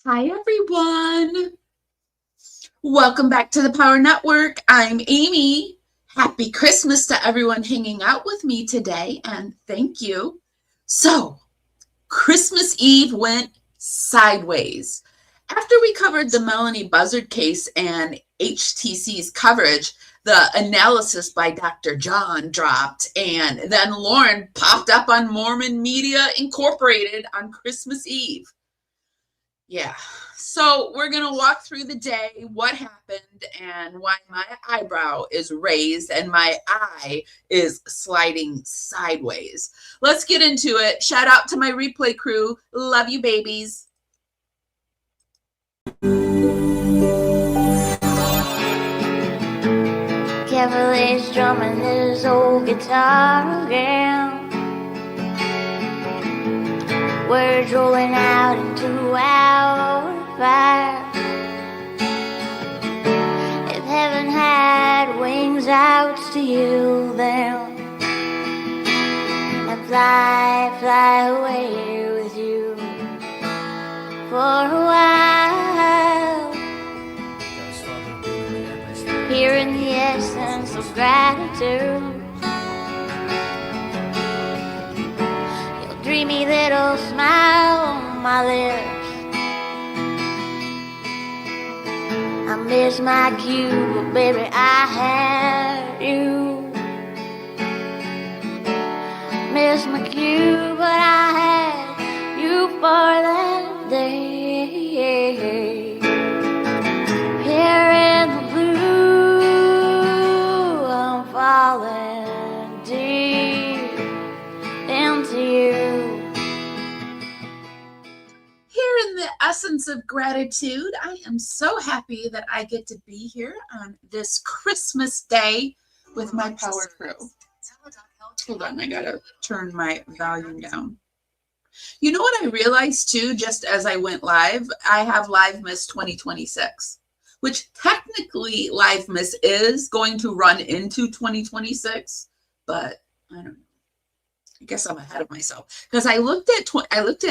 Hi, everyone. Welcome back to the Power Network. I'm Amy. Happy Christmas to everyone hanging out with me today, and thank you. So, Christmas Eve went sideways. After we covered the Melodee Buzzard case and HTC's coverage, the analysis by Dr. Yawn dropped, and then Lauren popped up on Mormon Media Incorporated on Christmas Eve. Yeah. So we're going to walk through the day, what happened, and why my eyebrow is raised and my eye is sliding sideways. Let's get into it. Shout out to my replay crew. Love you, babies. Carefully strumming his old guitar again. Words rolling out into our fire. If heaven had wings, I would steal them and fly away with you for a while. Hearing the essence of gratitude. Dreamy little smile on my lips. I miss my cue, but baby, I had you. Miss my cue, but I had you for that day. Here in the blue, I'm falling deep into you. In the essence of gratitude, I am so happy that I get to be here on this Christmas day with my power crew. Hold on, I gotta turn my volume down. You know what I realized too, just as I went live, I have Live Miss 2026, which technically Live Miss is going to run into 2026, but I don't know. I guess I'm ahead of myself because I looked at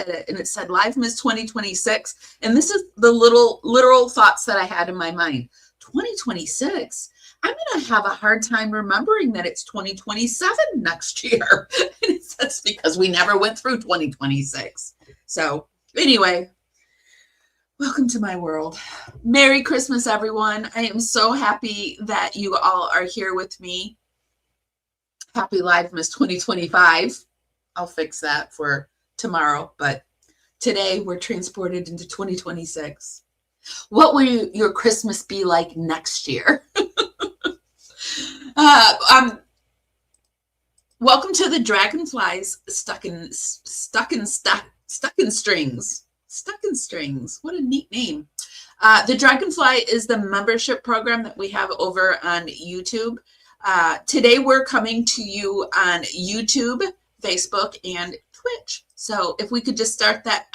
it and it said Live Miss 2026, and this is the literal thoughts that I had in my mind. 2026. I'm gonna have a hard time remembering that it's 2027 next year. That's because we never went through 2026. So anyway, welcome to my world. Merry Christmas, everyone. I am so happy that you all are here with me. Happy Live Miss 2025. I'll fix that for tomorrow, but today we're transported into 2026. What will your Christmas be like next year? Welcome to the Dragonflies stuck in strings. Stuck in strings. What a neat name. The Dragonfly is the membership program that we have over on YouTube. Today we're coming to you on YouTube, Facebook, and Twitch. So if we could just start that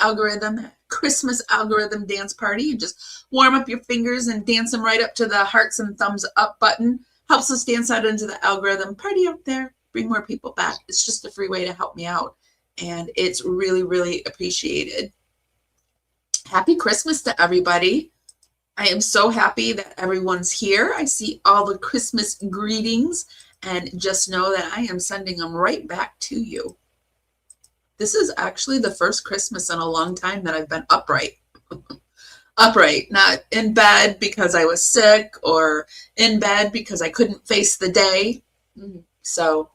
Christmas algorithm dance party and just warm up your fingers and dance them right up to the hearts and thumbs up button, helps us dance out into the algorithm party up there, bring more people back. It's just a free way to help me out. And it's really, really appreciated. Happy Christmas to everybody. I am so happy that everyone's here. I see all the Christmas greetings, and just know that I am sending them right back to you. This is actually the first Christmas in a long time that I've been upright. Upright, not in bed because I was sick or in bed because I couldn't face the day. So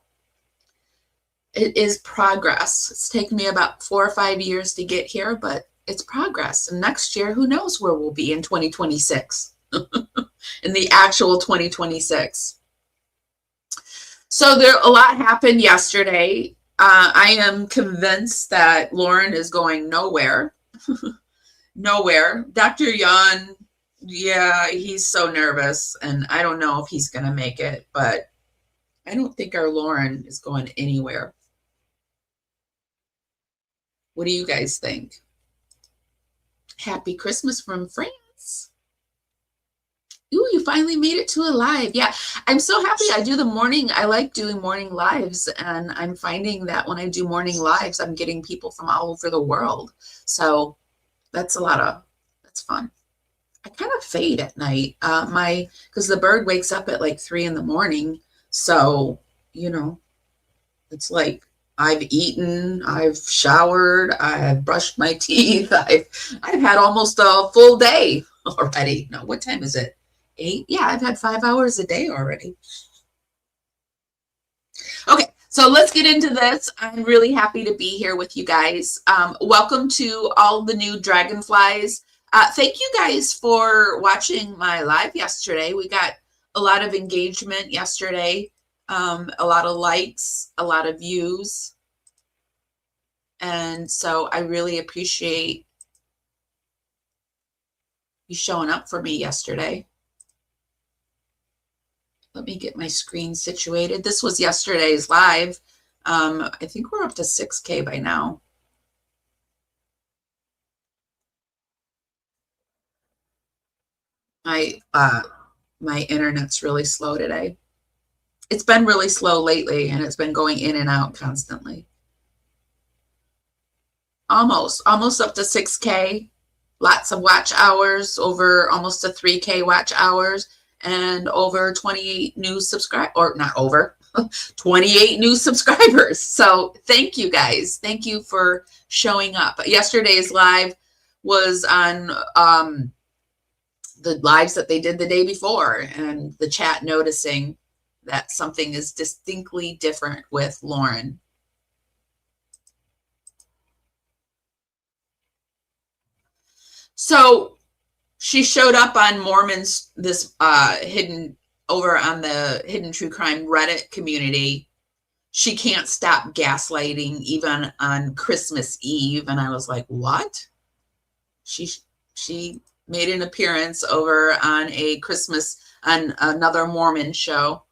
it is progress. It's taken me about 4 or 5 years to get here, but it's progress. And next year, who knows where we'll be in 2026, in the actual 2026. So a lot happened yesterday. I am convinced that Lauren is going nowhere. Nowhere. Dr. Yawn, yeah, he's so nervous, and I don't know if he's going to make it, but I don't think our Lauren is going anywhere. What do you guys think? Happy Christmas from France. Ooh, you finally made it to a live. Yeah, I'm so happy. I do the morning. I like doing morning lives, and I'm finding that when I do morning lives, I'm getting people from all over the world. So that's a lot of That's fun. I kind of fade at night. Because the bird wakes up at like 3 in the morning. So, it's like I've eaten, I've showered, I've brushed my teeth, I've had almost a full day already. No, what time is it? 8? Yeah, I've had 5 hours a day already. Okay, so let's get into this. I'm really happy to be here with you guys. Welcome to all the new Dragonflies. Thank you guys for watching my live yesterday. We got a lot of engagement yesterday, a lot of likes, a lot of views. And so I really appreciate you showing up for me yesterday. Let me get my screen situated. This was yesterday's live. I think we're up to 6K by now. My internet's really slow today. It's been really slow lately, and it's been going in and out constantly. Almost up to 6K. Lots of watch hours, over almost to 3K watch hours, and over 28 new subscribers, or not over, 28 new subscribers. So thank you guys. Thank you for showing up. Yesterday's live was on the lives that they did the day before, and the chat noticing that something is distinctly different with Lauren. So she showed up on Mormon's, this over on the Hidden True Crime Reddit community. She can't stop gaslighting even on Christmas Eve. And I was like, what? She made an appearance over on on another Mormon show.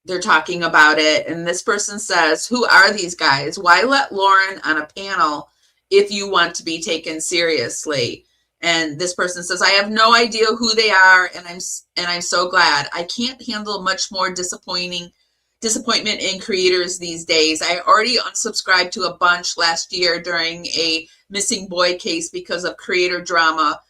They're talking about it, and this person says, who are these guys? Why let Lauren on a panel if you want to be taken seriously? And this person says, I have no idea who they are, and I'm so glad. I can't handle much more disappointment in creators these days. I already unsubscribed to a bunch last year during a missing boy case because of creator drama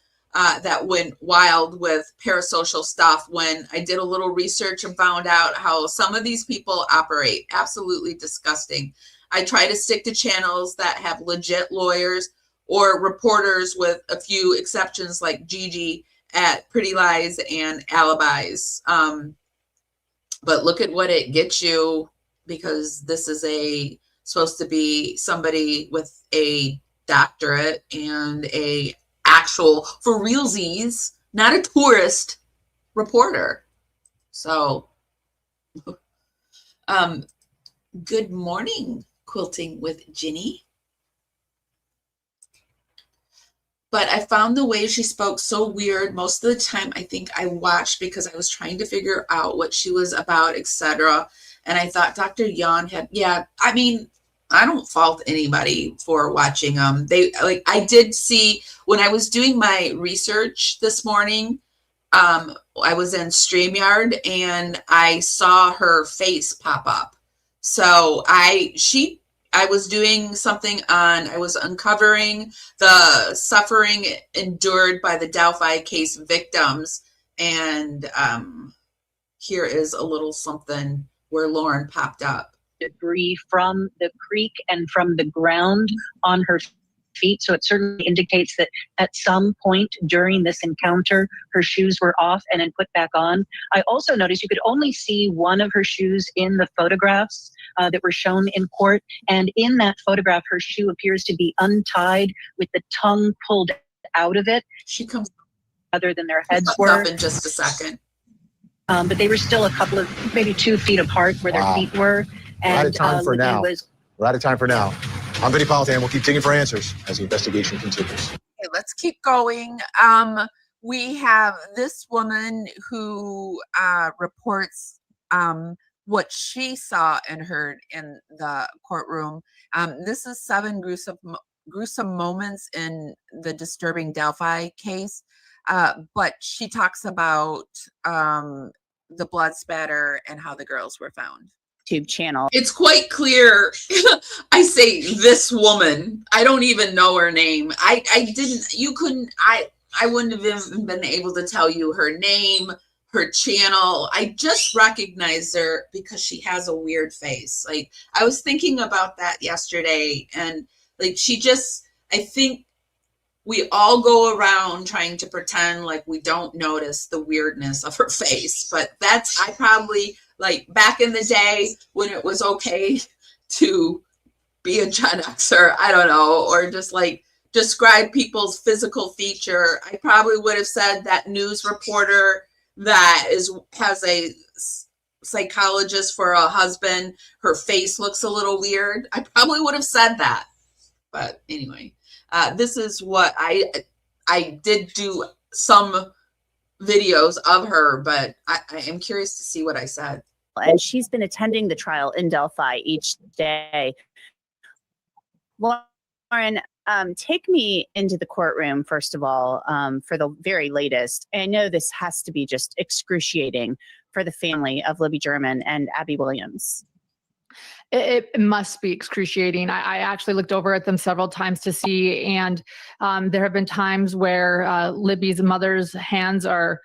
that went wild with parasocial stuff. When I did a little research and found out how some of these people operate, absolutely disgusting. I try to stick to channels that have legit lawyers or reporters, with a few exceptions like Gigi at Pretty Lies and Alibis. But look at what it gets you, because this is supposed to be somebody with a doctorate and a actual, for realsies, not a tourist reporter. So, good morning, Quilting with Ginny. But I found the way she spoke so weird. Most of the time, I think I watched because I was trying to figure out what she was about, etc. And I thought Dr. Yawn had, I mean, I don't fault anybody for watching them. I did see, when I was doing my research this morning, I was in StreamYard and I saw her face pop up. So I was doing something I was uncovering the suffering endured by the Delphi case victims. And here is a little something where Lauren popped up. Debris from the creek and from the ground on her feet. So it certainly indicates that at some point during this encounter, her shoes were off and then put back on. I also noticed you could only see one of her shoes in the photographs that were shown in court. And in that photograph, her shoe appears to be untied with the tongue pulled out of it. She comes other than their heads were were. Up in just a second. But they were still a couple of, maybe 2 feet apart where their feet were. We're out of time for now. We're out of time for now. I'm Vinny Politan. We'll keep digging for answers as the investigation continues. Okay, let's keep going. We have this woman who reports what she saw and heard in the courtroom. This is 7 gruesome moments in the disturbing Delphi case. But she talks about the blood spatter and how the girls were found. YouTube channel. It's quite clear. I say this woman. I don't even know her name. I wouldn't have even been able to tell you her name, her channel. I just recognized her because she has a weird face. Like, I was thinking about that yesterday, and like, I think we all go around trying to pretend like we don't notice the weirdness of her face. But I probably, like, back in the day when it was okay to be a Gen Xer, I don't know, or just like describe people's physical feature, I probably would have said that news reporter that has a psychologist for a husband, her face looks a little weird. I probably would have said that. But anyway, this is what I did do some videos of her, but I am curious to see what I said. And she's been attending the trial in Delphi each day. Lauren, take me into the courtroom, first of all, for the very latest. I know this has to be just excruciating for the family of Libby German and Abby Williams. It must be excruciating. I actually looked over at them several times to see, and there have been times where Libby's mother's hands are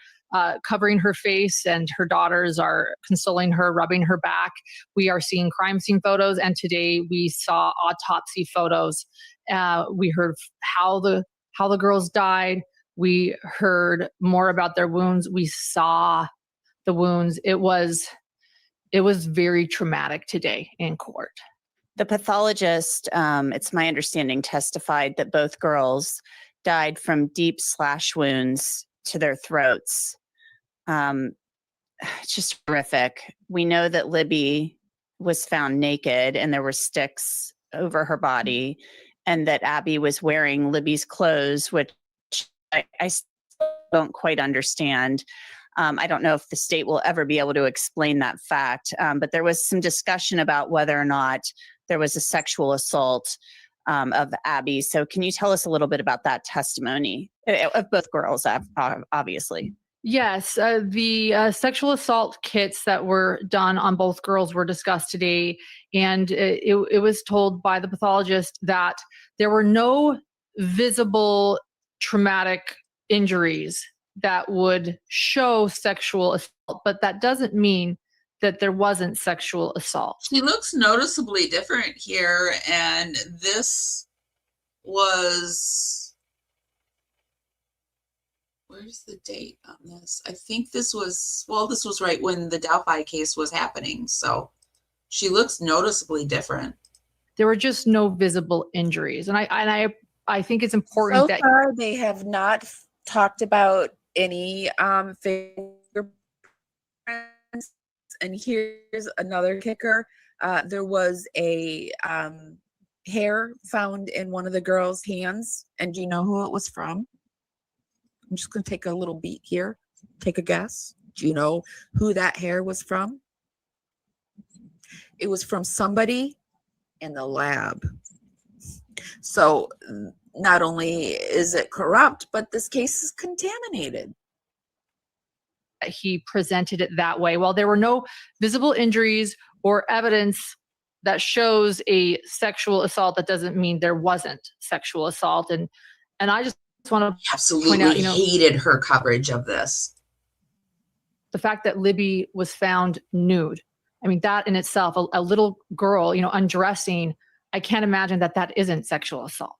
covering her face and her daughters are consoling her, rubbing her back. We are seeing crime scene photos, and today we saw autopsy photos. We heard how the girls died. We heard more about their wounds. We saw the wounds. It was very traumatic today in court. The pathologist, it's my understanding, testified that both girls died from deep slash wounds to their throats. It's just horrific. We know that Libby was found naked and there were sticks over her body, and that Abby was wearing Libby's clothes, which I still don't quite understand. I don't know if the state will ever be able to explain that fact, but there was some discussion about whether or not there was a sexual assault of Abby. So can you tell us a little bit about that testimony of both girls, obviously? Yes, the sexual assault kits that were done on both girls were discussed today, and it was told by the pathologist that there were no visible traumatic injuries that would show sexual assault, but that doesn't mean that there wasn't sexual assault. She looks noticeably different here, and this was, where's the date on this? I think this was right when the Delphi case was happening, so she looks noticeably different. There were just no visible injuries, and I think it's important so that far they have not talked about any fingerprints. And here's another kicker. There was a hair found in one of the girls' hands. And do you know who it was from? I'm just going to take a little beat here. Take a guess. Do you know who that hair was from? It was from somebody in the lab. So not only is it corrupt, but this case is contaminated. He presented it that way. While there were no visible injuries or evidence that shows a sexual assault, that doesn't mean there wasn't sexual assault. And I just want to absolutely point out, hated her coverage of this. The fact that Libby was found nude. I mean, that in itself, a little girl, undressing, I can't imagine that isn't sexual assault.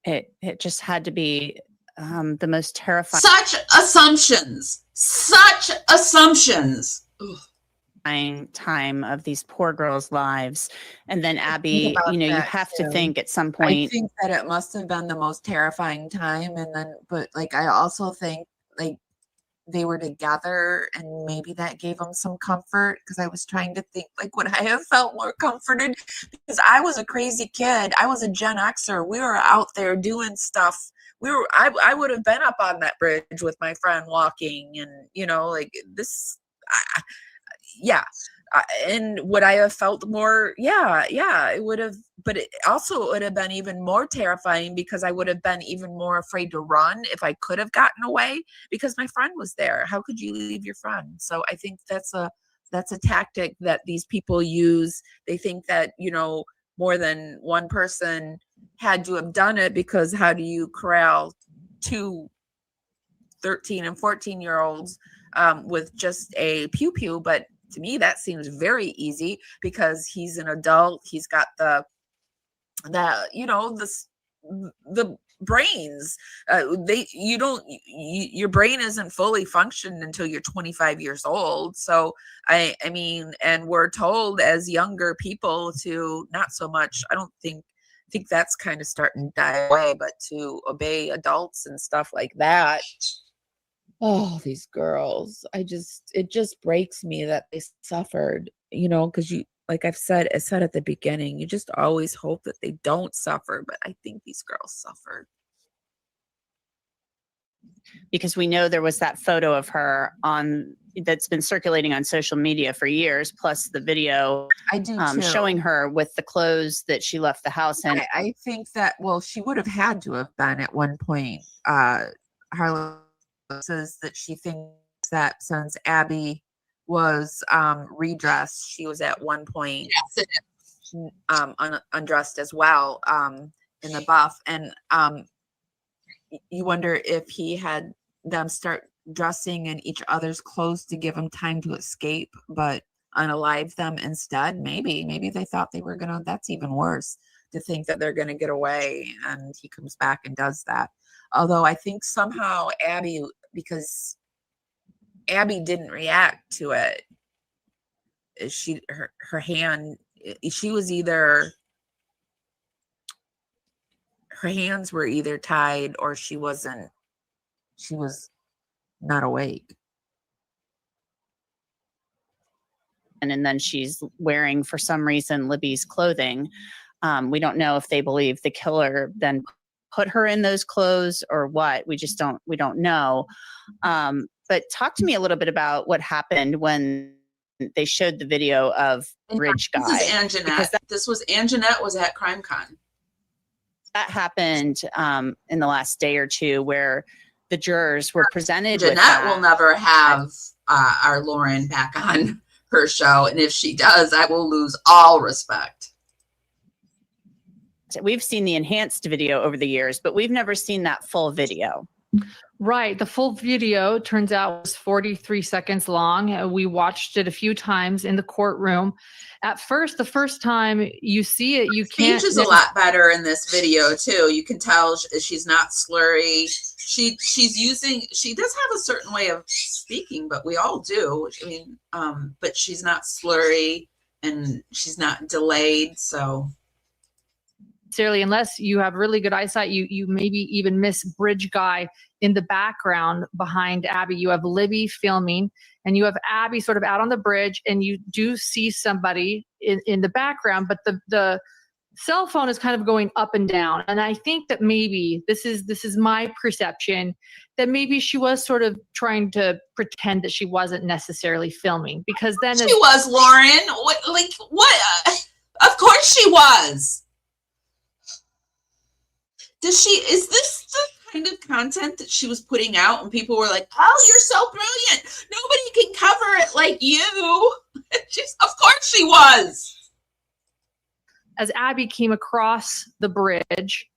It just had to be the most terrifying. Such assumptions. Time of these poor girls' lives. And then Abby, you have to think at some point. I think that it must have been the most terrifying time. And then, but like, I also think like they were together and maybe that gave them some comfort, because I was trying to think, like, would I have felt more comforted? Because I was a crazy kid. I was a Gen Xer. We were out there doing stuff. I would have been up on that bridge with my friend walking, and like this, yeah. And would I have felt more? Yeah, it would have. But it also would have been even more terrifying, because I would have been even more afraid to run if I could have gotten away, because my friend was there. How could you leave your friend? So I think that's a that's a tactic that these people use. They think that, you know, more than one person had to have done it, because how do you corral two 13 and 14-year-olds with just a pew pew? But to me, that seems very easy, because he's an adult. He's got the you know, the brains. Your brain isn't fully functioned until you're 25 years old. So I mean, and we're told as younger people to not so much. I don't think that's kind of starting to die away, but to obey adults and stuff like that. Oh, these girls. It just breaks me that they suffered, you know, because like I said at the beginning, you just always hope that they don't suffer. But I think these girls suffered. Because we know there was that photo of her that's been circulating on social media for years, plus the video I do too. Showing her with the clothes that she left the house in. I think that, well, she would have had to have been at one point. Harlan says that she thinks that since Abby was redressed, she was at one point undressed as well in the buff. And you wonder if he had them start dressing in each other's clothes to give them time to escape, but unalive them instead. Maybe they thought they were gonna. That's even worse, to think that they're gonna get away, and he comes back and does that. Although I think somehow Abby, because Abby didn't react to it, her hand, she was either, her hands were either tied or she was not awake. And then she's wearing, for some reason, Libby's clothing. We don't know if they believe the killer then put her in those clothes or what. We don't know. But talk to me a little bit about what happened when they showed the video of Bridge Guy. This is Anjanette. This was Anjanette was at CrimeCon. That happened in the last day or two, where the jurors were presented with Jeanette will never have our Lauren back on her show, and if she does, I will lose all respect. We've seen the enhanced video over the years, but we've never seen that full video. Right. The full video, turns out, was 43 seconds long. We watched it a few times in the courtroom. At first, the first time you see it, you can't. Speech is a lot better in this video too. You can tell she's not slurry. She does have a certain way of speaking, but we all do. I mean, but she's not slurry and she's not delayed. So unless you have really good eyesight, you maybe even miss Bridge Guy in the background behind Abby. You have Libby filming, and you have Abby sort of out on the bridge, and you do see somebody in the background, but the cell phone is kind of going up and down. And I think that maybe this is my perception, that maybe she was sort of trying to pretend that she wasn't necessarily filming, because then she was, Lauren. What? Of course she was. Is this the kind of content that she was putting out, and people were like, oh, you're so brilliant, nobody can cover it like you? Of course she was. As Abby came across the bridge,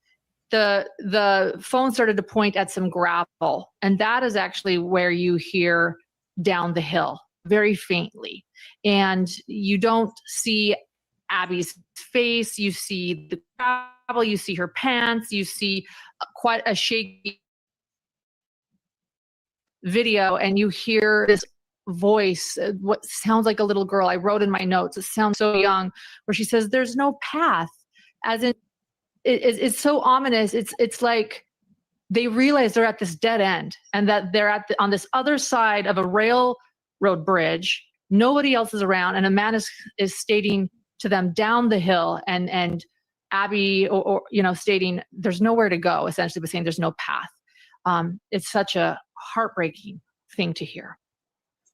the phone started to point at some gravel, and that is actually where you hear down the hill very faintly, and you don't see Abby's face. You see the gravel, you see her pants, you see quite a shaky video, and you hear this voice, what sounds like a little girl. I wrote in my notes, it sounds so young, where she says, there's no path. As in, it's so ominous. It's like they realize they're at this dead end, and that they're on this other side of a railroad bridge. Nobody else is around, and a man is stating to them down the hill, and Abby or stating there's nowhere to go, essentially, but saying there's no path. It's such a heartbreaking thing to hear.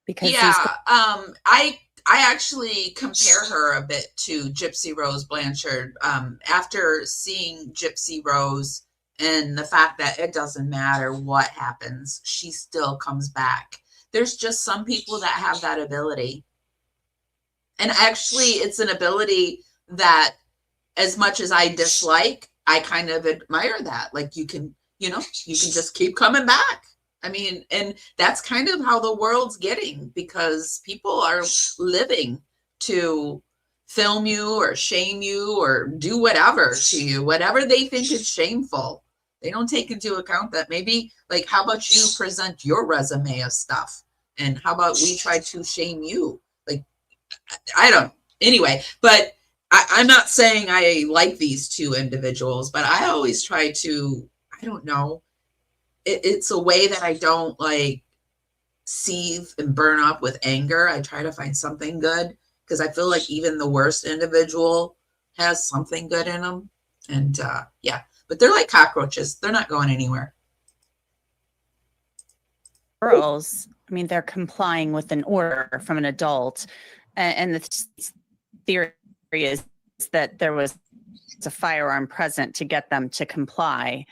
Because I actually compare her a bit to Gypsy Rose Blanchard. After seeing Gypsy Rose and the fact that it doesn't matter what happens, she still comes back. There's just some people that have that ability. And actually, it's an ability that, as much as I dislike, I kind of admire that. Like you can just keep coming back. I mean, and that's kind of how the world's getting, because people are living to film you or shame you or do whatever to you, whatever they think is shameful. They don't take into account that maybe, like, how about you present your resume of stuff? And how about we try to shame you? Like, I don't, anyway, but I'm not saying I like these two individuals, but I always try to, I don't know, it's a way that I don't like seethe and burn up with anger. I try to find something good, because I feel like even the worst individual has something good in them. And yeah, but they're like cockroaches. They're not going anywhere. Girls, I mean, they're complying with an order from an adult. And the theory is that there was a firearm present to get them to comply.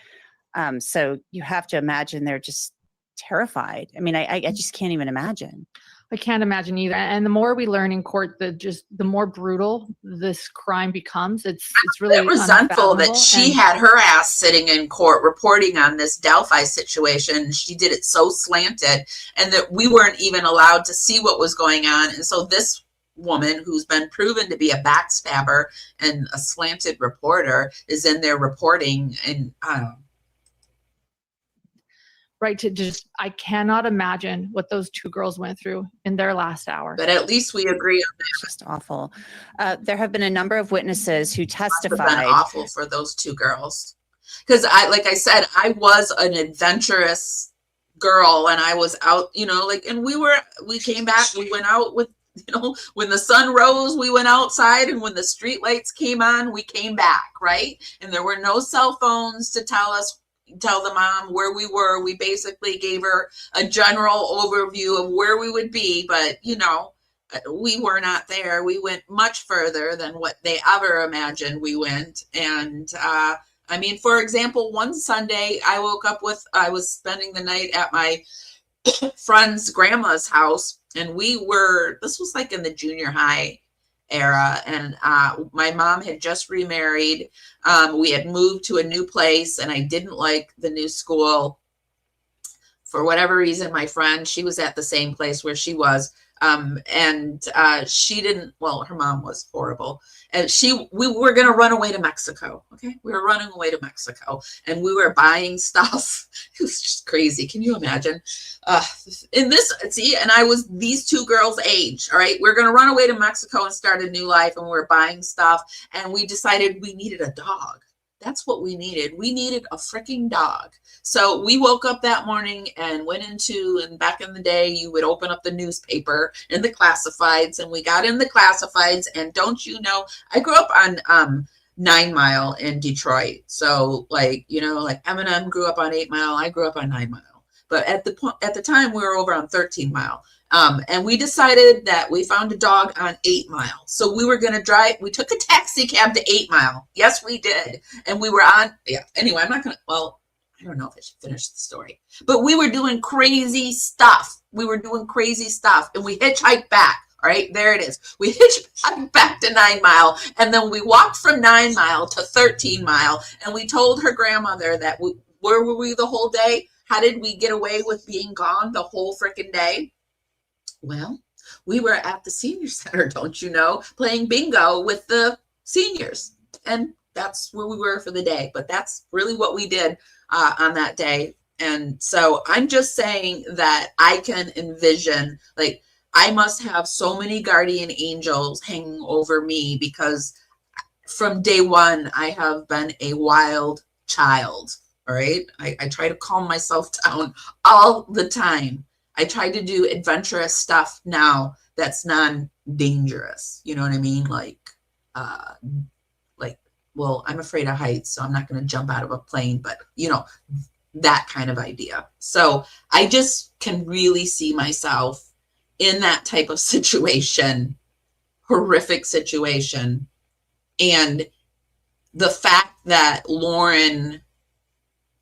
So you have to imagine they're just terrified. I mean, I just can't even imagine. I can't imagine either. And the more we learn in court, the more brutal this crime becomes. It's really resentful that she had her ass sitting in court reporting on this Delphi situation. She did it so slanted, and that we weren't even allowed to see what was going on. And so this woman, who's been proven to be a backstabber and a slanted reporter, is in there reporting, and I don't know. Right, to just, I cannot imagine what those two girls went through in their last hour. But at least we agree on that. It's just awful. There have been a number of witnesses who testified. It's been awful for those two girls, because like I said, I was an adventurous girl, and I was out, like, and we came back, we went out with, when the sun rose, we went outside, and when the street lights came on, we came back, right? And there were no cell phones to tell the mom where we were. We basically gave her a general overview of where we would be, but we were not there. We went much further than what they ever imagined we went. And I mean, for example, one Sunday I woke up I was spending the night at my friend's grandma's house, and this was like in the junior high era, and my mom had just remarried. We had moved to a new place, and I didn't like the new school. For whatever reason, my friend, she was at the same place where she was, and she didn't, well, her mom was horrible, and we were going to run away to Mexico. Okay, we were running away to Mexico, and we were buying stuff. It was just crazy. Can you imagine? And I was these two girls' age. All right, we're going to run away to Mexico and start a new life, and we're buying stuff, and we decided we needed a dog. That's what we needed. We needed a freaking dog. So we woke up that morning and went and back in the day, you would open up the newspaper in the classifieds, and we got in the classifieds. And don't you know, I grew up on 9 Mile in Detroit. So like Eminem grew up on 8 Mile. I grew up on 9 Mile. But at the time, we were over on 13 Mile. And we decided that we found a dog on 8 Mile. So we were going to drive. We took a taxi cab to 8 Mile. Yes, we did. And we were anyway, I'm not going to, I don't know if I should finish the story. But we were doing crazy stuff. And we hitchhiked back. All right, there it is. We hitchhiked back to 9 Mile. And then we walked from 9 Mile to 13 Mile. And we told her grandmother that where were we the whole day? How did we get away with being gone the whole freaking day? Well, we were at the senior center, don't you know, playing bingo with the seniors. And that's where we were for the day. But that's really what we did on that day. And so I'm just saying that I can envision, like, I must have so many guardian angels hanging over me, because from day one, I have been a wild child. All right. I try to calm myself down all the time. I try to do adventurous stuff now that's non-dangerous. You know what I mean? Well, I'm afraid of heights, so I'm not going to jump out of a plane, but that kind of idea. So I just can really see myself in that type of situation, horrific situation. And the fact that Lauren,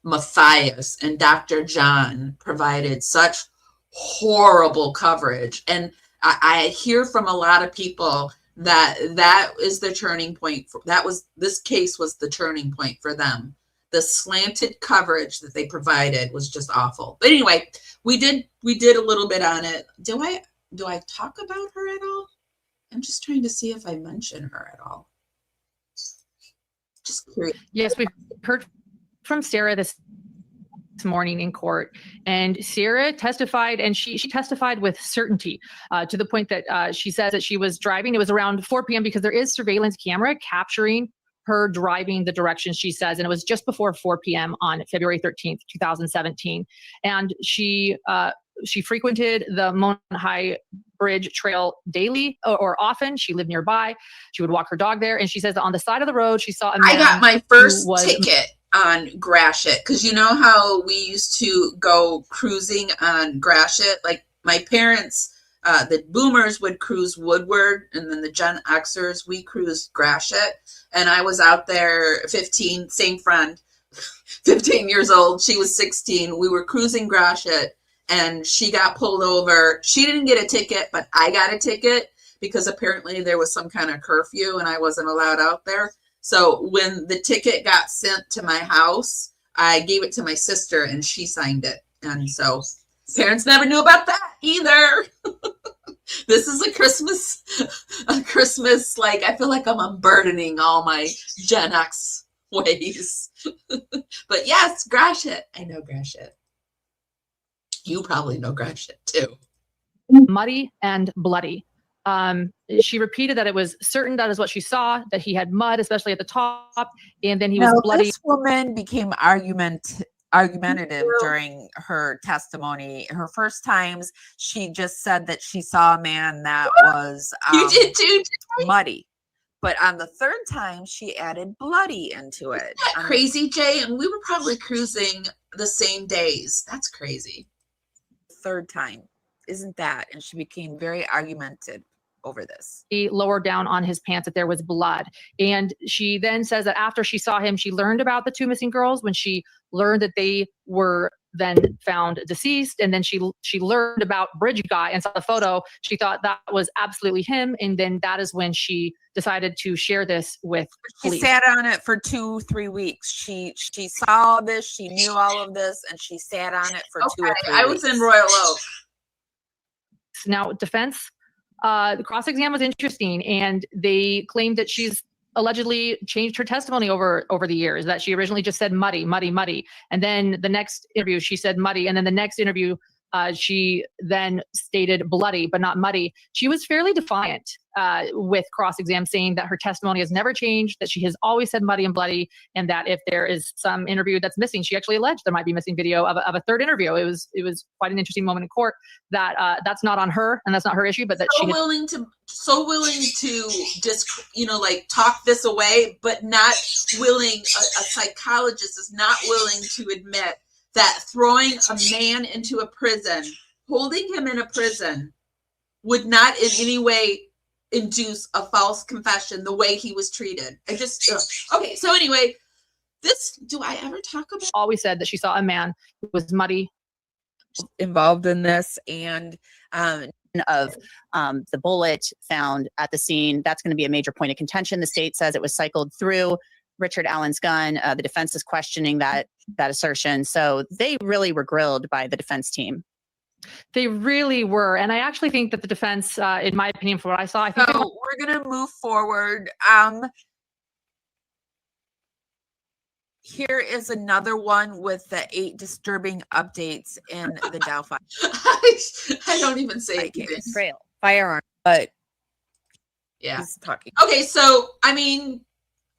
Matthias, and Dr. John provided such horrible coverage. And I hear from a lot of people that is the turning point. This case was the turning point for them. The slanted coverage that they provided was just awful. But anyway, we did a little bit on it. Do I talk about her at all? I'm just trying to see if I mention her at all. Just curious. Yes, we've heard from Sarah this morning in court, and Sarah testified, and she testified with certainty to the point that she says that she was driving. It was around 4 p.m. because there is surveillance camera capturing her driving the direction she says, and it was just before 4 p.m. on February 13th, 2017. And she frequented the Mona High Bridge Trail daily or often. She lived nearby. She would walk her dog there, and she says that on the side of the road she saw a man. I got my first ticket on Gratiot, because you know how we used to go cruising on Gratiot? Like my parents, the boomers would cruise Woodward, and then the Gen Xers, we cruised Gratiot. And I was out there 15, same friend, 15 years old. She was 16. We were cruising Gratiot, and she got pulled over. She didn't get a ticket, but I got a ticket because apparently there was some kind of curfew and I wasn't allowed out there. So when the ticket got sent to my house, I gave it to my sister and she signed it. And so parents never knew about that either. This is a Christmas, like, I feel like I'm unburdening all my Gen X ways. But yes, Gratiot. I know Gratiot. You probably know Gratiot too. Muddy and bloody. She repeated that it was certain that is what she saw, that he had mud, especially at the top, and then he was bloody. This woman became argumentative during her testimony. Her first times, she just said that she saw a man that was you did too, muddy. But on the third time, she added bloody into it. Isn't that crazy, Jay? And we were probably cruising the same days. That's crazy. Third time, isn't that? And she became very argumentative over this. He lowered down on his pants that there was blood. And she then says that after she saw him, she learned about the two missing girls. When she learned that they were then found deceased, and then she learned about Bridge Guy and saw the photo, she thought that was absolutely him. And then that is when she decided to share this with police. She sat on it for 2-3 weeks. She saw all this, she knew all of this, and she sat on it for 2 or 3 weeks. I was in Royal Oak. Now, defense, the cross-exam was interesting, and they claimed that she's allegedly changed her testimony over the years, that she originally just said muddy, muddy, muddy. And then the next interview, she said muddy. And then the next interview, she then stated bloody, but not muddy. She was fairly defiant with cross-exam, saying that her testimony has never changed, that she has always said muddy and bloody, and that if there is some interview that's missing, she actually alleged there might be missing video of a third interview. It was quite an interesting moment in court that that's not on her and that's not her issue, but that so willing to just, like talk this away, but not willing. A psychologist is not willing to admit that throwing a man into a prison, holding him in a prison, would not in any way induce a false confession the way he was treated. Okay, so anyway, do I ever talk about? Always said that she saw a man who was muddy. Involved in this, and of the bullet found at the scene. That's going to be a major point of contention. The state says it was cycled through Richard Allen's gun. The defense is questioning that assertion. So they really were grilled by the defense team. They really were. And I actually think that the defense, in my opinion, from what I saw, I think we're going to move forward. Here is another one with the 8 disturbing updates in the Delphi. I don't even say it. Trail firearm, but yeah, he's talking. Okay, so I mean,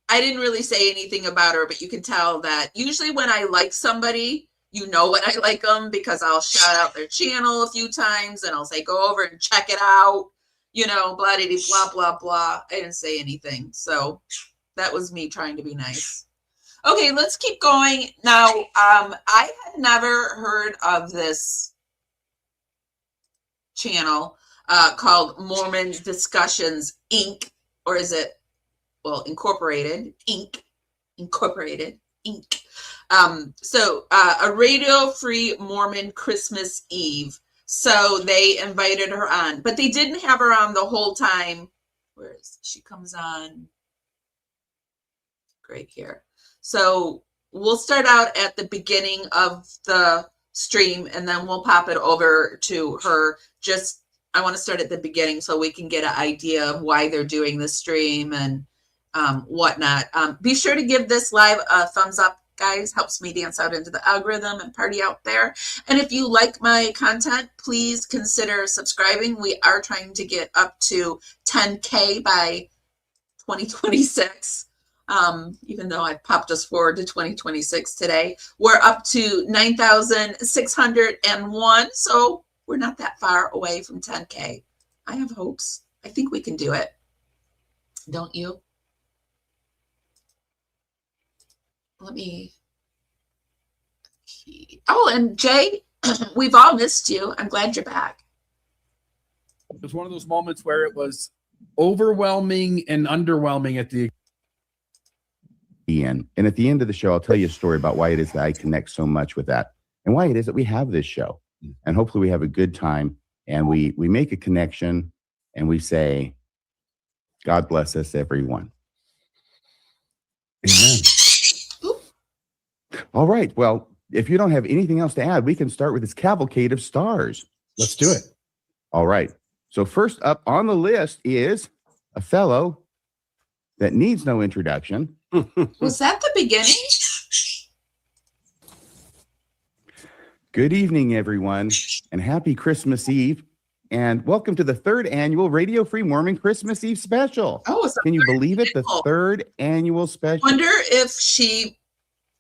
I didn't really say anything about her, but you can tell that usually when I like somebody, you know when I like them, because I'll shout out their channel a few times and I'll say, go over and check it out, blah, blah, blah, blah. I didn't say anything. So that was me trying to be nice. Okay, let's keep going. Now, I had never heard of this channel called Mormon Discussions Inc. Or is it, Incorporated, Inc. Incorporated, Inc. So a radio-free Mormon Christmas Eve. So they invited her on, but they didn't have her on the whole time. Where is she? Comes on right here. So we'll start out at the beginning of the stream and then we'll pop it over to her. Just, I want to start at the beginning so we can get an idea of why they're doing the stream and whatnot. Be sure to give this live a thumbs up, guys. Helps me dance out into the algorithm and party out there. And if you like my content, please consider subscribing. We are trying to get up to 10K by 2026. Even though I popped us forward to 2026 today, we're up to 9,601. So we're not that far away from 10K. I have hopes. I think we can do it. Don't you? Let me. Oh, and Jay, we've all missed you. I'm glad you're back. It was one of those moments where it was overwhelming and underwhelming at the end. And at the end of the show, I'll tell you a story about why it is that I connect so much with that and why it is that we have this show. And hopefully we have a good time and we make a connection and we say, God bless us, everyone. Amen. All right. Well, if you don't have anything else to add, we can start with this cavalcade of stars. Let's do it. All right. So first up on the list is a fellow that needs no introduction. Was that the beginning? Good evening, everyone, and happy Christmas Eve. And welcome to the 3rd annual Radio Free Mormon Christmas Eve special. Oh, it's can you believe it? The 3rd annual special. Wonder if she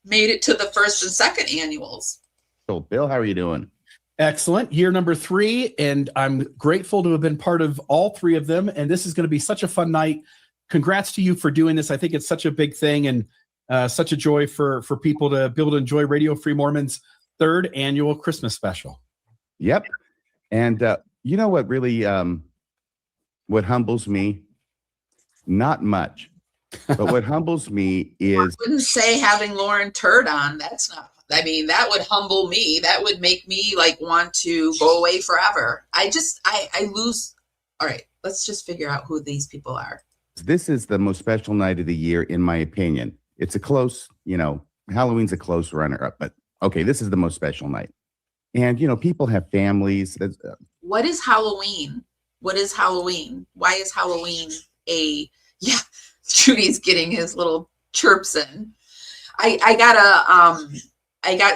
made it to the 1st and 2nd annuals. So, Bill, how are you doing? Excellent. Year number 3, and I'm grateful to have been part of all 3 of them. And this is going to be such a fun night. Congrats to you for doing this. I think it's such a big thing and such a joy for people to be able to enjoy Radio Free Mormon's 3rd annual Christmas special. Yep. And you know what really what humbles me? Not much. But what humbles me is... I wouldn't say having Lauren Turd on. That's not... I mean, that would humble me. That would make me like want to go away forever. I lose... All right, let's just figure out who these people are. This is the most special night of the year, in my opinion. It's a close, Halloween's a close runner-up, but okay, this is the most special night. And, people have families. What is Halloween? What is Halloween? Why is Halloween yeah, Judy's getting his little chirps in. I got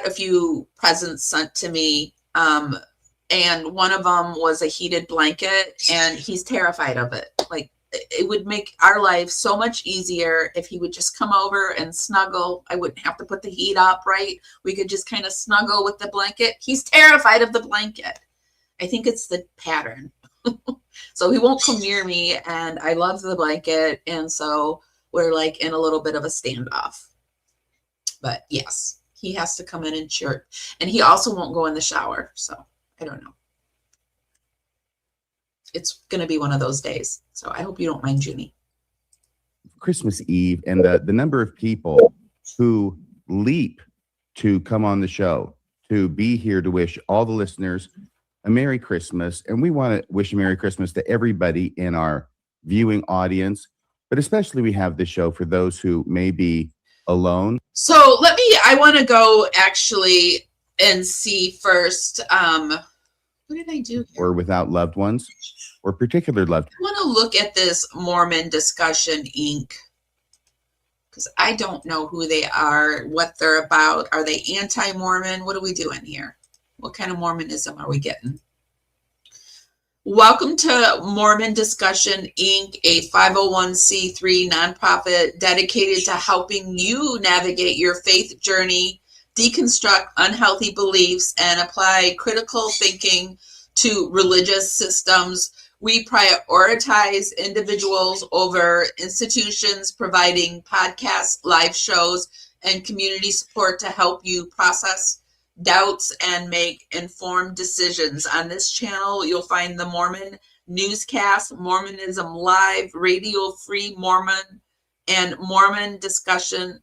a few presents sent to me, and one of them was a heated blanket, and he's terrified of it. Like, it would make our life so much easier if he would just come over and snuggle. I wouldn't have to put the heat up, right? We could just kind of snuggle with the blanket. He's terrified of the blanket. I think it's the pattern. So he won't come near me, and I love the blanket, and so we're like in a little bit of a standoff. But yes, he has to come in and chirp, and he also won't go in the shower. So I don't know. It's going to be one of those days. So I hope you don't mind, Junie. Christmas Eve and the number of people who leap to come on the show, to be here to wish all the listeners a Merry Christmas. And we want to wish a Merry Christmas to everybody in our viewing audience, but especially we have this show for those who may be alone. So I want to go actually and see first, what did I do here? Or without loved ones, or particular loved ones. I want to look at this Mormon Discussion Inc. because I don't know who they are, what they're about. Are they anti-Mormon? What are we doing here? What kind of Mormonism are we getting? Welcome to Mormon Discussion Inc., a 501c3 nonprofit dedicated to helping you navigate your faith journey, deconstruct unhealthy beliefs, and apply critical thinking to religious systems. We prioritize individuals over institutions, providing podcasts, live shows, and community support to help you process doubts and make informed decisions. On this channel, you'll find the Mormon Newscast, Mormonism Live, Radio Free Mormon, and Mormon Discussion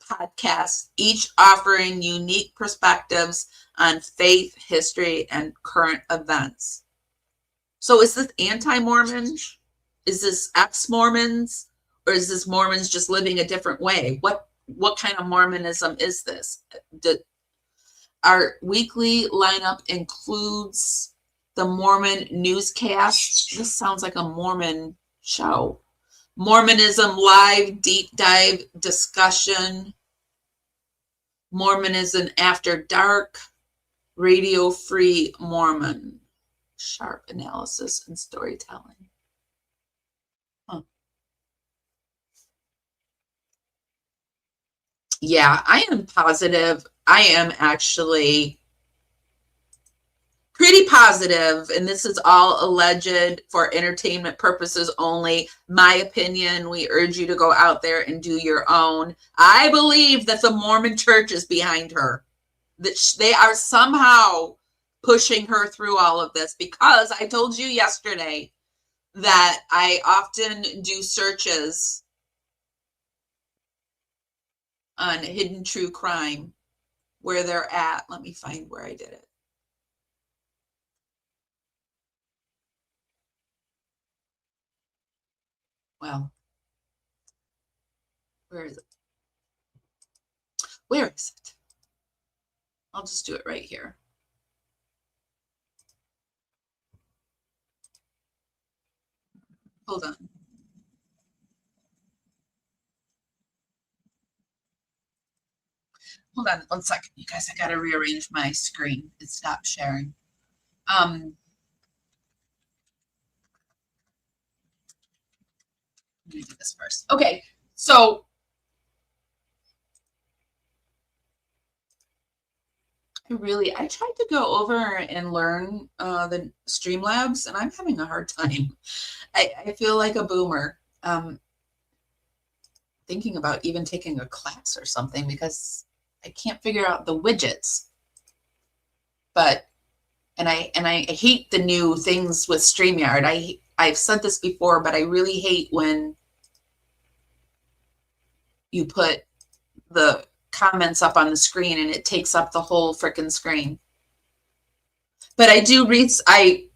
podcasts, each offering unique perspectives on faith, history, and current events. So is this anti-Mormon? Is this ex-Mormons? Or is this Mormons just living a different way? What kind of Mormonism is this? Our weekly lineup includes the Mormon newscast. This sounds like a Mormon show. Mormonism live deep dive discussion. Mormonism after dark. Radio Free Mormon. Sharp analysis and storytelling. Yeah, I am positive. I am actually pretty positive, and this is all alleged for entertainment purposes only. My opinion, we urge you to go out there and do your own. I believe that the Mormon church is behind her, that they are somehow pushing her through all of this, because I told you yesterday that I often do searches on hidden true crime, where they're at. Let me find where I did it. Well, where is it? Where is it? I'll just do it right here. Hold on. Hold on 1 second, you guys. I gotta rearrange my screen. It stopped sharing. Let me do this first. Okay, so I tried to go over and learn the Streamlabs, and I'm having a hard time. I feel like a boomer. Thinking about even taking a class or something, because I can't figure out the widgets. But and I hate the new things with StreamYard. I've said this before, but I really hate when you put the comments up on the screen and it takes up the whole frickin' screen. But I do read, I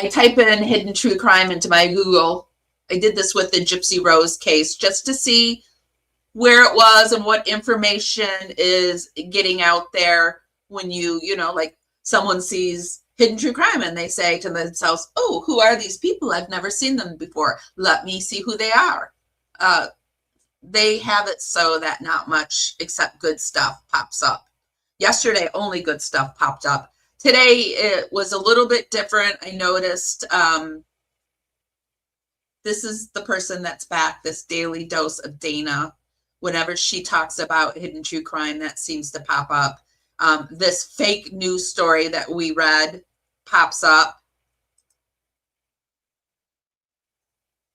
type in hidden true crime into my Google. I did this with the Gypsy Rose case just to see where it was and what information is getting out there when you know, like someone sees hidden true crime and they say to themselves, oh, who are these people? I've never seen them before. Let me see who they are. They have it so that not much except good stuff pops up. Yesterday, only good stuff popped up. Today, it was a little bit different. I noticed this is the person that's back, this daily dose of Dana. Whenever she talks about hidden true crime, that seems to pop up. This fake news story that we read pops up.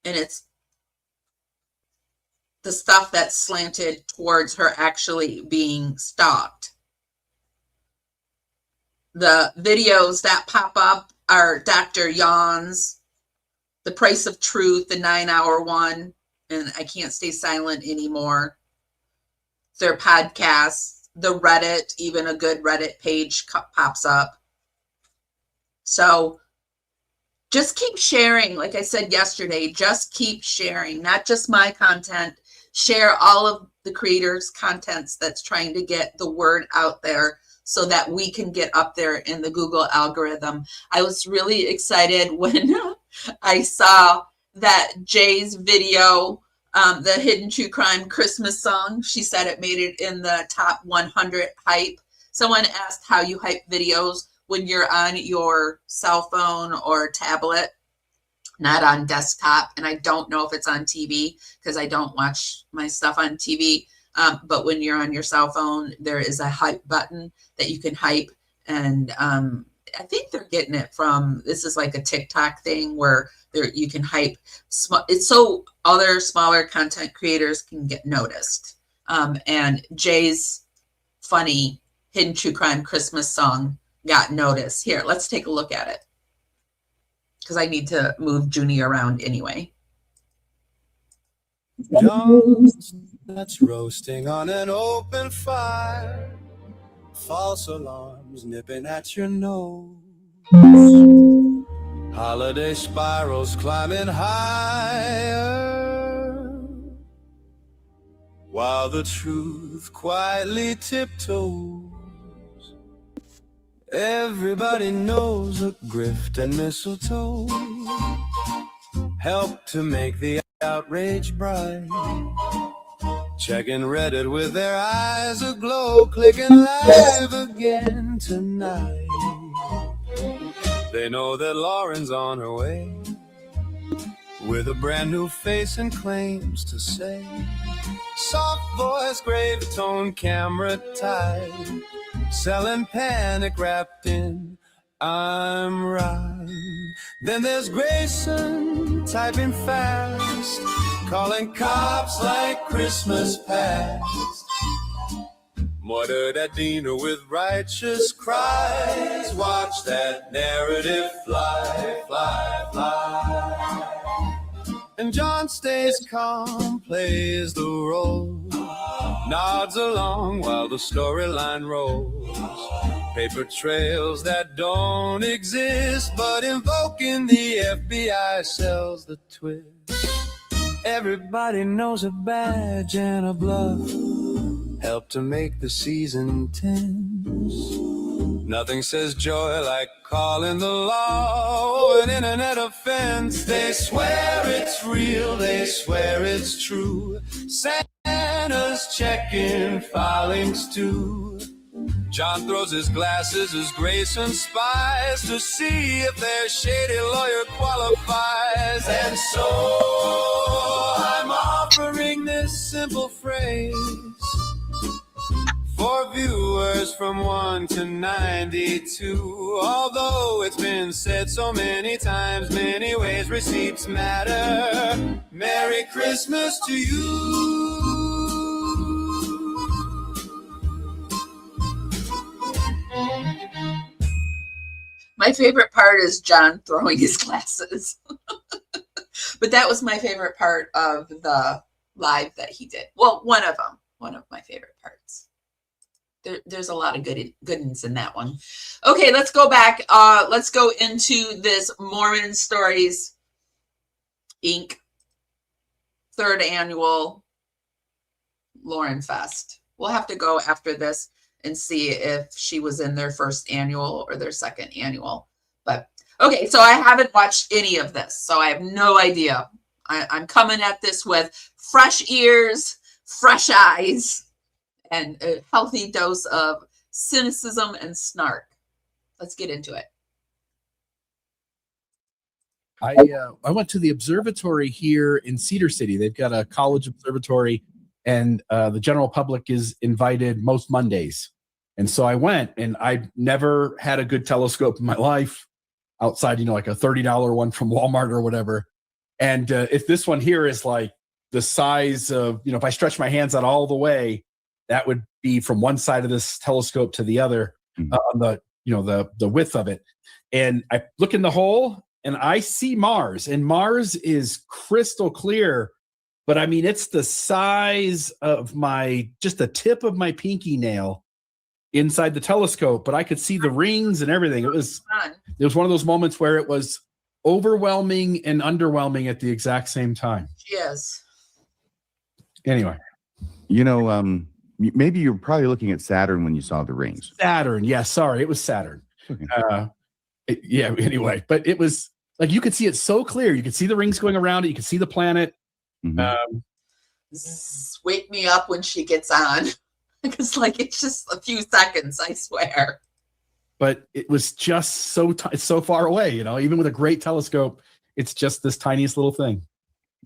And it's the stuff that's slanted towards her actually being stalked. The videos that pop up are Dr. Yawn's, The Price of Truth, the 9-hour one, and I Can't Stay Silent Anymore. Their podcasts, the Reddit, even a good Reddit page pops up. So just keep sharing. Like I said yesterday, just keep sharing, not just my content. Share all of the creators' contents that's trying to get the word out there so that we can get up there in the Google algorithm. I was really excited when I saw that Jay's video, the Hidden True Crime Christmas song, she said it made it in the top 100 hype. Someone asked how you hype videos when you're on your cell phone or tablet, not on desktop. And I don't know if it's on TV because I don't watch my stuff on TV. But when you're on your cell phone, there is a hype button that you can hype. And I think they're getting it from, this is like a TikTok thing where you can hype. It's so other smaller content creators can get noticed. And Jay's funny Hidden True Crime Christmas song got noticed. Here, let's take a look at it, because I need to move Junie around anyway. John that's roasting on an open fire, false alarms nipping at your nose. Holiday spirals climbing higher, while the truth quietly tiptoes. Everybody knows a grift and mistletoe help to make the outrage bright. Checking Reddit with their eyes aglow, clicking live again tonight. They know that Lauren's on her way with a brand new face and claims to say. Soft voice, grave tone, camera tight, selling panic wrapped in I'm right. Then there's Grayson typing fast, calling cops like Christmas past. Murdered at dinner with righteous cries. Watch that narrative fly, fly, fly. And John stays calm, plays the role, nods along while the storyline rolls. Paper trails that don't exist, but invoking the FBI sells the twist. Everybody knows a badge and a bluff help to make the season tense. Nothing says joy like calling the law an internet offense. They swear it's real, they swear it's true. Santa's checking filings too. John throws his glasses as Grayson spies to see if their shady lawyer qualifies. And so I'm offering this simple phrase for viewers from 1 to 92. Although it's been said so many times, many ways, receipts matter. Merry Christmas to you. My favorite part is John throwing his glasses. But that was my favorite part of the live that he did. Well, one of them. One of my favorite parts. There's a lot of goodness in that one. Okay, let's go back. Let's go into this Mormon Stories Inc. 3rd annual Lauren Fest. We'll have to go after this and see if she was in their 1st annual or their 2nd annual. But okay, so I haven't watched any of this, so I have no idea. I'm coming at this with fresh ears, fresh eyes, and a healthy dose of cynicism and snark. Let's get into it. I went to the observatory here in Cedar City. They've got a college observatory, and the general public is invited most Mondays. And so I went, and I never had a good telescope in my life outside, like a $30 one from Walmart or whatever. And if this one here is like the size of, if I stretch my hands out all the way, that would be from one side of this telescope to the other, on the width of it. And I look in the hole and I see Mars, and Mars is crystal clear, but I mean, it's the size of just the tip of my pinky nail inside the telescope, but I could see the rings and everything. It was one of those moments where it was overwhelming and underwhelming at the exact same time. Yes. Anyway. Maybe you're probably looking at Saturn when you saw the rings. Saturn. Yeah. Sorry. It was Saturn. Okay. Anyway, but it was like, you could see it so clear. You could see the rings going around it. You could see the planet. Mm-hmm. Wake me up when she gets on. Because it's just a few seconds, I swear. But it was just it's so far away, even with a great telescope, it's just this tiniest little thing.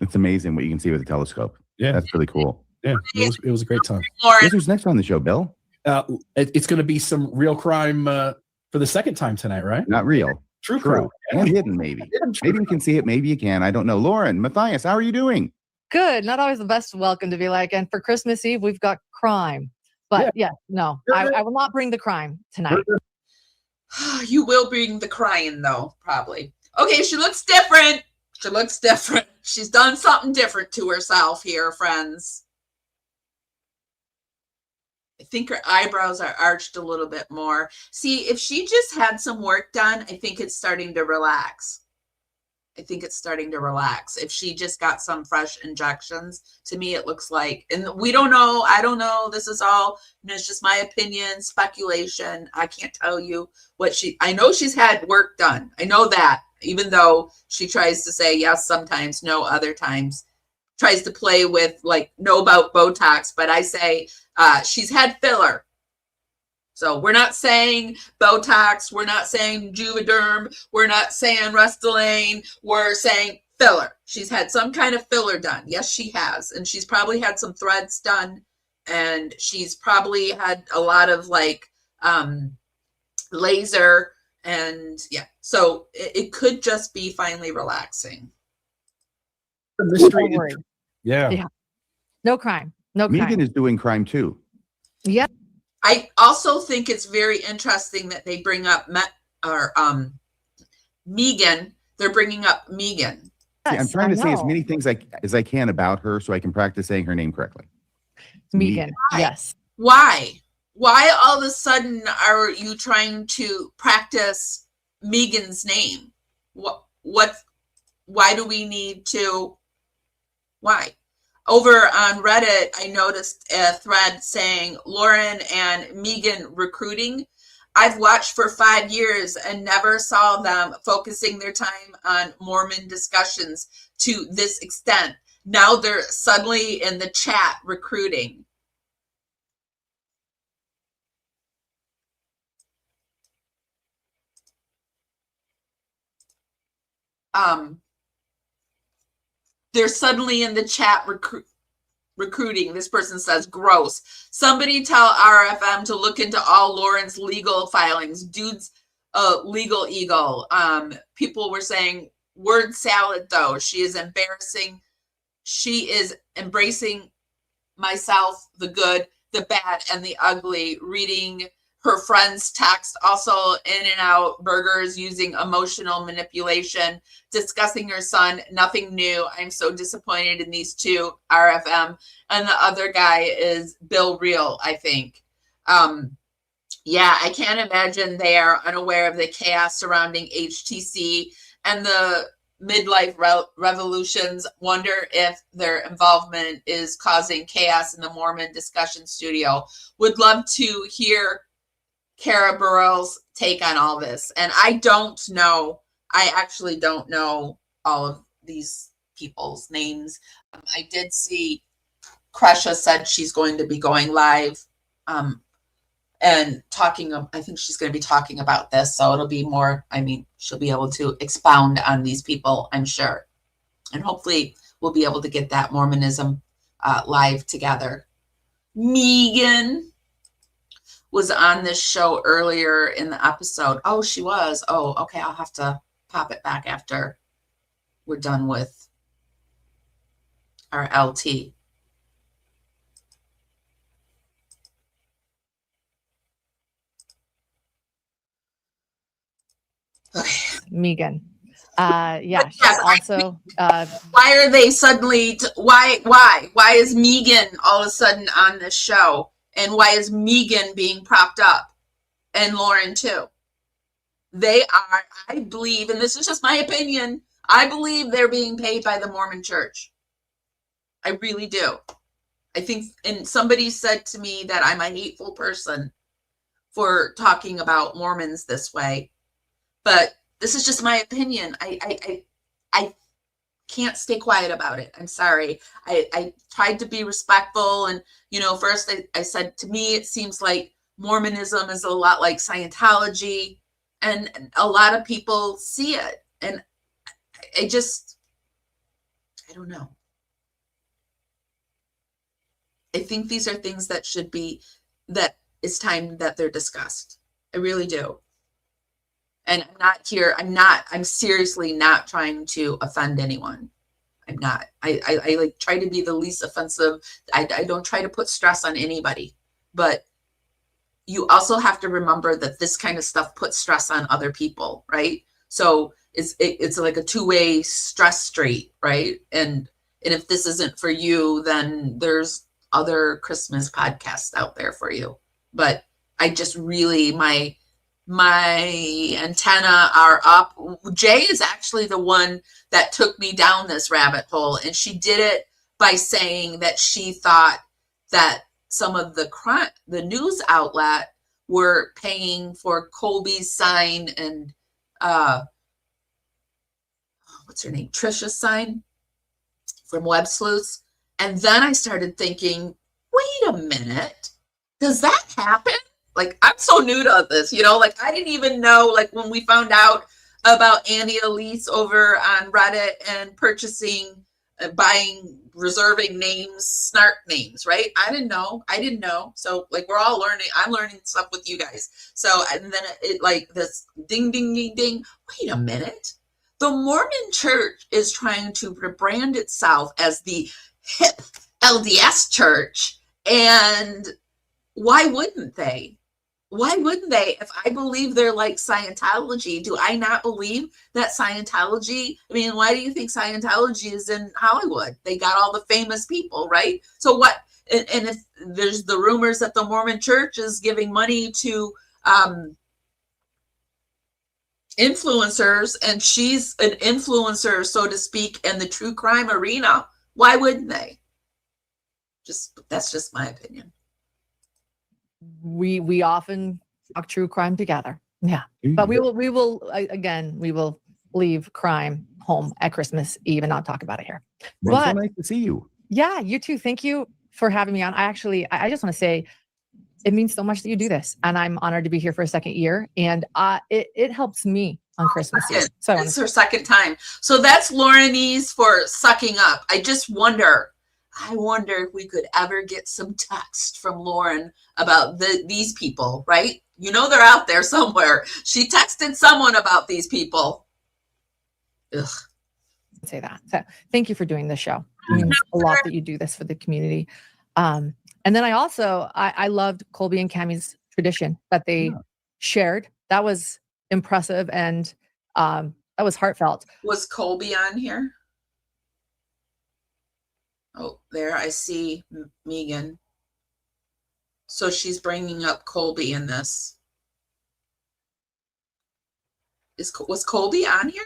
It's amazing what you can see with a telescope. Yeah. That's really cool. Yeah, it was a great time. Guess who's next on the show, Bill? It's going to be some real crime for the 2nd time tonight, right? Not real. True crime. And hidden, maybe. Maybe you can see it. Maybe you can. I don't know. Lauren, Matthias, how are you doing? Good. Not always the best welcome to be like. And for Christmas Eve, we've got crime. But no, I will not bring the crime tonight. You will bring the crying, though, probably. Okay, she looks different. She's done something different to herself here, friends. I think her eyebrows are arched a little bit more. See, if she just had some work done, I think it's starting to relax. I think it's starting to relax. If she just got some fresh injections, to me, it looks like, and we don't know. I don't know. This is all, it's just my opinion, speculation. I can't tell you what I know she's had work done. I know that, even though she tries to say yes sometimes, no other times, tries to play with like, know about Botox, but I say she's had filler. So we're not saying Botox, we're not saying Juvederm, we're not saying Restylane, we're saying filler. She's had some kind of filler done. Yes, she has. And she's probably had some threads done. And she's probably had a lot of like laser. And yeah, so it could just be finally relaxing. The mystery. Don't worry. Yeah. No crime. No crime. Megan is doing crime too. Yeah. I also think it's very interesting that they bring up Megan. They're bringing up Megan. See, I'm trying to say as many things as I can about her so I can practice saying her name correctly. Megan. Yes. Why? Why all of a sudden are you trying to practice Megan's name? What? Why do we need to? Why? Over on Reddit, I noticed a thread saying Lauren and Megan recruiting. I've watched for 5 years and never saw them focusing their time on Mormon discussions to this extent. Now they're suddenly in the chat recruiting. They're suddenly in the chat recruiting. This person says, gross. Somebody tell RFM to look into all Lauren's legal filings. Dude's legal eagle. People were saying word salad, though. She is embarrassing. She is embracing myself, the good, the bad, and the ugly. Reading her friend's text, also in and out burgers, using emotional manipulation, discussing her son, nothing new. I'm so disappointed in these two, RFM. And the other guy is Bill Real, I think. Yeah, I can't imagine they are unaware of the chaos surrounding HTC and the midlife revolutions. Wonder if their involvement is causing chaos in the Mormon discussion studio. Would love to hear Kara Burrell's take on all this. And I don't know. I actually don't know all of these people's names. I did see Kresha said she's going to be going live and talking. I think she's going to be talking about this. So it'll be more, I mean, she'll be able to expound on these people, I'm sure. And hopefully we'll be able to get that Mormonism live together. Megan was on this show earlier in the episode. Oh, she was. Oh, okay. I'll have to pop it back after we're done with our LT. Okay. Megan. Yeah, she's also why are they suddenly why is Megan all of a sudden on this show? And why is Megan being propped up? And Lauren too. They are, I believe, and this is just my opinion, I believe they're being paid by the Mormon Church. I really do. I think, and somebody said to me that I'm a hateful person for talking about Mormons this way. But this is just my opinion. I can't stay quiet about it. I'm sorry. I tried to be respectful. And, you know, first I said, to me, it seems like Mormonism is a lot like Scientology. And a lot of people see it. And I don't know. I think these are things that should be, that it's time that they're discussed. I really do. And I'm seriously not trying to offend anyone. I'm not. I like try to be the least offensive. I don't try to put stress on anybody. But you also have to remember that this kind of stuff puts stress on other people, right? So it's like a two-way stress street, right? And if this isn't for you, then there's other Christmas podcasts out there for you. But I just really, my antenna are up. Jay is actually the one that took me down this rabbit hole, and she did it by saying that she thought that some of the news outlet were paying for Colby's sign and what's her name, Trisha's sign from Web Sleuths. And then I started thinking, wait a minute, does that happen? Like, I'm so new to this, you know, like I didn't even know, like when we found out about Annie Elise over on Reddit and purchasing, buying, reserving names, snark names, right? I didn't know. So like, we're all learning. I'm learning stuff with you guys. So, and then it like this ding, ding, ding, ding. Wait a minute. The Mormon church is trying to rebrand itself as the hip LDS church. And why wouldn't they? Why wouldn't they? If I believe they're like Scientology, do I not believe that Scientology? I mean, why do you think Scientology is in Hollywood? They got all the famous people, right? So what? And if there's the rumors that the Mormon church is giving money to influencers, and she's an influencer, so to speak, in the true crime arena, why wouldn't they? That's just my opinion. We often talk true crime together. Yeah. But we will leave crime home at Christmas Eve and not talk about it here. Well, but so nice to see you. Yeah, you too. Thank you for having me on. I just want to say it means so much that you do this, and I'm honored to be here for a second year, and it helps me on Christmas Eve. So it's her second time. So that's Laurenese for sucking up. I wonder if we could ever get some text from Lauren about these people, right? You know, they're out there somewhere. She texted someone about these people. Ugh. Say that. So thank you for doing this show. It means a lot that you do this for the community. And then I loved Colby and Cammie's tradition that they shared. That was impressive, and that was heartfelt. Was Colby on here? Oh, there I see Megan. So she's bringing up Colby in this. Was Colby on here?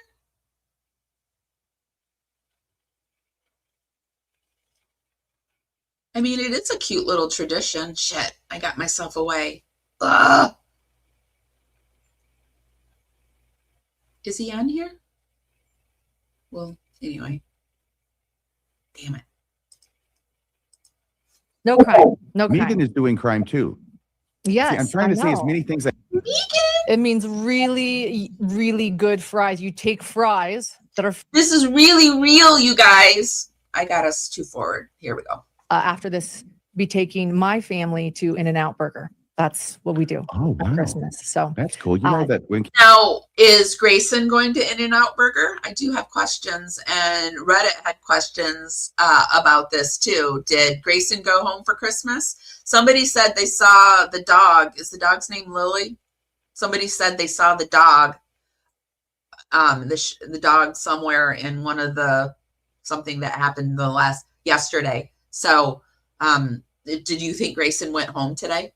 I mean, it is a cute little tradition. Shit, I got myself away. Ugh. Is he on here? Well, anyway. Damn it. No crime. No crime. Megan is doing crime too. Yes. See, I'm trying to say as many things. Megan! It means really, really good fries. You take fries that are. This is really real, you guys. I got us too forward. Here we go. After this, be taking my family to In-N-Out Burger. That's what we do on Christmas. So that's cool. You know that when now is Grayson going to In-N-Out Burger? I do have questions, and Reddit had questions about this too. Did Grayson go home for Christmas? Somebody said they saw the dog. Is the dog's name Lily? Somebody said they saw the dog. The dog somewhere in one of the something that happened yesterday. So, did you think Grayson went home today?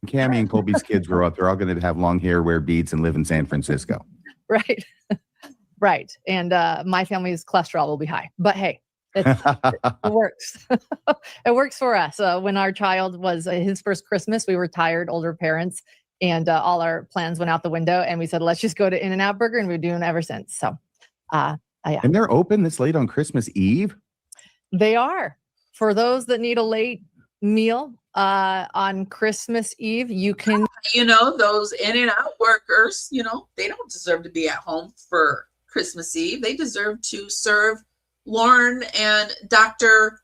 Cammie and Colby's kids grow up, they're all going to have long hair, wear beads, and live in San Francisco. Right. Right. And my family's cholesterol will be high. But hey, it works. It works for us. When our child was his first Christmas, we were tired, older parents, and all our plans went out the window. And we said, let's just go to In-N-Out Burger. And we've been doing it ever since. So, yeah. And they're open this late on Christmas Eve? They are. For those that need a late meal on Christmas Eve, you can. You know, those In-N-Out workers, you know, they don't deserve to be at home for Christmas Eve. They deserve to serve Lauren and Dr.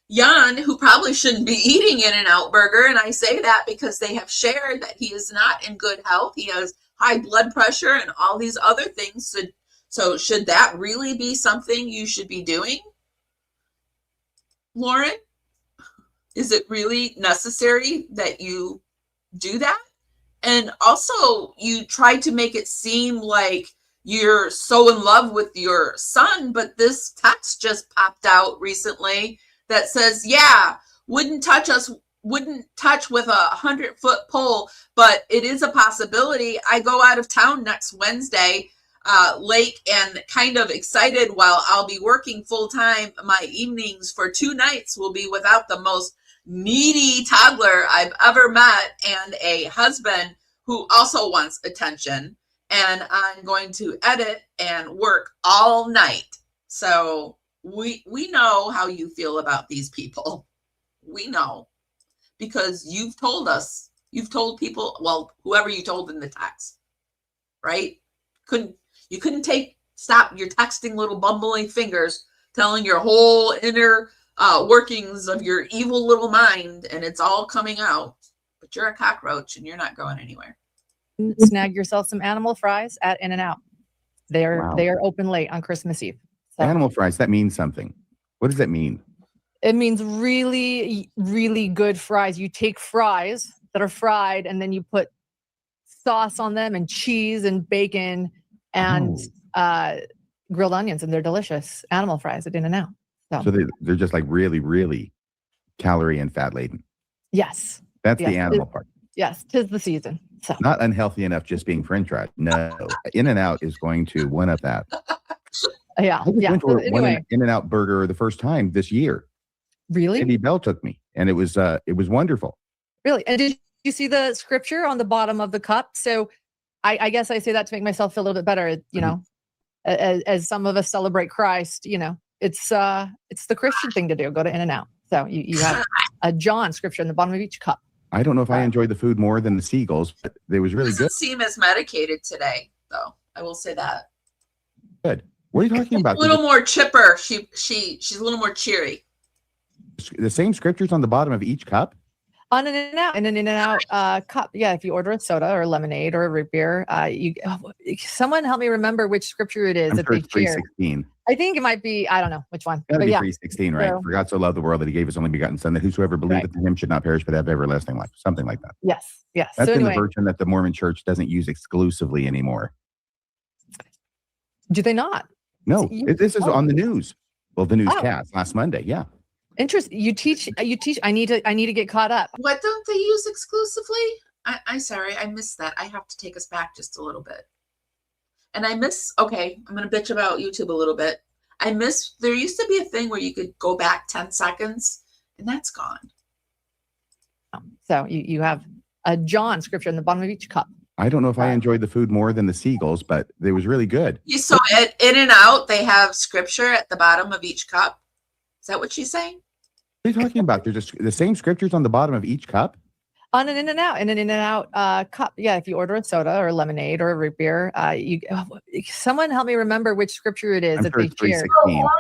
Yawn, who probably shouldn't be eating In-N-Out Burger. And I say that because they have shared that he is not in good health. He has high blood pressure and all these other things. So should that really be something you should be doing, Lauren? Is it really necessary that you do that? And also, you tried to make it seem like you're so in love with your son, but this text just popped out recently that says, yeah, wouldn't touch with a 100-foot pole, but it is a possibility. I go out of town next Wednesday, late, and kind of excited while I'll be working full time. My evenings for 2 nights will be without the most needy toddler I've ever met and a husband who also wants attention. And I'm going to edit and work all night. So we know how you feel about these people. We know, because you've told us, you've told people, well, whoever you told in the text, right? You couldn't stop your texting little bumbling fingers, telling your whole inner workings of your evil little mind, and it's all coming out. But you're a cockroach and you're not going anywhere. Snag yourself some animal fries at In-N-Out. They are open late on Christmas Eve. So. Animal fries, that means something. What does that mean? It means really, really good fries. You take fries that are fried and then you put sauce on them and cheese and bacon and grilled onions, and they're delicious. Animal fries at In-N-Out. So they're just like really, really calorie and fat laden. Yes. That's the animal part. Yes, 'tis the season. So. Not unhealthy enough just being French fries. No, In-N-Out is going to one up that. Yeah. I went to one In-N-Out burger the first time this year. Really? Andy Bell took me, and it was wonderful. Really? And did you see the scripture on the bottom of the cup? So I guess I say that to make myself feel a little bit better, you know, as some of us celebrate Christ, you know, it's the Christian thing to do. Go to In-N-Out. So you have a John scripture in the bottom of each cup. I don't know if I enjoyed the food more than the seagulls, but it was really good. Doesn't seem as medicated today, though. I will say that. Good. What are you talking about? A little more chipper. She's a little more cheery. The same scriptures on the bottom of each cup? On an In-N-Out cup. Yeah, if you order a soda or lemonade or a root beer, someone help me remember which scripture it is. I'm sure it's 3:16. I think it might be, I don't know which one. That'd be 3:16, right? For God so loved the world that he gave his only begotten son, that whosoever believeth in him should not perish but have everlasting life. Something like that. Yes. That's in the version that the Mormon church doesn't use exclusively anymore. Do they not? No, this is on the news. Well, the newscast last Monday. Yeah. Interesting. You teach. I need to get caught up. What don't they use exclusively? I'm sorry, I missed that. I have to take us back just a little bit. And I'm going to bitch about YouTube a little bit. There used to be a thing where you could go back 10 seconds, and that's gone. So you have a John scripture in the bottom of each cup. I don't know if I enjoyed the food more than the seagulls, but it was really good. You saw at In-N-Out, they have scripture at the bottom of each cup. Is that what she's saying? What are you talking about? They're just the same scriptures on the bottom of each cup? On an In-N-Out cup. Yeah, if you order a soda or lemonade or a root beer, someone help me remember which scripture it is I'm that sure they share.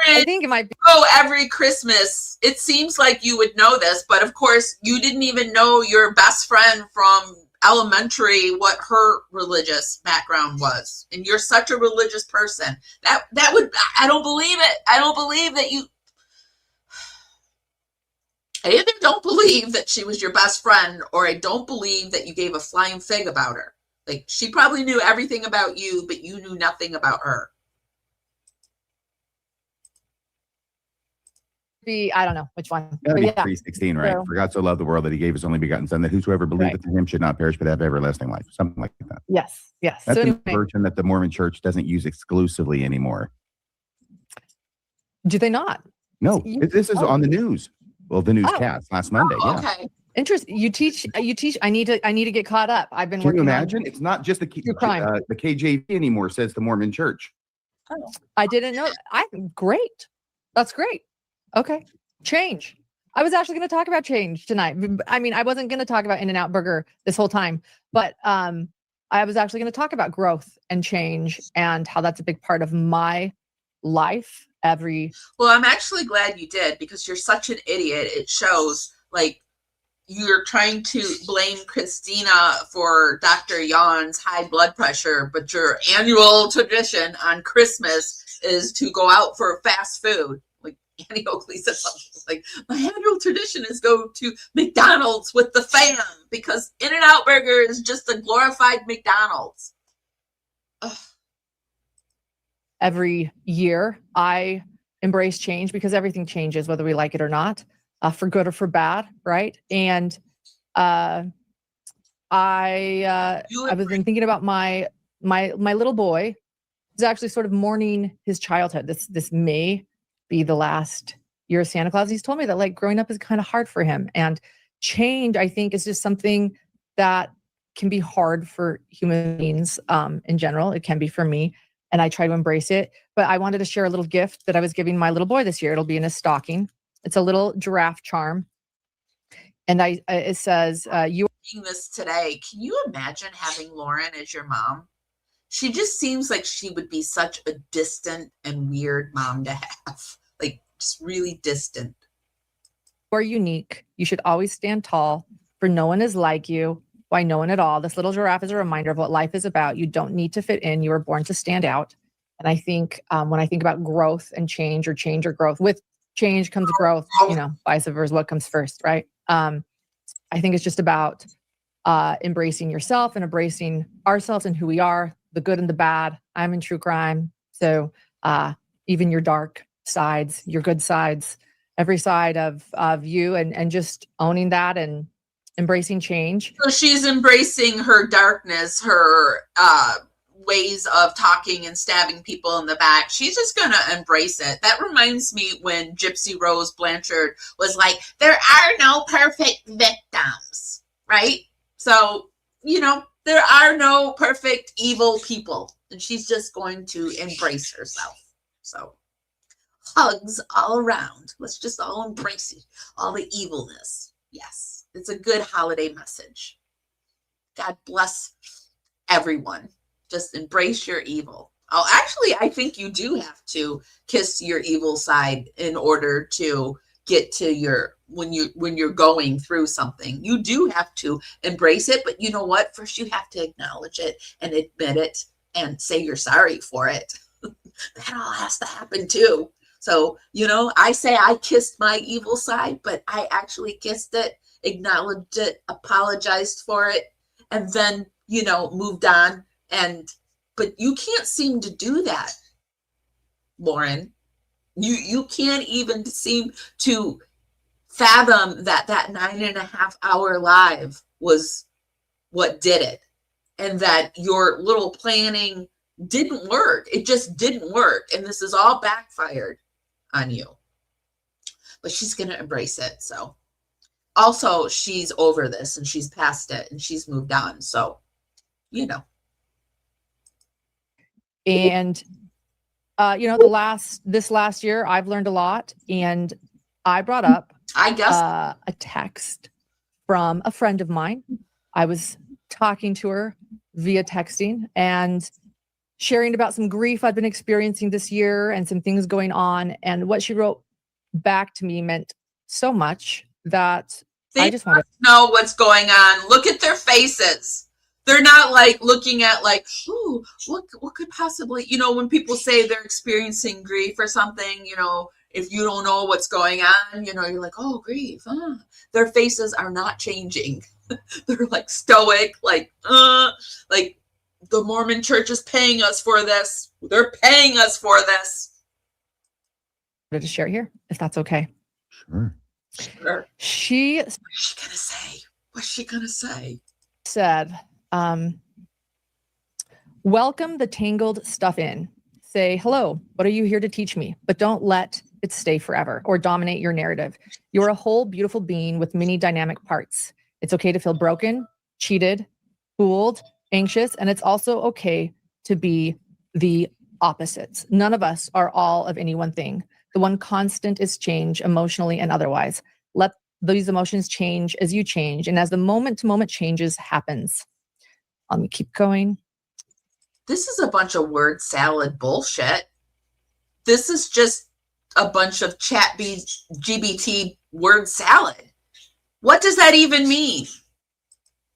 I think it might be. Oh, every Christmas. It seems like you would know this, but of course you didn't even know your best friend from elementary what her religious background was. And you're such a religious person. I don't believe it. I don't believe that you. I either don't believe that she was your best friend, or I don't believe that you gave a flying fig about her. Like, she probably knew everything about you, but you knew nothing about her. I don't know which one. That'd be 3:16, right? For God so loved the world that he gave his only begotten son, that whosoever believeth in him should not perish but have everlasting life. Something like that. Yes. That's the version that the Mormon church doesn't use exclusively anymore. Do they not? No, this is on the news. Well, the newscast last Monday. Yeah. Okay. Interesting. You teach. I need to get caught up. I've been. Can you imagine? It's not just the KJV anymore. Says the Mormon Church. Oh, I didn't know. Great. That's great. Okay. Change. I was actually going to talk about change tonight. I mean, I wasn't going to talk about In-N-Out Burger this whole time, but I was actually going to talk about growth and change and how that's a big part of my life. Well, I'm actually glad you did, because you're such an idiot. It shows, like, you're trying to blame Christina for Dr. Yawn's high blood pressure, but your annual tradition on Christmas is to go out for fast food. Like, Annie Oakley said something like, my annual tradition is go to McDonald's with the fam, because In-N-Out Burger is just a glorified McDonald's. Ugh. Every year I embrace change because everything changes whether we like it or not. for good or for bad, right? And I've been thinking about my little boy. He's actually sort of mourning his childhood. This may be the last year of Santa Claus. He's told me that like growing up is kind of hard for him, and change, I think, is just something that can be hard for human beings in general. It can be for me, and I try to embrace it. But I wanted to share a little gift that I was giving my little boy this year. It'll be in his stocking. It's a little giraffe charm, and it says, "You are Doing this today." Can you imagine having Lauren as your mom? She just seems like she would be such a distant and weird mom to have, like just really distant. unique. You should always stand tall, for no one is like you. Why no one at all. This little giraffe is a reminder of what life is about. You don't need to fit in. You were born to stand out." And I think when I think about growth and change or growth, with change comes growth, vice versa, what comes first, right? I think it's just about embracing yourself and embracing ourselves and who we are, the good and the bad. I'm in true crime. So even your dark sides, your good sides, every side of you, and just owning that and embracing change. So she's embracing her darkness, her ways of talking and stabbing people in the back. She's just going to embrace it. That reminds me when Gypsy Rose Blanchard was like, there are no perfect victims, right? So, there are no perfect evil people, and she's just going to embrace herself. So hugs all around. Let's just all embrace it, all the evilness. Yes, it's a good holiday message. God bless everyone. Just embrace your evil. Oh, actually, I think you do have to kiss your evil side in order to get to your, when you're going through something. You do have to embrace it, but you know what? First, you have to acknowledge it and admit it and say you're sorry for it. That all has to happen too. So, I say I kissed my evil side, but I actually kissed it, acknowledged it, apologized for it, and then, moved on. But you can't seem to do that, Lauren. You can't even seem to fathom that 9.5 hour live was what did it, and that your little planning didn't work. It just didn't work, and this is all backfired on you. But she's going to embrace it. So also, she's over this and she's past it and she's moved on. So, And this last year, I've learned a lot, and I brought up, a text from a friend of mine. I was talking to her via texting and sharing about some grief I'd been experiencing this year and some things going on. And what she wrote back to me meant so much that I just want to know what's going on. Look at their faces. They're not like looking at like, ooh, what could possibly, when people say they're experiencing grief or something, if you don't know what's going on, you're like, oh, grief. Their faces are not changing. They're like stoic, like the Mormon church is paying us for this. They're paying us for this. to share here, if that's okay. Sure. Sure. What's she gonna say? What's she gonna say? Said, welcome the tangled stuff in. Say, hello, what are you here to teach me? But don't let it stay forever or dominate your narrative. You're a whole beautiful being with many dynamic parts. It's okay to feel broken, cheated, fooled, anxious, and it's also okay to be the opposites. None of us are all of any one thing. The one constant is change, emotionally and otherwise. Let these emotions change as you change, and as the moment-to-moment changes happens. Let me keep going. This is a bunch of word salad bullshit. This is just a bunch of GBT word salad. What does that even mean?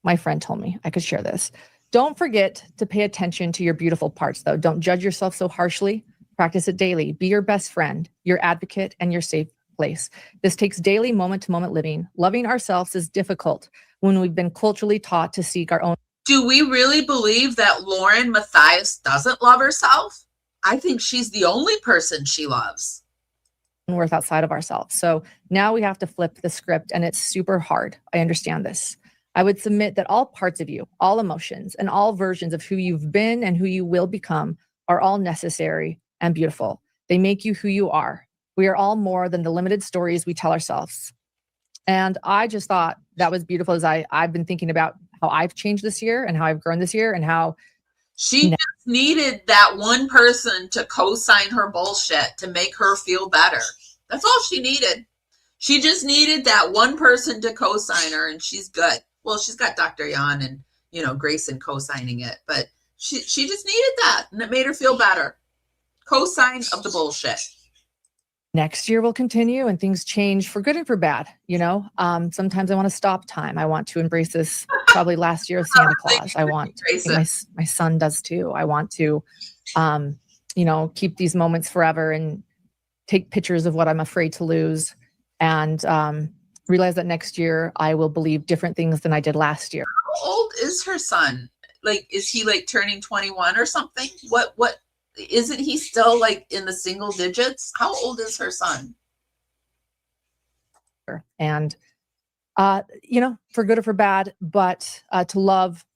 My friend told me I could share this. Don't forget to pay attention to your beautiful parts, though. Don't judge yourself so harshly. Practice it daily. Be your best friend, your advocate, and your safe place. This takes daily moment-to-moment living. Loving ourselves is difficult when we've been culturally taught to seek our own. Do we really believe that Lauren Matthias doesn't love herself? I think she's the only person she loves. worth outside of ourselves. So now we have to flip the script, and it's super hard. I understand this. I would submit that all parts of you, all emotions, and all versions of who you've been and who you will become are all necessary and beautiful. They make you who you are. We are all more than the limited stories we tell ourselves. And I just thought that was beautiful, as I've been thinking about how I've changed this year and how I've grown this year and how she just needed that one person to co-sign her bullshit to make her feel better. That's all she needed. She just needed that one person to co-sign her, and she's good. Well, she's got Dr. Yawn and, you know, Grayson co-signing it, but she just needed that, and it made her feel better. Co-sign of the bullshit. Next year will continue and things change for good and for bad. You know, sometimes I want to stop time. I want to embrace this probably last year of Santa Claus. I want, I think my son does too. I want to, you know, keep these moments forever and take pictures of what I'm afraid to lose, and realize that next year I will believe different things than I did last year. How old is her son? Like, is he like turning 21 or something? What? Isn't he still like in the single digits? How old is her son? And, you know, for good or for bad, but to love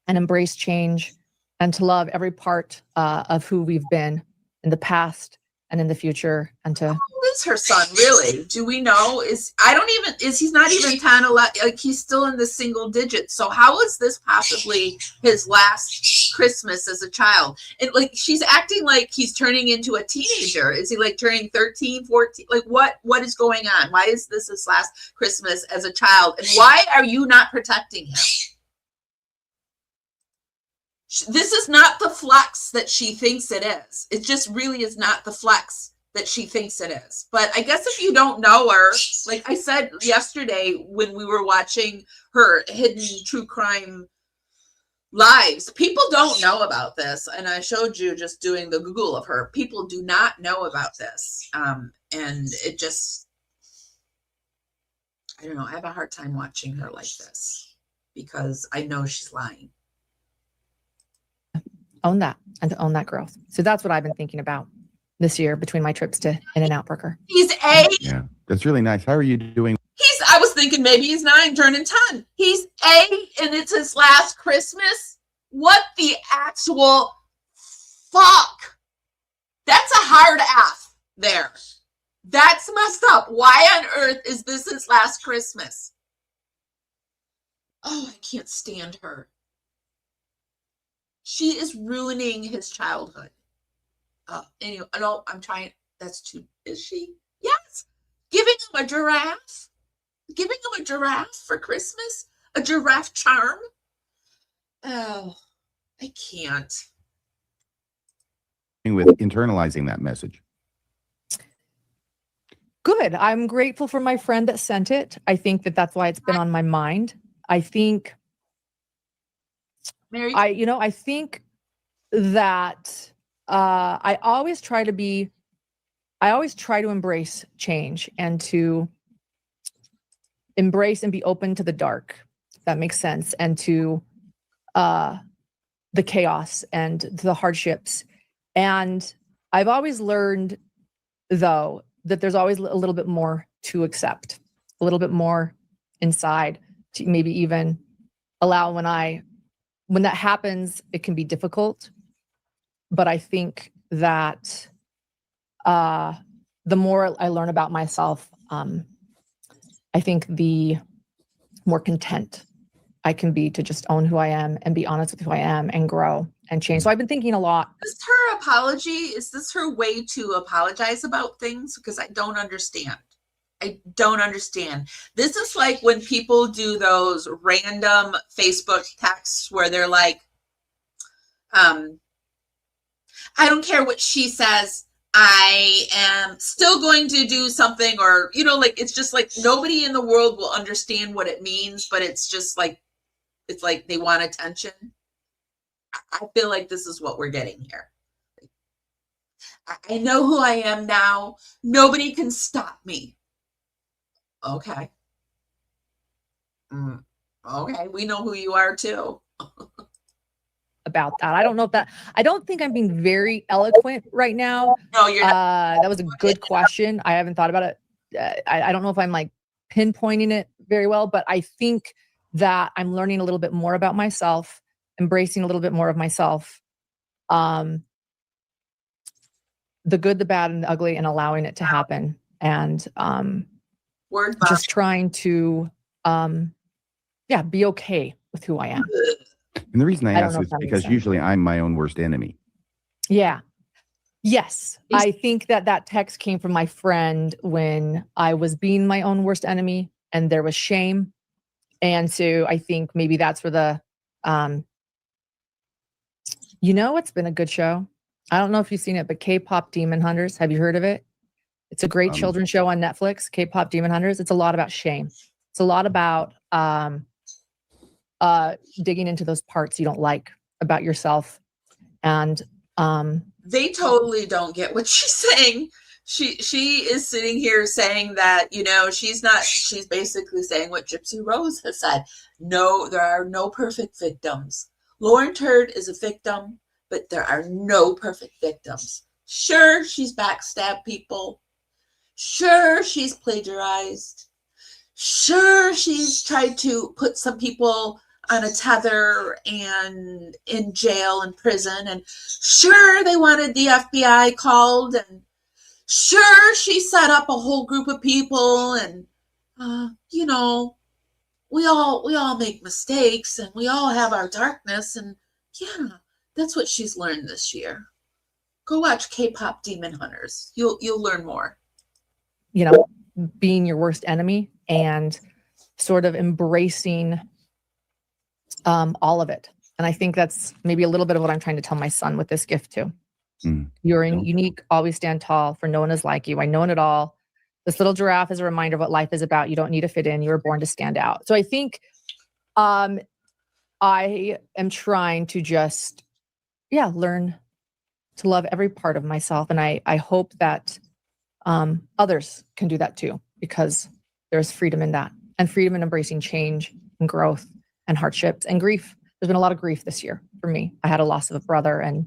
and embrace change, and to love every part of who we've been in the past and in the future. And to... How old is her son, really? Do we know? He's not even 10, 11, like he's still in the single digits. So how is this possibly his last Christmas as a child? And like, she's acting like he's turning into a teenager. Is he like turning 13, 14? Like what is going on? Why is this his last Christmas as a child? And why are you not protecting him? This is not the flex that she thinks it is. It just really is not the flex that she thinks it is. But I guess if you don't know her, like I said yesterday when we were watching her hidden true crime lives, people don't know about this. And I showed you just doing the Google of her. People do not know about this. And it just, I don't know. I have a hard time watching her like this because I know she's lying. Own that, and to own that growth. So that's what I've been thinking about this year between my trips to In-N-Out Burger. He's 8. Yeah, that's really nice. How are you doing? I was thinking maybe he's 9 turning 10. He's 8 and it's his last Christmas. What the actual fuck? That's a hard F there. That's messed up. Why on earth is this his last Christmas? Oh, I can't stand her. She is ruining his childhood. Anyway, no, I'm trying. That's too. Is she? Yes. Giving him a giraffe. Giving him a giraffe for Christmas. A giraffe charm. Oh, I can't. With internalizing that message. Good. I'm grateful for my friend that sent it. I think that that's why it's been on my mind. I think. Mary? I think that I always try to embrace change and to embrace and be open to the dark, if that makes sense, and to the chaos and the hardships. And I've always learned, though, that there's always a little bit more to accept, a little bit more inside to maybe even allow. When that happens, it can be difficult. But I think that the more I learn about myself, I think the more content I can be to just own who I am and be honest with who I am and grow and change. So I've been thinking a lot. Is this her apology? Is this her way to apologize about things? Because I don't understand. I don't understand. This is like when people do those random Facebook texts where they're like, I don't care what she says. I am still going to do something, or, like, it's just like nobody in the world will understand what it means, but it's just like, it's like they want attention. I feel like this is what we're getting here. I know who I am now. Nobody can stop me. Okay. Okay, we know who you are too. about that. I don't think I'm being very eloquent right now. No, you're not. That was a good question. I haven't thought about it. I don't know if I'm like pinpointing it very well, but I think that I'm learning a little bit more about myself, embracing a little bit more of myself, the good, the bad, and the ugly, and allowing it to happen. And just trying to, be okay with who I am. And the reason I don't ask know is if that makes because sense. usually I'm my own worst enemy. Yeah. Yes. I think that text came from my friend when I was being my own worst enemy and there was shame. And so I think maybe that's where the, it's been a good show. I don't know if you've seen it, but K-pop Demon Hunters. Have you heard of it? It's a great children's show on Netflix, K-pop Demon Hunters. It's a lot about shame. It's a lot about digging into those parts you don't like about yourself. And they totally don't get what she's saying. She is sitting here saying that, she's basically saying what Gypsy Rose has said. No, there are no perfect victims. Lauren Turd is a victim, but there are no perfect victims. Sure, she's backstabbed people. Sure, she's plagiarized. Sure, she's tried to put some people on a tether and in jail and prison. And sure, they wanted the FBI called. And sure, she set up a whole group of people. And, we all make mistakes and we all have our darkness. And yeah, that's what she's learned this year. Go watch K-pop Demon Hunters. You'll learn more. Being your worst enemy and sort of embracing all of it. And I think that's maybe a little bit of what I'm trying to tell my son with this gift too. You're unique, always stand tall, for no one is like you. I know it all. This little giraffe is a reminder of what life is about. You don't need to fit in. You were born to stand out. So I think I am trying to just, learn to love every part of myself. And I hope that others can do that too, because there's freedom in that, and freedom in embracing change and growth and hardships and grief. There's been a lot of grief this year for me. I had a loss of a brother, and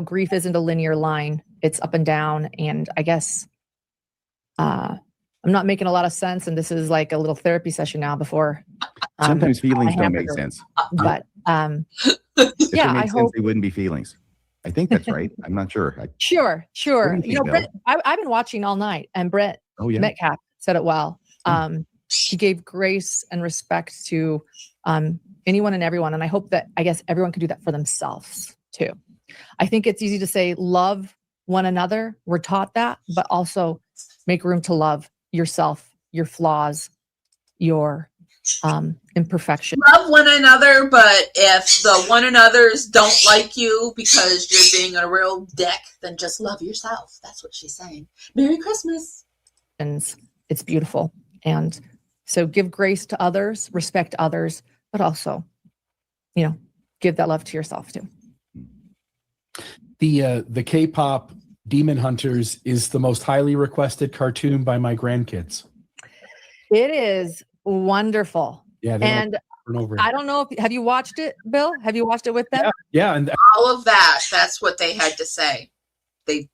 grief isn't a linear line. It's up and down. And I guess I'm not making a lot of sense. And this is like a little therapy session now before. Sometimes feelings don't make sense. But if it made sense, they wouldn't be feelings. I think that's right. I'm not sure. Sure. What do you think, Brett, I've been watching all night, and Brett Metcalf said it well. He gave grace and respect to anyone and everyone. And I hope that, everyone can do that for themselves too. I think it's easy to say, love one another. We're taught that, but also make room to love yourself, your flaws, your imperfection. Love one another, but if the one another's don't like you because you're being a real dick, then just love yourself. That's what she's saying. Merry Christmas. And it's beautiful. And so give grace to others, respect others, but also, give that love to yourself too. The K-pop Demon Hunters is the most highly requested cartoon by my grandkids. It is wonderful. Yeah. And I don't know have you watched it, Bill? Have you watched it with them? Yeah. And all of that's what they had to say. They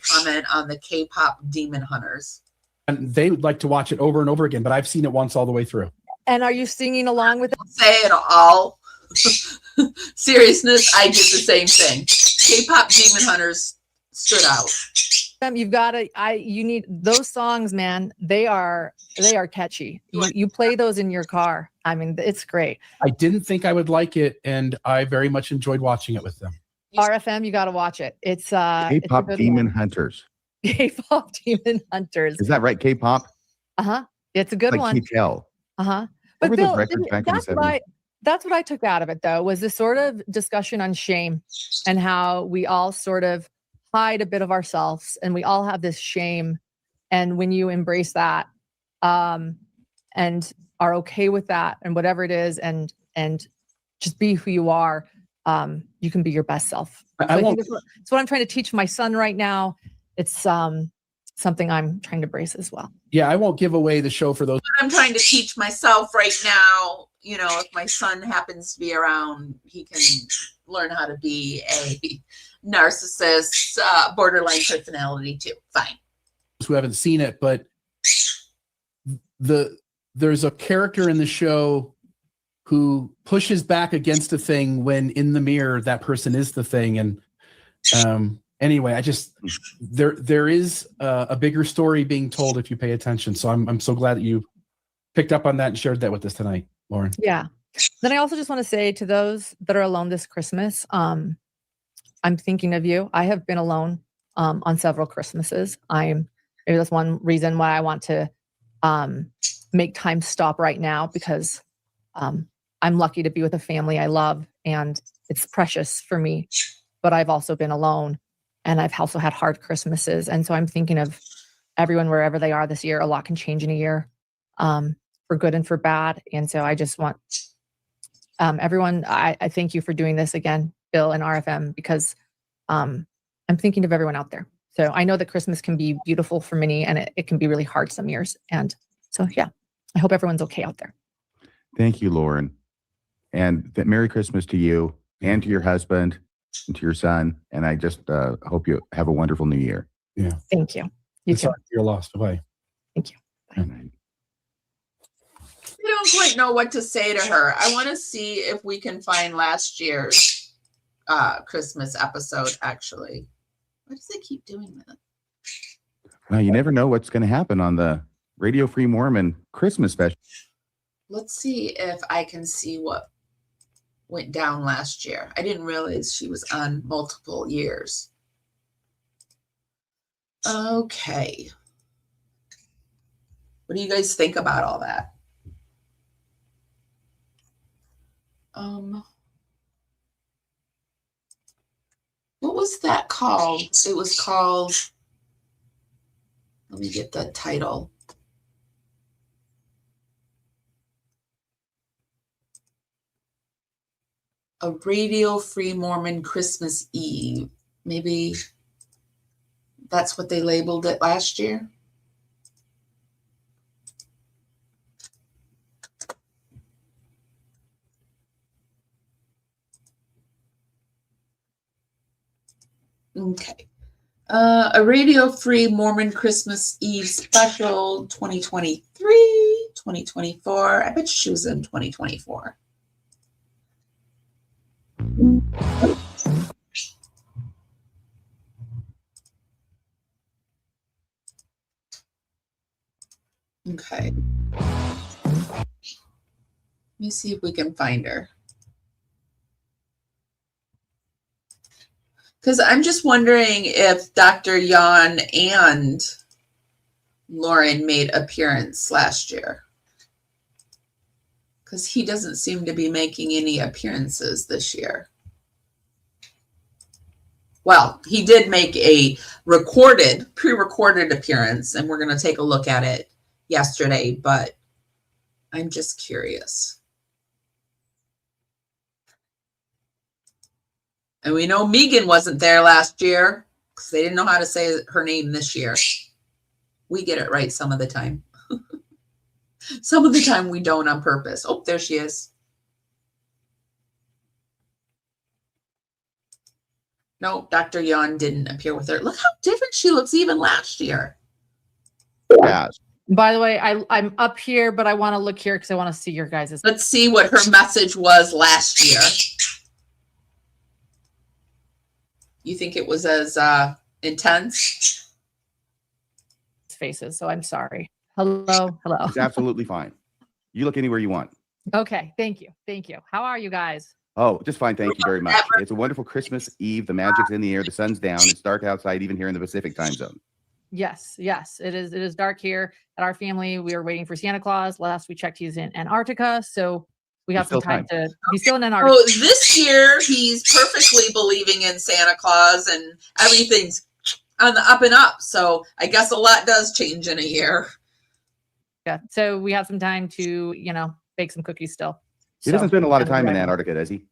comment on the K-pop Demon Hunters. And they would like to watch it over and over again, but I've seen it once all the way through. And are you singing along with it? Say it all. Seriousness, I did the same thing. K-pop Demon Hunters stood out. You've got to. You need those songs, man. They are catchy. You play those in your car. I mean, it's great. I didn't think I would like it, and I very much enjoyed watching it with them. RFM, you got to watch it. It's K-pop Demon Hunters. K-pop Demon Hunters. Is that right? K-pop. It's a good one. K-tel. But Bill, that's what I took out of it, though, was this sort of discussion on shame and how we all sort of hide a bit of ourselves, and we all have this shame. And when you embrace that, and are okay with that, and whatever it is, and just be who you are, you can be your best self. So I think it's what I'm trying to teach my son right now. It's something I'm trying to embrace as well. Yeah, I won't give away the show for those. I'm trying to teach myself right now you know, if my son happens to be around, he can learn how to be a narcissist, borderline personality too. Fine. Who haven't seen it, but there's a character in the show who pushes back against a thing when in the mirror that person is the thing. And anyway, I just there is a bigger story being told if you pay attention. So I'm so glad that you picked up on that and shared that with us tonight, Lauren. Yeah. Then I also just want to say to those that are alone this Christmas, I'm thinking of you. I have been alone on several Christmases. Maybe that's one reason why I want to make time stop right now, because I'm lucky to be with a family I love and it's precious for me. But I've also been alone and I've also had hard Christmases. And so I'm thinking of everyone wherever they are this year. A lot can change in a year, for good and for bad. And so I just want everyone, I thank you for doing this again, Bill and RFM, because I'm thinking of everyone out there. So I know that Christmas can be beautiful for many and it can be really hard some years. And so, yeah, I hope everyone's okay out there. Thank you, Lauren. And Merry Christmas to you and to your husband and to your son. And I just hope you have a wonderful new year. Yeah. Thank you. You too. Sorry for your loss. Bye-bye. Thank you. Bye. I don't quite know what to say to her. I want to see if we can find last year's Christmas episode, actually. Why does it keep doing that? Well, you never know what's going to happen on the Radio Free Mormon Christmas special. Let's see if I can see what went down last year. I didn't realize she was on multiple years. Okay. What do you guys think about all that? What was that called? It was called, let me get the title. A Radio Free Mormon Christmas Eve. Maybe that's what they labeled it last year. Okay. A Radio Free Mormon Christmas Eve special 2023, 2024. I bet she was in 2024. Okay. Let me see if we can find her. Because I'm just wondering if Dr. Yawn and Lauren made appearance last year. Because he doesn't seem to be making any appearances this year. Well, he did make a pre-recorded appearance, and we're going to take a look at it yesterday, but I'm just curious. And we know Megan wasn't there last year because they didn't know how to say her name this year. We get it right some of the time. Some of the time we don't on purpose. Oh, there she is. No, Dr. Yawn didn't appear with her. Look how different she looks even last year. Yeah. By the way, I'm up here, but I want to look here because I want to see your guys'. Let's see what her message was last year. You think it was as intense? Faces, so I'm sorry. Hello. It's absolutely fine. You look anywhere you want. Okay, thank you. How are you guys? Oh, just fine. Thank you very much. It's a wonderful Christmas Eve. The magic's in the air. The sun's down. It's dark outside, even here in the Pacific time zone. Yes, it is. It is dark here at our family. We are waiting for Santa Claus. Last we checked, he's in Antarctica, so we have some time to. He's still in Antarctica. Oh, this year he's perfectly believing in Santa Claus, and everything's on the up and up. So I guess a lot does change in a year. Yeah, so we have some time to, bake some cookies still. He doesn't spend a lot of time in Antarctica, does he?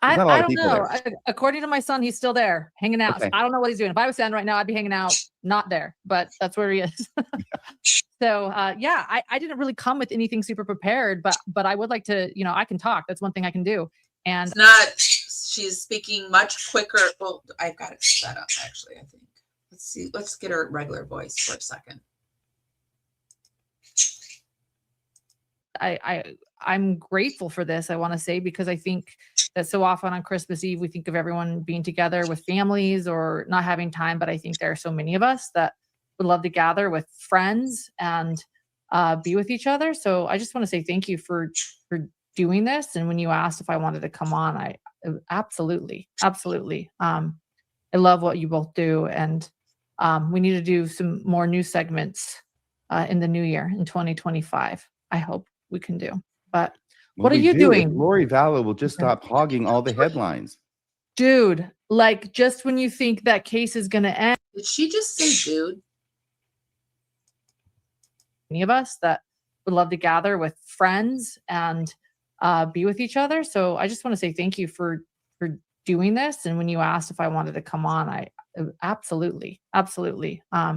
I don't know. According to my son, he's still there hanging out. Okay. I don't know what he's doing. If I was Santa right now, I'd be hanging out, not there, but that's where he is. So yeah, I didn't really come with anything super prepared, but I would like to, I can talk. That's one thing I can do. And It's not, she's speaking much quicker. Well, I've got it set up actually, I think. Let's see. Let's get her regular voice for a second. I'm grateful for this, I want to say, because I think that so often on Christmas Eve, we think of everyone being together with families or not having time. But I think there are so many of us that would love to gather with friends and be with each other. So I just want to say thank you for doing this. And when you asked if I wanted to come on, I absolutely. I love what you both do. And we need to do some more new segments in the new year in 2025. I hope we can do. But what are you doing? Lori Vallow will just stop hogging all the headlines. Dude, like just when you think that case is going to end. Did she just say dude? Many of us that would love to gather with friends and be with each other. So I just want to say thank you for doing this. And when you asked if I wanted to come on, I absolutely. I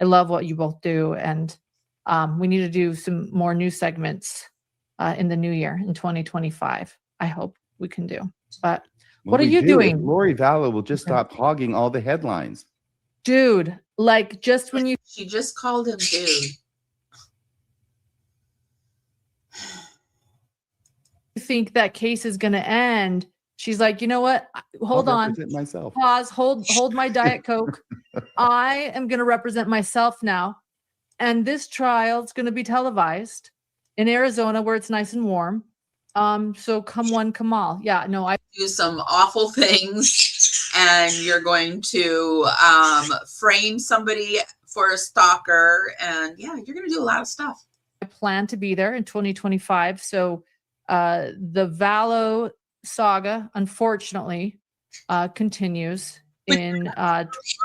love what you both do. And we need to do some more new segments in the new year in 2025. I hope we can do. But what are you doing? Lori Vallow will just stop hogging all the headlines. Dude, like just when you... She just called him dude. think that case is going to end, she's like, you know what? Hold on. Myself. Pause. Hold my Diet Coke. I am going to represent myself now. And this trial is going to be televised in Arizona where it's nice and warm. So come one, come all. Yeah, no, I do some awful things and you're going to frame somebody for a stalker. And yeah, you're going to do a lot of stuff. I plan to be there in 2025. So the Vallow saga, unfortunately, continues in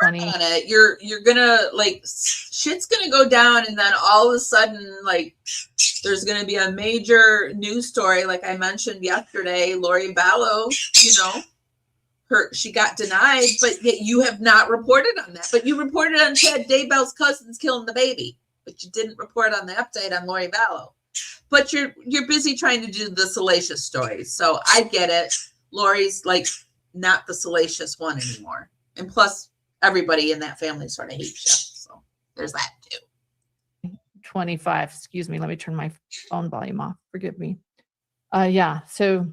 20. You're gonna like shit's gonna go down, and then all of a sudden, like there's gonna be a major news story, like I mentioned yesterday. Lori Vallow, she got denied, but yet you have not reported on that. But you reported on Chad Daybell's cousins killing the baby, but you didn't report on the update on Lori Vallow. But you're busy trying to do the salacious stories. So I get it. Lori's like not the salacious one anymore. And plus everybody in that family sort of hates you. So there's that too. 25. Excuse me. Let me turn my phone volume off. Forgive me. Yeah. So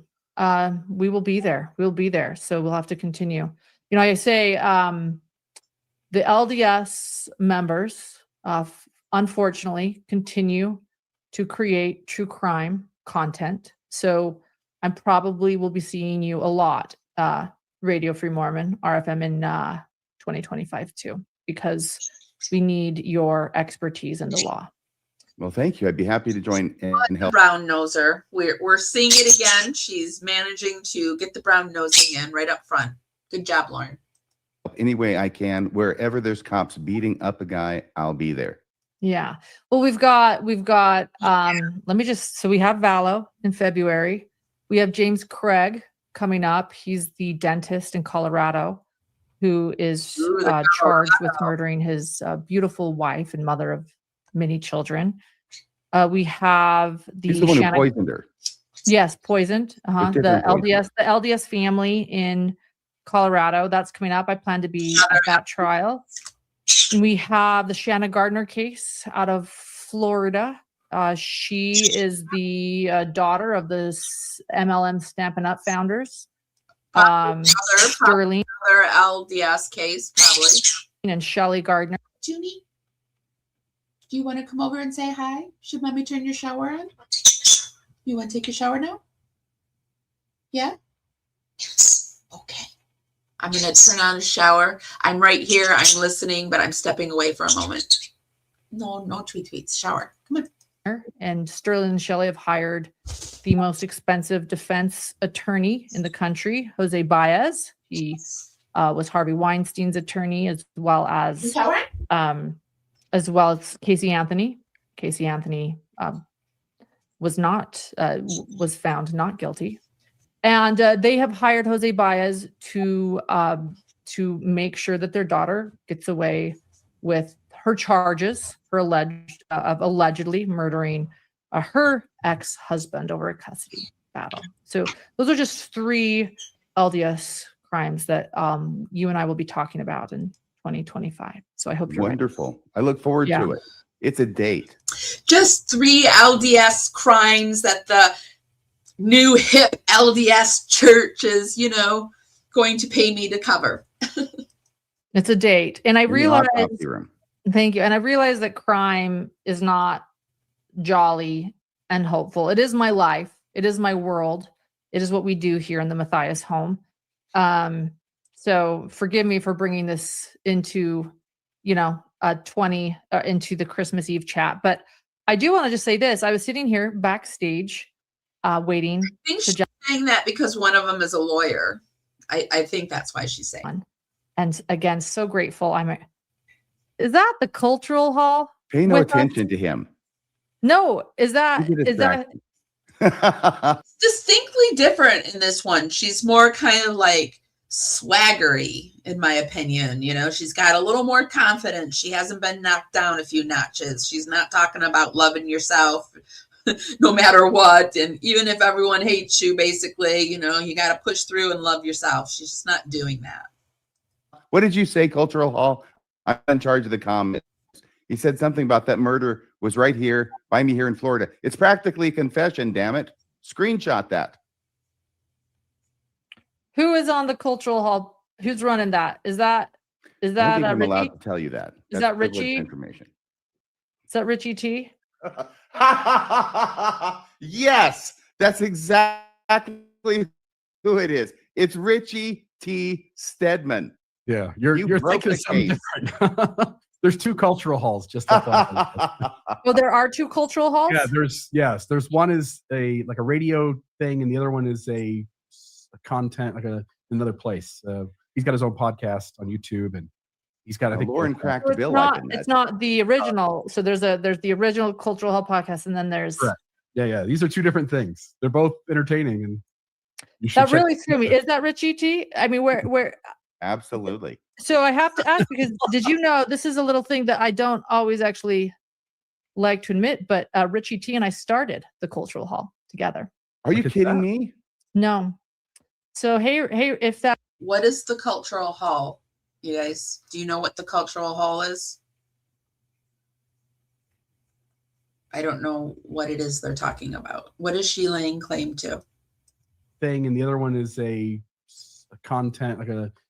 we will be there. We'll be there. So we'll have to continue. I say the LDS members unfortunately continue to create true crime content. So I probably will be seeing you a lot, Radio Free Mormon, RFM in 2025 too, because we need your expertise in the law. Well, thank you. I'd be happy to join and help. Brown noser. We're seeing it again. She's managing to get the brown nosing in right up front. Good job, Lauren. Any way I can. Wherever there's cops beating up a guy, I'll be there. Yeah. Well, we've got, let me just, so we have Vallow in February. We have James Craig coming up. He's the dentist in Colorado who is charged with murdering his beautiful wife and mother of many children. We have He's the one who poisoned her. Yes, poisoned. The LDS family in Colorado. That's coming up. I plan to be at that trial. And we have the Shanna Gardner case out of Florida. She is the daughter of the MLM Stampin' Up founders. Sterling. Another LDS case, probably. And Shelly Gardner. Junie, do you want to come over and say hi? Should mommy turn your shower on? You want to take your shower now? Yeah? Okay. I'm going to turn on the shower. I'm right here. I'm listening, but I'm stepping away for a moment. No tweets. Shower. Come on. And Sterling and Shelley have hired the most expensive defense attorney in the country, Jose Baez. He was Harvey Weinstein's attorney, as well as Casey Anthony. Casey Anthony was found not guilty. And they have hired Jose Baez to make sure that their daughter gets away with her charges for allegedly murdering her ex-husband over a custody battle. So those are just 3 LDS crimes that you and I will be talking about in 2025. So I hope you're wonderful. Ready. I look forward to it. It's a date. Just 3 LDS crimes that the new hip LDS church is, going to pay me to cover. It's a date. And I realize, thank you. And I realize that crime is not jolly and hopeful. It is my life. It is my world. It is what we do here in the Matthias home. So forgive me for bringing this into, into the Christmas Eve chat. But I do want to just say this. I was sitting here backstage waiting. I think she's saying that because one of them is a lawyer. I think that's why she's saying. And again, so grateful. Is that the cultural hall? Pay no attention to him. No, is that distinctly different in this one? She's more kind of like swaggery, in my opinion. She's got a little more confidence. She hasn't been knocked down a few notches. She's not talking about loving yourself no matter what. And even if everyone hates you, basically, you got to push through and love yourself. She's just not doing that. What did you say, Cultural Hall? I'm in charge of the comments. He said something about that murder was right here by me here in Florida. It's practically a confession, damn it. Screenshot that. Who is on the Cultural Hall? Who's running that? Is that I don't think I'm allowed to tell you that. Is that Richie? Information. Is that Richie T? Yes, that's exactly who it is. It's Richie T. Stedman. Yeah, you're thinking of something different. There's 2 cultural halls. Just well, there are 2 cultural halls. Yeah, there's one is a radio thing, and the other one is a content another place. He's got his own podcast on YouTube, and he's got Lauren cracked so Bill. It's not the original. So there's the original Cultural Hall podcast, and then there's yeah. These are 2 different things. They're both entertaining, and that really threw me. Is that Richie T? I mean, where? Absolutely. So I have to ask, because did you know this is a little thing that I don't always actually like to admit, but Richie T and I started the Cultural Hall together. Are you kidding me? No. So hey, if that. What is the Cultural Hall? You guys, do you know what the Cultural Hall is? I don't know what it is they're talking about. What is she laying claim to? Thing, and the other one is a content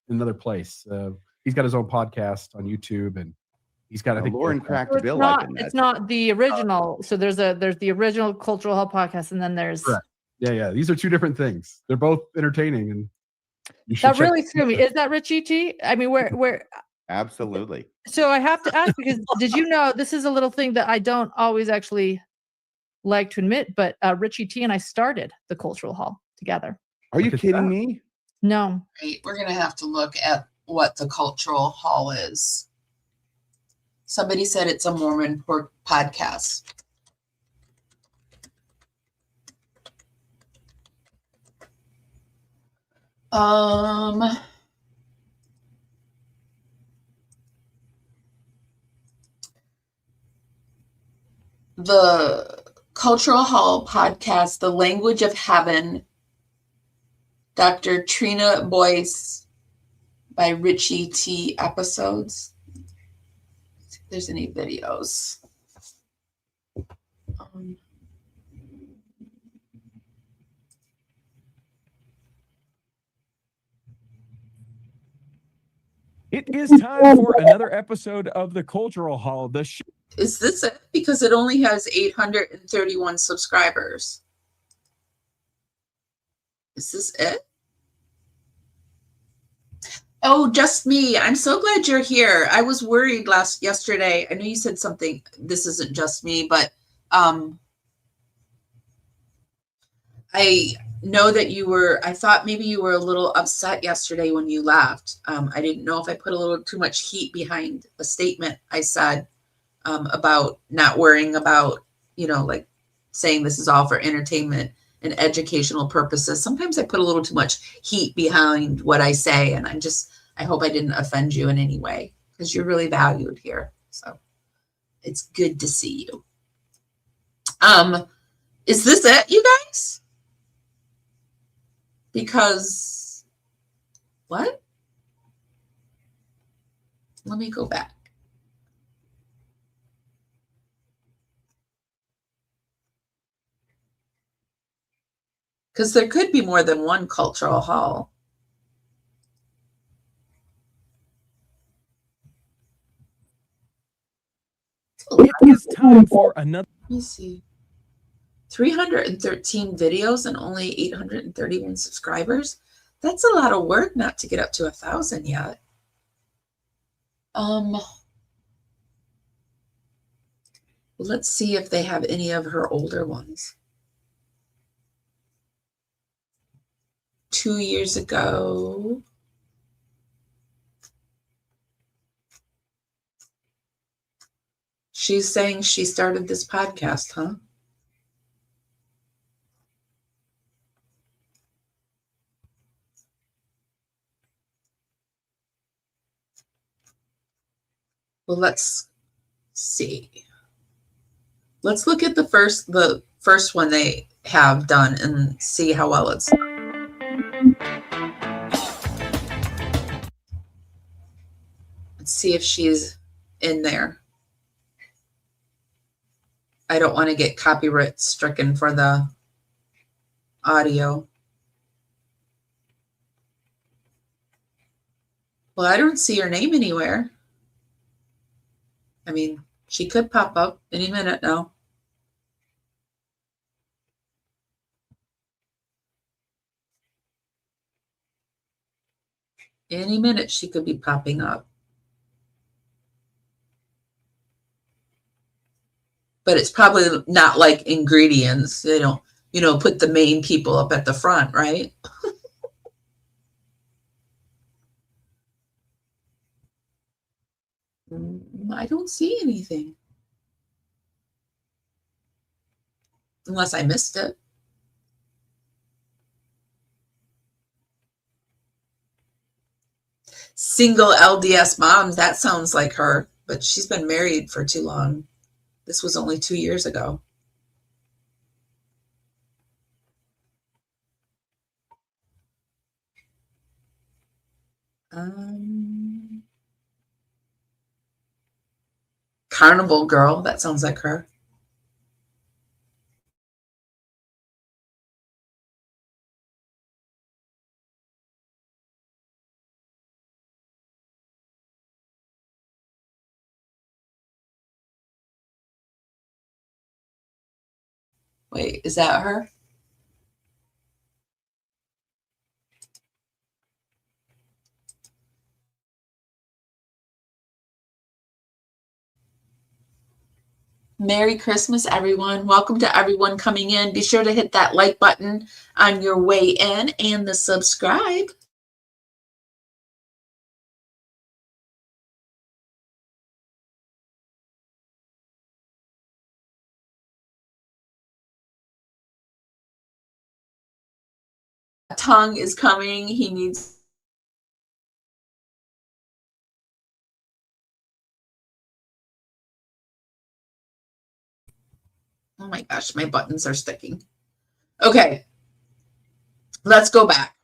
another place. He's got his own podcast on YouTube, and he's got Lauren cracked Bill. It's not the original. So there's the original Cultural Hall podcast, and then there's yeah. These are 2 different things. They're both entertaining, and that really threw me. Is that Richie T? I mean, where? Absolutely. So I have to ask, because did you know this is a little thing that I don't always actually like to admit, but Richie T and I started the Cultural Hall together. Are you kidding me? No. Right. We're going to have to look at what the Cultural Hall is. Somebody said it's a Mormon podcast. The Cultural Hall podcast, The Language of Heaven, Dr. Trina Boyce by Richie T. episodes. Let's see if there's any videos. It is time for another episode of the Cultural Hall. Is this it? Because it only has 831 subscribers. Is this it? Oh, just me. I'm so glad you're here. I was worried yesterday. I know you said something. This isn't just me, but I know that I thought maybe you were a little upset yesterday when you left. I didn't know if I put a little too much heat behind a statement I said about not worrying about, like saying this is all for entertainment and educational purposes. Sometimes I put a little too much heat behind what I say, and I hope I didn't offend you in any way, because you're really valued here. So it's good to see you. Is this it, you guys? Because what? Let me go back. Because there could be more than one cultural hall. It is time for another. Let me see. 313 videos and only 831 subscribers. That's a lot of work not to get up to 1,000 yet. Let's see if they have any of her older ones. 2 years ago. She's saying she started this podcast, huh? Well, let's see. Let's look at the first one they have done and see how well it's. Let's see if she's in there. I don't want to get copyright stricken for the audio. Well, I don't see her name anywhere. I mean, she could pop up any minute now. Any minute she could be popping up. But it's probably not like ingredients. They don't, put the main people up at the front, right? I don't see anything. Unless I missed it. Single LDS mom, that sounds like her, but she's been married for too long. This was only 2 years ago. Carnival Girl, that sounds like her. Wait, is that her? Merry Christmas, everyone. Welcome to everyone coming in. Be sure to hit that like button on your way in and the subscribe. Tongue is coming. He needs. Oh my gosh, my buttons are sticking. Okay, let's go back.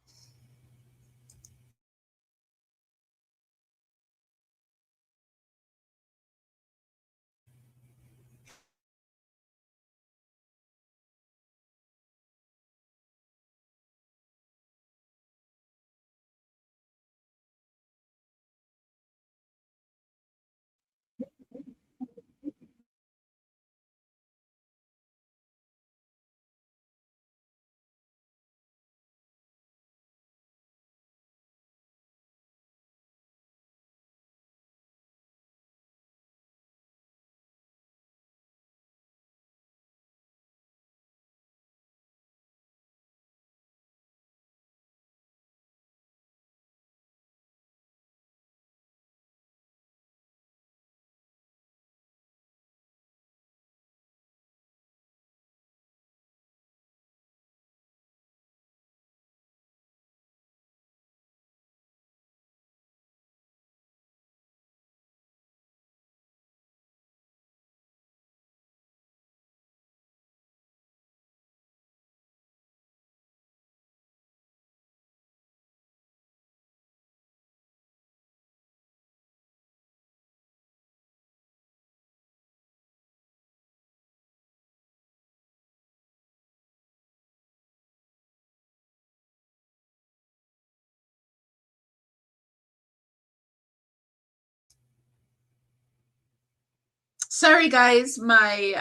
Sorry, guys. My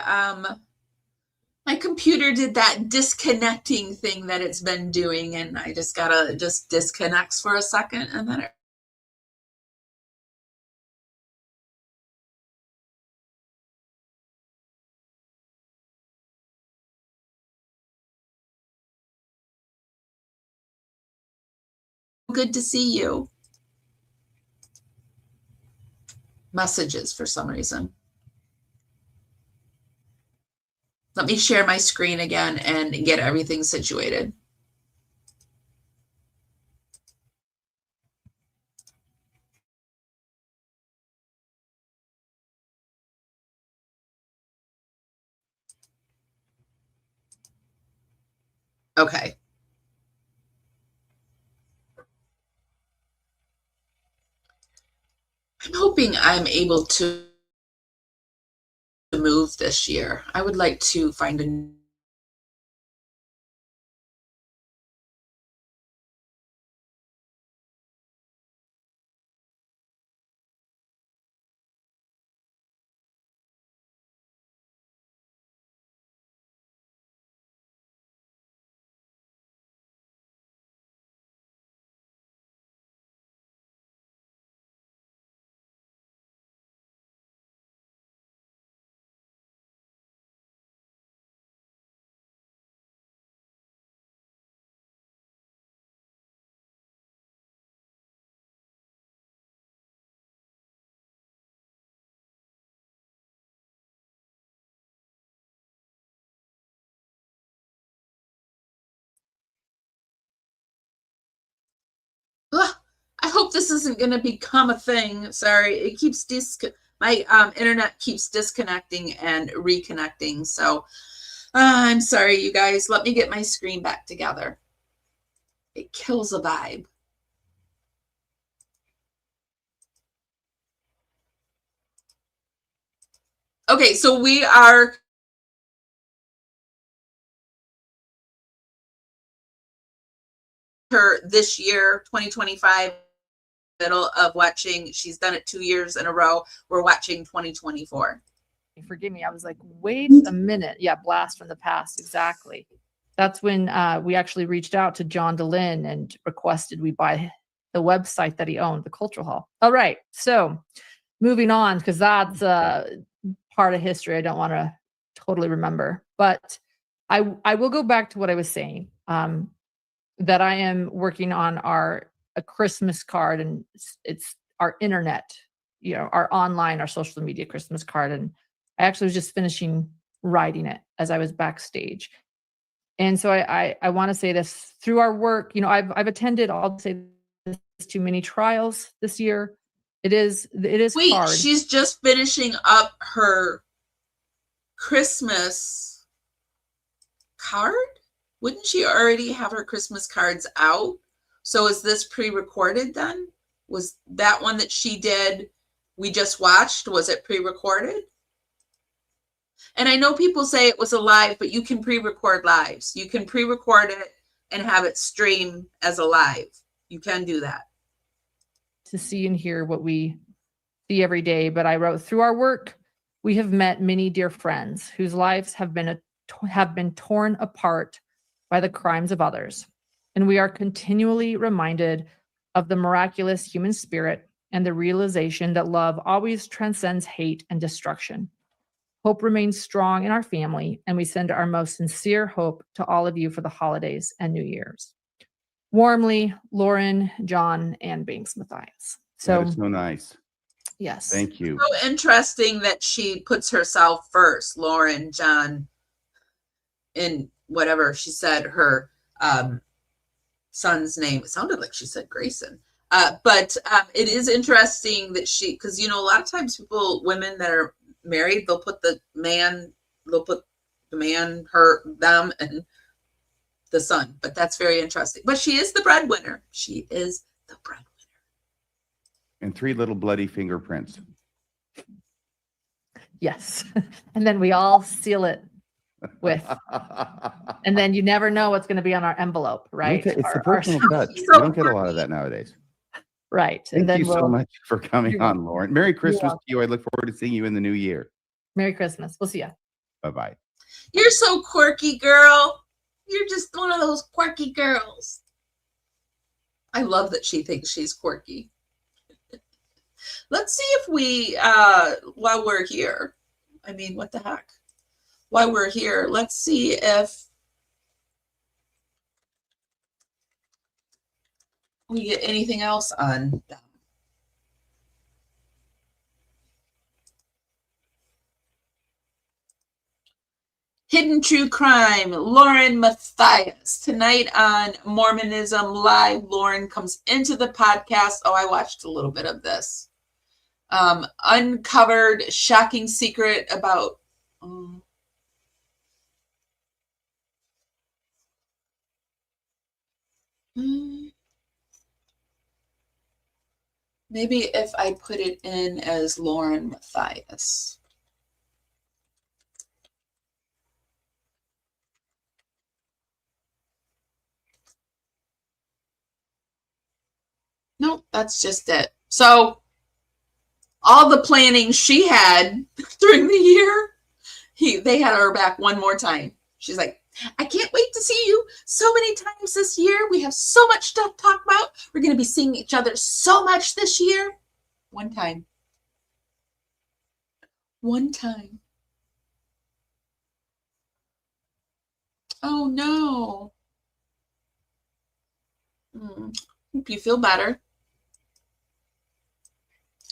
computer did that disconnecting thing that it's been doing, and I just gotta disconnects for a second, and then it good to see you. Messages for some reason. Let me share my screen again and get everything situated. Okay. I'm hoping I'm able to move this year. I would like to find a I hope this isn't going to become a thing. Sorry, it keeps my internet keeps disconnecting and reconnecting. So I'm sorry, you guys. Let me get my screen back together. It kills a vibe. Okay, so we are this year, 2025. Middle of watching. She's done it 2 years in a row. We're watching 2024. Forgive me. I was like, wait a minute. Yeah, blast from the past. Exactly. That's when we actually reached out to John DeLynn and requested we buy the website that he owned, the Cultural Hall. All right. So moving on, because that's part of history I don't want to totally remember. But I will go back to what I was saying, that I am working on a Christmas card, and it's our internet, our online, our social media Christmas card. And I actually was just finishing writing it as I was backstage. And so I want to say this through our work, I've attended, I'll say this, too many trials this year. It is Wait, hard. She's just finishing up her Christmas card? Wouldn't she already have her Christmas cards out? So is this pre-recorded then? Was that one that she did, we just watched, was it pre-recorded? And I know people say it was a live, but you can pre-record lives. You can pre-record it and have it stream as a live. You can do that. To see and hear what we see every day. But I wrote, through our work, we have met many dear friends whose lives have been torn apart by the crimes of others. And we are continually reminded of the miraculous human spirit and the realization that love always transcends hate and destruction. Hope remains strong in our family, and we send our most sincere hope to all of you for the holidays and New Year's. Warmly, Lauren, John, and Banks Matthias. So that is so nice. Yes. Thank you. So interesting that she puts herself first, Lauren, John, in whatever she said, her son's name. It sounded like she said Grayson. But it is interesting that because, a lot of times women that are married, they'll put the man, her, them, and the son. But that's very interesting. But she is the breadwinner. She is the breadwinner. And 3 little bloody fingerprints. Yes. And then we all seal it with, and then you never know what's going to be on our envelope, right? It's the personal touch. You don't get a lot of that nowadays. Right. Thank you so much for coming on, Lauren. Merry Christmas to you. I look forward to seeing you in the new year. Merry Christmas. We'll see ya. Bye-bye. You're so quirky, girl. You're just one of those quirky girls. I love that she thinks she's quirky. Let's see if we, while we're here, I mean, what the heck? While we're here, let's see if we get anything else on them. Hidden True Crime, Lauren Matthias. Tonight on Mormonism Live, Lauren comes into the podcast. Oh, I watched a little bit of this. Uncovered shocking secret about maybe if I put it in as Lauren Matthias. Nope, that's just it. So all the planning she had during the year, they had her back one more time. She's like, I can't wait to see you so many times this year. We have so much stuff to talk about. We're going to be seeing each other so much this year. One time. One time. Oh, no. Hope you feel better.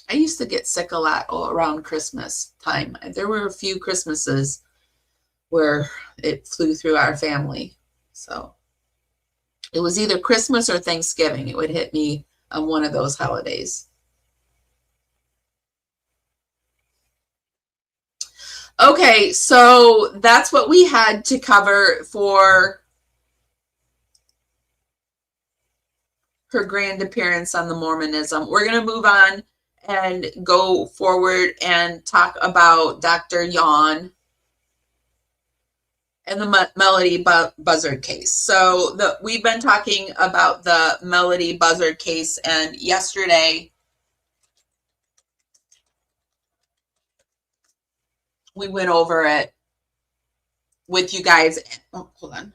I used to get sick a lot around Christmas time. There were a few Christmases where it flew through our family. So it was either Christmas or Thanksgiving. It would hit me on one of those holidays. Okay, so that's what we had to cover for her grand appearance on the Mormonism. We're going to move on and go forward and talk about Dr. Yawn and the Melodee Buzzard case. So we've been talking about the Melodee Buzzard case, and yesterday we went over it with you guys. Oh, hold on.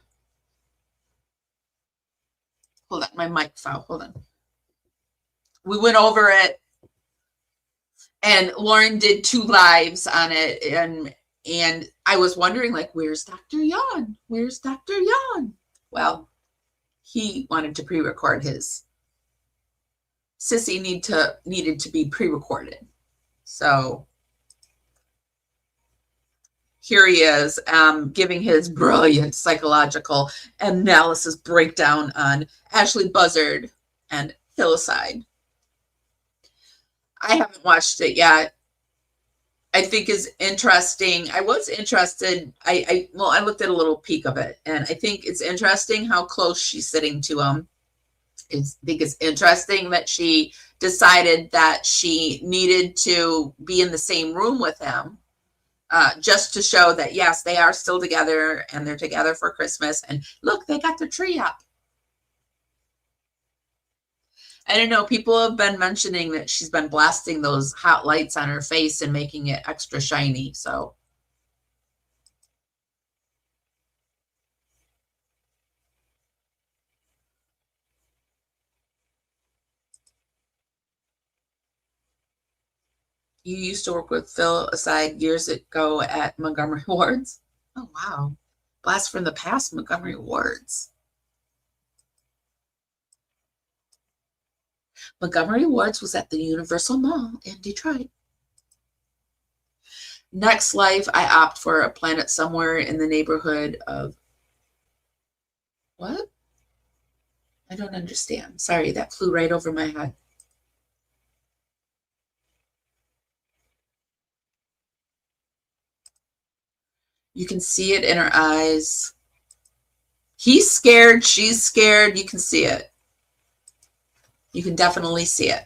Hold on, my mic fell. Hold on. We went over it, and Lauren did 2 lives on it, and I was wondering, like, where's Dr. Yawn? Where's Dr. Yawn? Well, he wanted to pre-record his. Sissy needed to be pre-recorded. So here he is, giving his brilliant psychological analysis breakdown on Ashley Buzzard and Hillside. I haven't watched it yet. I think is interesting. I was interested. I looked at a little peek of it, and I think it's interesting how close she's sitting to him. I think it's interesting that she decided that she needed to be in the same room with him, just to show that, yes, they are still together, and they're together for Christmas. And look, they got their tree up. I don't know. People have been mentioning that she's been blasting those hot lights on her face and making it extra shiny. So you used to work with Phil aside years ago at Montgomery Wards. Oh, wow. Blast from the past, Montgomery Wards. Montgomery Wards was at the Universal Mall in Detroit. Next life, I opt for a planet somewhere in the neighborhood of what? I don't understand. Sorry, that flew right over my head. You can see it in her eyes. He's scared. She's scared. You can see it. You can definitely see it.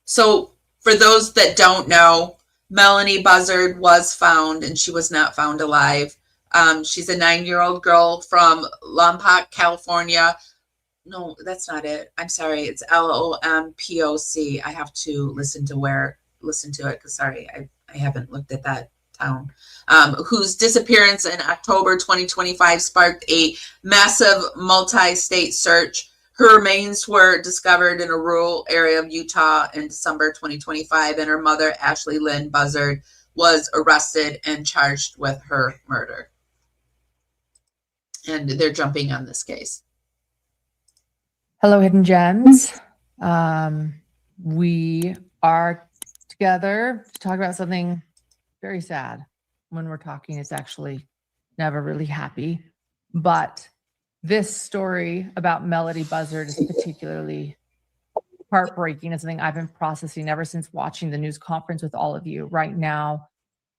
So for those that don't know, Melodee Buzzard was found, and she was not found alive. She's a 9-year-old girl from Lompoc, California. No, that's not it. I'm sorry. It's Lompoc. I have to listen to where listen to it because sorry, I haven't looked at that town. Whose disappearance in October 2025 sparked a massive multi-state search. Her remains were discovered in a rural area of Utah in December 2025, and her mother, Ashley Lynn Buzzard, was arrested and charged with her murder. And they're jumping on this case. Hello, Hidden Gems. We are together to talk about something very sad. When we're talking, it's actually never really happy. But this story about Melodee Buzzard is particularly heartbreaking. It's something I've been processing ever since watching the news conference with all of you. Right now,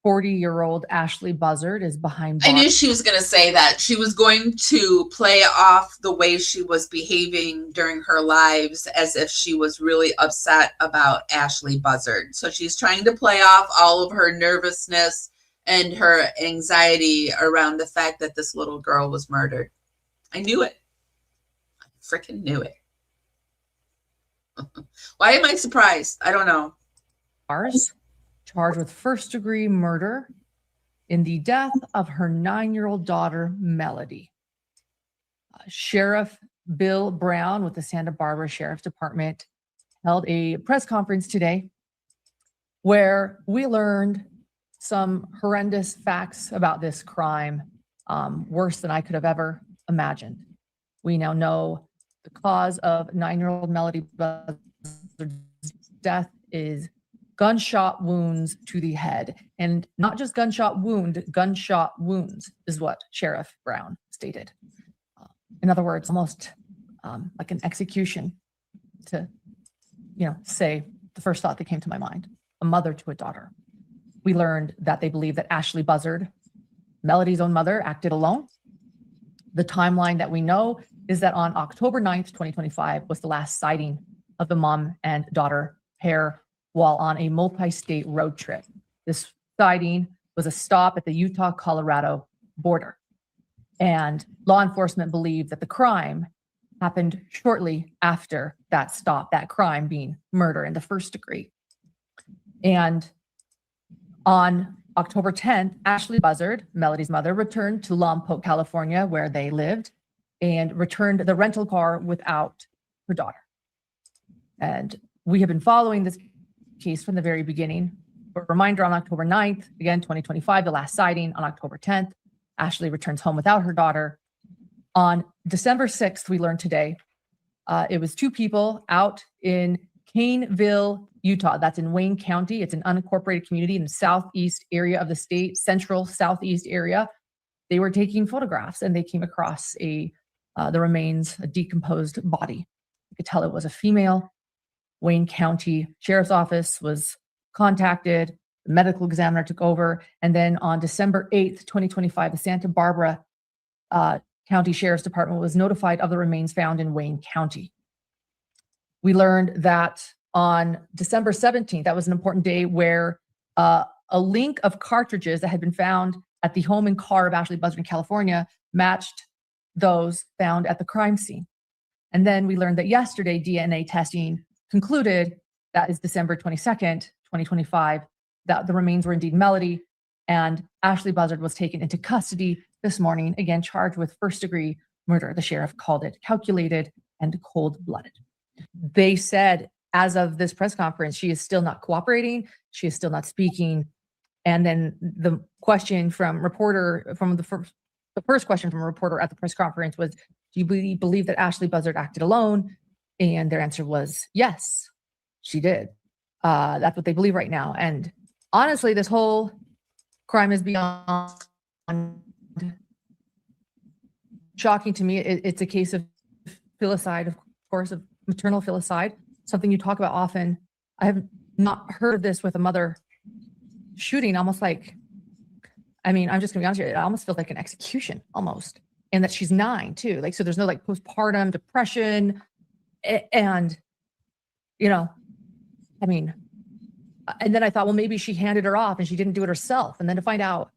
40-year-old Ashley Buzzard is behind bars. I knew she was going to say that. She was going to play off the way she was behaving during her lives as if she was really upset about Ashley Buzzard. So she's trying to play off all of her nervousness and her anxiety around the fact that this little girl was murdered. I knew it. I freaking knew it. Why am I surprised? I don't know. Charged with first-degree murder in the death of her 9-year-old daughter, Melodee. Sheriff Bill Brown with the Santa Barbara Sheriff's Department held a press conference today where we learned some horrendous facts about this crime, worse than I could have ever imagined. We now know the cause of 9-year-old Melodee Buzzard's death is gunshot wounds to the head. And not just gunshot wounds is what Sheriff Brown stated. In other words, almost like an execution, to, say the first thought that came to my mind, a mother to a daughter. We learned that they believe that Ashley Buzzard, Melodee's own mother, acted alone. The timeline that we know is that on October 9th, 2025 was the last sighting of the mom and daughter pair while on a multi-state road trip. This sighting was a stop at the Utah-Colorado border. And law enforcement believed that the crime happened shortly after that stop, that crime being murder in the first degree. And on October 10th, Ashley Buzzard, Melodee's mother, returned to Lompoc, California, where they lived, and returned the rental car without her daughter. And we have been following this case from the very beginning. A reminder, on October 9th, again, 2025, the last sighting. On October 10th, Ashley returns home without her daughter. On December 6th, we learned today, it was two people out in Caneville, Utah. That's in Wayne County. It's an unincorporated community in the southeast area of the state, central southeast area. They were taking photographs and they came across the remains, a decomposed body. You could tell it was a female. Wayne County Sheriff's Office was contacted. The medical examiner took over. And then on December 8th, 2025, the Santa Barbara County Sheriff's Department was notified of the remains found in Wayne County. We learned that on December 17th, that was an important day where a link of cartridges that had been found at the home and car of Ashley Buzzard in California matched those found at the crime scene. And then we learned that yesterday, DNA testing concluded, that is December 22nd, 2025, that the remains were indeed Melodee, and Ashley Buzzard was taken into custody this morning, again charged with first-degree murder. The sheriff called it calculated and cold-blooded. They said, as of this press conference, she is still not cooperating. She is still not speaking. And then the question from the first question from a reporter at the press conference was, do you believe that Ashley Buzzard acted alone? And their answer was, yes, she did. That's what they believe right now. And honestly, this whole crime is beyond shocking to me. It's a case of filicide, of course, of maternal filicide, something you talk about often. I have not heard of this with a mother shooting, almost like, I'm just gonna be honest with you, it almost feels like an execution almost. And that she's 9 too. Like, so there's no like postpartum depression. And, and then I thought, well, maybe she handed her off and she didn't do it herself. And then to find out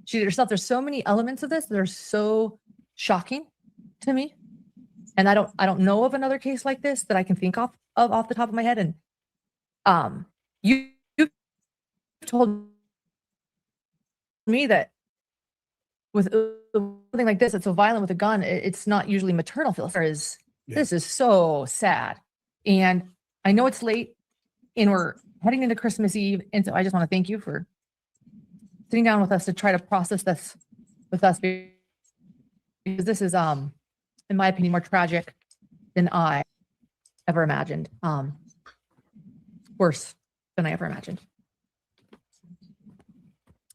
she did it herself, there's so many elements of this that are so shocking to me. And I don't know of another case like this that I can think of off the top of my head. And you told me that with something like this, it's so violent with a gun, it's not usually maternal feelings. This is so sad. And I know it's late and we're heading into Christmas Eve. And so I just want to thank you for sitting down with us to try to process this with us, because this is, in my opinion, more tragic than I ever imagined. Worse than I ever imagined.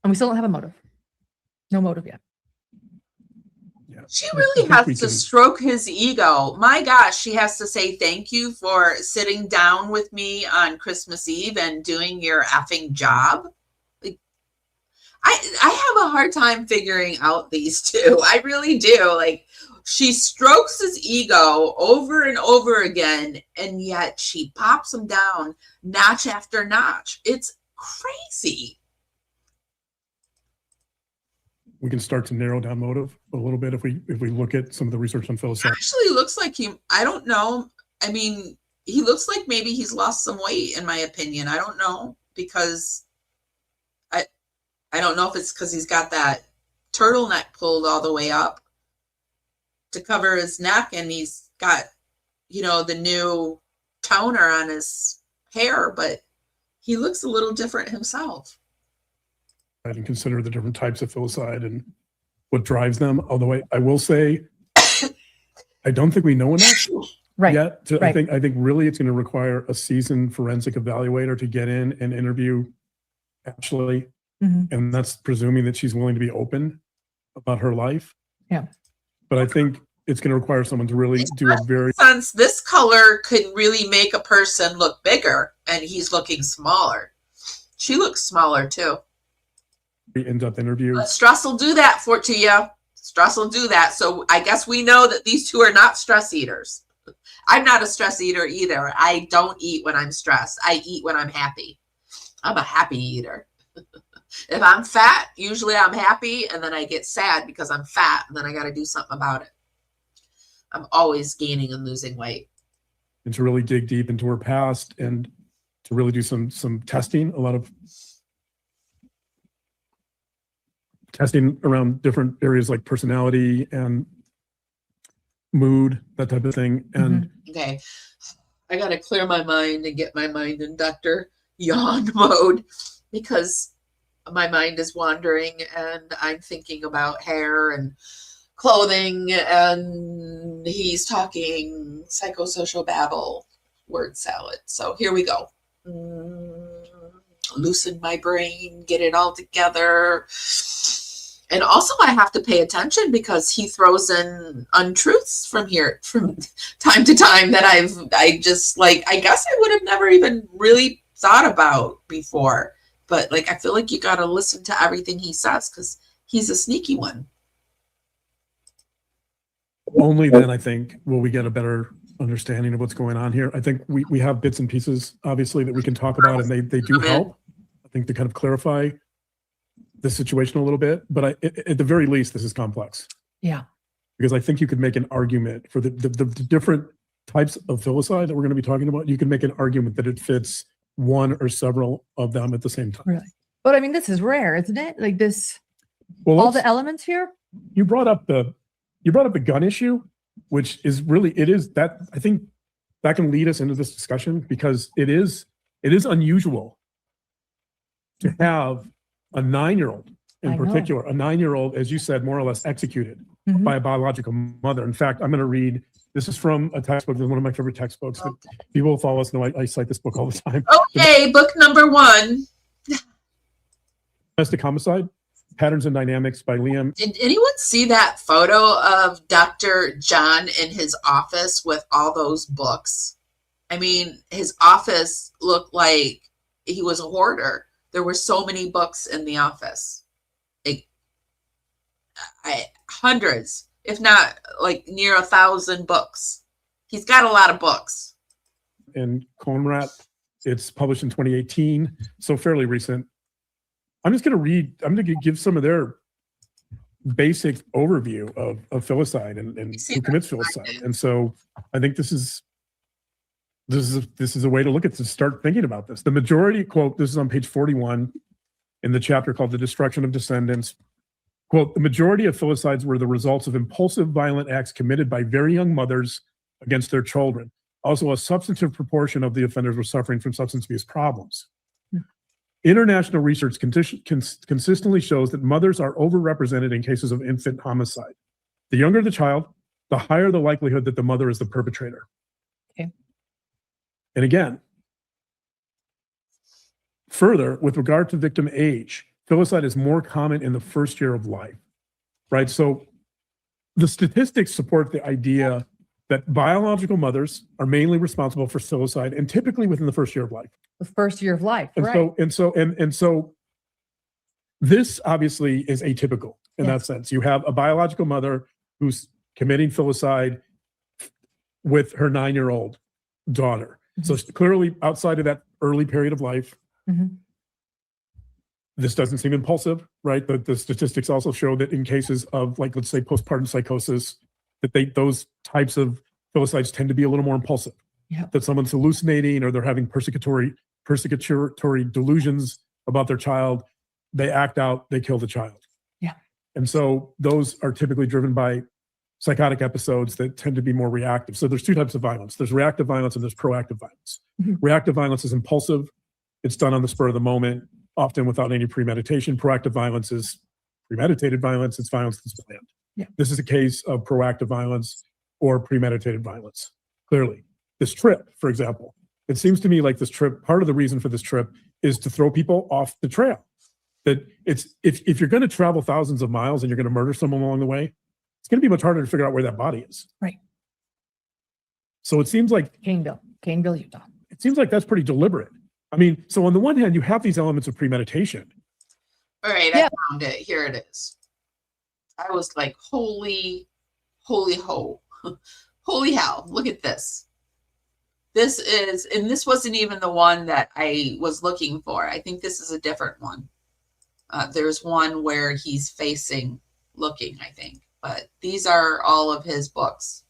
And we still don't have a motive. No motive yet. She really has to stroke his ego. My gosh, she has to say thank you for sitting down with me on Christmas Eve and doing your effing job. Like, I have a hard time figuring out these two. I really do. Like, she strokes his ego over and over again, and yet she pops him down notch after notch. It's crazy. We can start to narrow down motive a little bit if we look at some of the research on psilocybin. Actually looks like I don't know. I mean, he looks like maybe he's lost some weight, in my opinion. I don't know, because I don't know if it's because he's got that turtleneck pulled all the way up to cover his neck, and he's got, the new toner on his hair, but he looks a little different himself. And consider the different types of filicide and what drives them. Although I will say, I don't think we know enough yet. I think really it's going to require a seasoned forensic evaluator to get in and interview Ashley, and that's presuming that she's willing to be open about her life. Yeah. But I think it's going to require someone to really do a very sense. This color could really make a person look bigger, and he's looking smaller. She looks smaller too. in-depth interview. But stress will do that to you. Stress will do that. So I guess we know that these two are not stress eaters. I'm not a stress eater either. I don't eat when I'm stressed. I eat when I'm happy. I'm a happy eater. If I'm fat, usually I'm happy, and then I get sad because I'm fat, and then I got to do something about it. I'm always gaining and losing weight. And to really dig deep into her past and to really do some testing, a lot of testing around different areas like personality and mood, that type of thing. And okay, I got to clear my mind and get my mind in Dr. Yawn mode, because my mind is wandering and I'm thinking about hair and clothing, and he's talking psychosocial babble, word salad. So here we go. Loosen my brain, get it all together. And also I have to pay attention because he throws in untruths from time to time that I guess I would have never even really thought about before. But I feel like you got to listen to everything he says because he's a sneaky one. only then, I think, will we get a better understanding of what's going on here. I think we have bits and pieces, obviously, that we can talk about, and they do help, I think, to kind of clarify the situation a little bit. But at the very least, this is complex. Yeah. Because I think you could make an argument for the different types of filicide that we're going to be talking about. You can make an argument that it fits one or several of them at the same time. Really? But I mean, this is rare, isn't it? Like this, well, all the elements here. You brought up the gun issue, which is really, it is that, I think that can lead us into this discussion, because it is unusual to have a 9-year-old in particular, a 9-year-old, as you said, more or less executed by a biological mother. In fact, I'm going to read, this is from a textbook, this is one of my favorite textbooks. People who follow us know I cite this book all the time. Okay, book number 1. Domestic Homicide, Patterns and Dynamics by Liam. Did anyone see that photo of Dr. John in his office with all those books? I mean, his office looked like he was a hoarder. There were so many books in the office. Hundreds, if not near 1,000 books. He's got a lot of books. And Conrad, it's published in 2018, so fairly recent. I'm going to give some of their basic overview of filicide and who commits filicide. And so I think this is a way to look at this, start thinking about this. The majority, quote, this is on page 41, in the chapter called The Destruction of Descendants. Quote, the majority of filicides were the results of impulsive violent acts committed by very young mothers against their children. Also, a substantive proportion of the offenders were suffering from substance abuse problems. International research consistently shows that mothers are overrepresented in cases of infant homicide. The younger the child, the higher the likelihood that the mother is the perpetrator. Okay. And again, further, with regard to victim age, filicide is more common in the first year of life, right? So the statistics support the idea that biological mothers are mainly responsible for filicide and typically within the first year of life. The first year of life, And right? so this obviously is atypical in that sense. You have a biological mother who's committing filicide with her 9-year-old daughter. So clearly outside of that early period of life, this doesn't seem impulsive, right? But the statistics also show that in cases of, like, let's say postpartum psychosis, that those types of filicides tend to be a little more impulsive. That someone's hallucinating or they're having persecutory delusions about their child. They act out, they kill the child. Yeah. And so those are typically driven by psychotic episodes that tend to be more reactive. So there's two types of violence. There's reactive violence and there's proactive violence. Reactive violence is impulsive. It's done on the spur of the moment, often without any premeditation. Proactive violence is premeditated violence. It's violence that's planned. Yeah. This is a case of proactive violence or premeditated violence. Clearly, this trip, for example, it seems to me like this trip, part of the reason for this trip is to throw people off the trail. That it's, if you're going to travel thousands of miles and you're going to murder someone along the way, it's going to be much harder to figure out where that body is. Right. So it seems like Caneville, Utah. It seems like that's pretty deliberate. I mean, so on the one hand, you have these elements of premeditation. All right, I found it. Here it is. I was like, holy hell. Look at this. This is, and this wasn't even the one that I was looking for. I think this is a different one. There's one where he's facing looking, I think. But these are all of his books.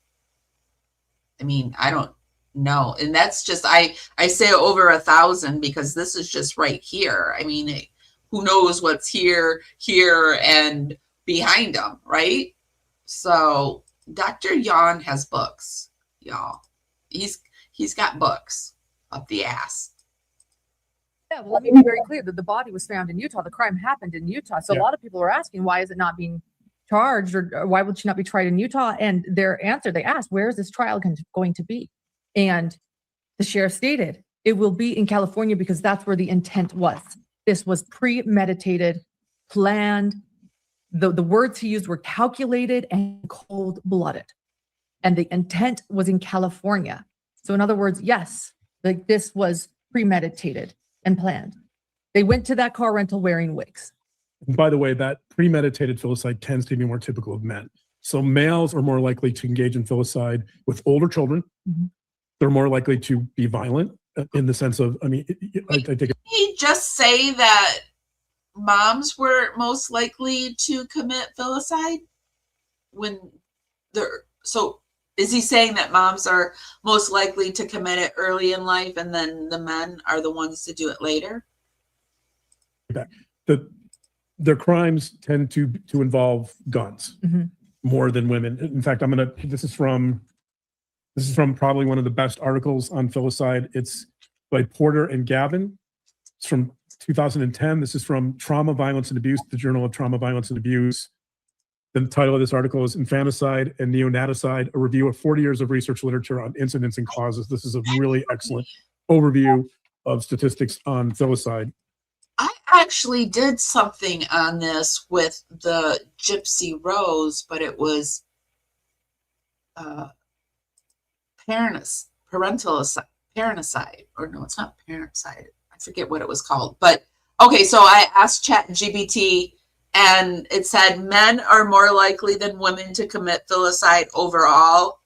I mean, I don't know. And that's just, I say over 1,000 because this is just right here. I mean, who knows what's here, and behind him, right? So Dr. Yawn has books, y'all. He's got books up the ass. Yeah, well, let me be very clear that the body was found in Utah. The crime happened in Utah. So a lot of people are asking, why is it not being charged, or why would she not be tried in Utah? And their answer, they asked, where is this trial going to be? And the sheriff stated, it will be in California because that's where the intent was. This was premeditated, planned. The words he used were calculated and cold-blooded. And the intent was in California. So in other words, yes, like this was premeditated and planned. They went to that car rental wearing wigs. And by the way, that premeditated filicide tends to be more typical of men. So males are more likely to engage in filicide with older children. They're more likely to be violent in the sense of, I mean, I think. Did he just say that moms were most likely to commit filicide when they're, so is he saying that moms are most likely to commit it early in life and then the men are the ones to do it later? Their crimes tend to involve guns more than women. In fact, this is from probably one of the best articles on filicide. It's by Porter and Gavin. It's from 2010. This is from Trauma, Violence, and Abuse, the Journal of Trauma, Violence, and Abuse. The title of this article is Infanticide and Neonaticide, a review of 40 years of research literature on incidents and causes. This is a really excellent overview of statistics on filicide. I actually did something on this with the Gypsy Rose, but it was parenticide, or no, it's not parenticide. I forget what it was called. But okay, so I asked ChatGPT, and it said men are more likely than women to commit filicide overall.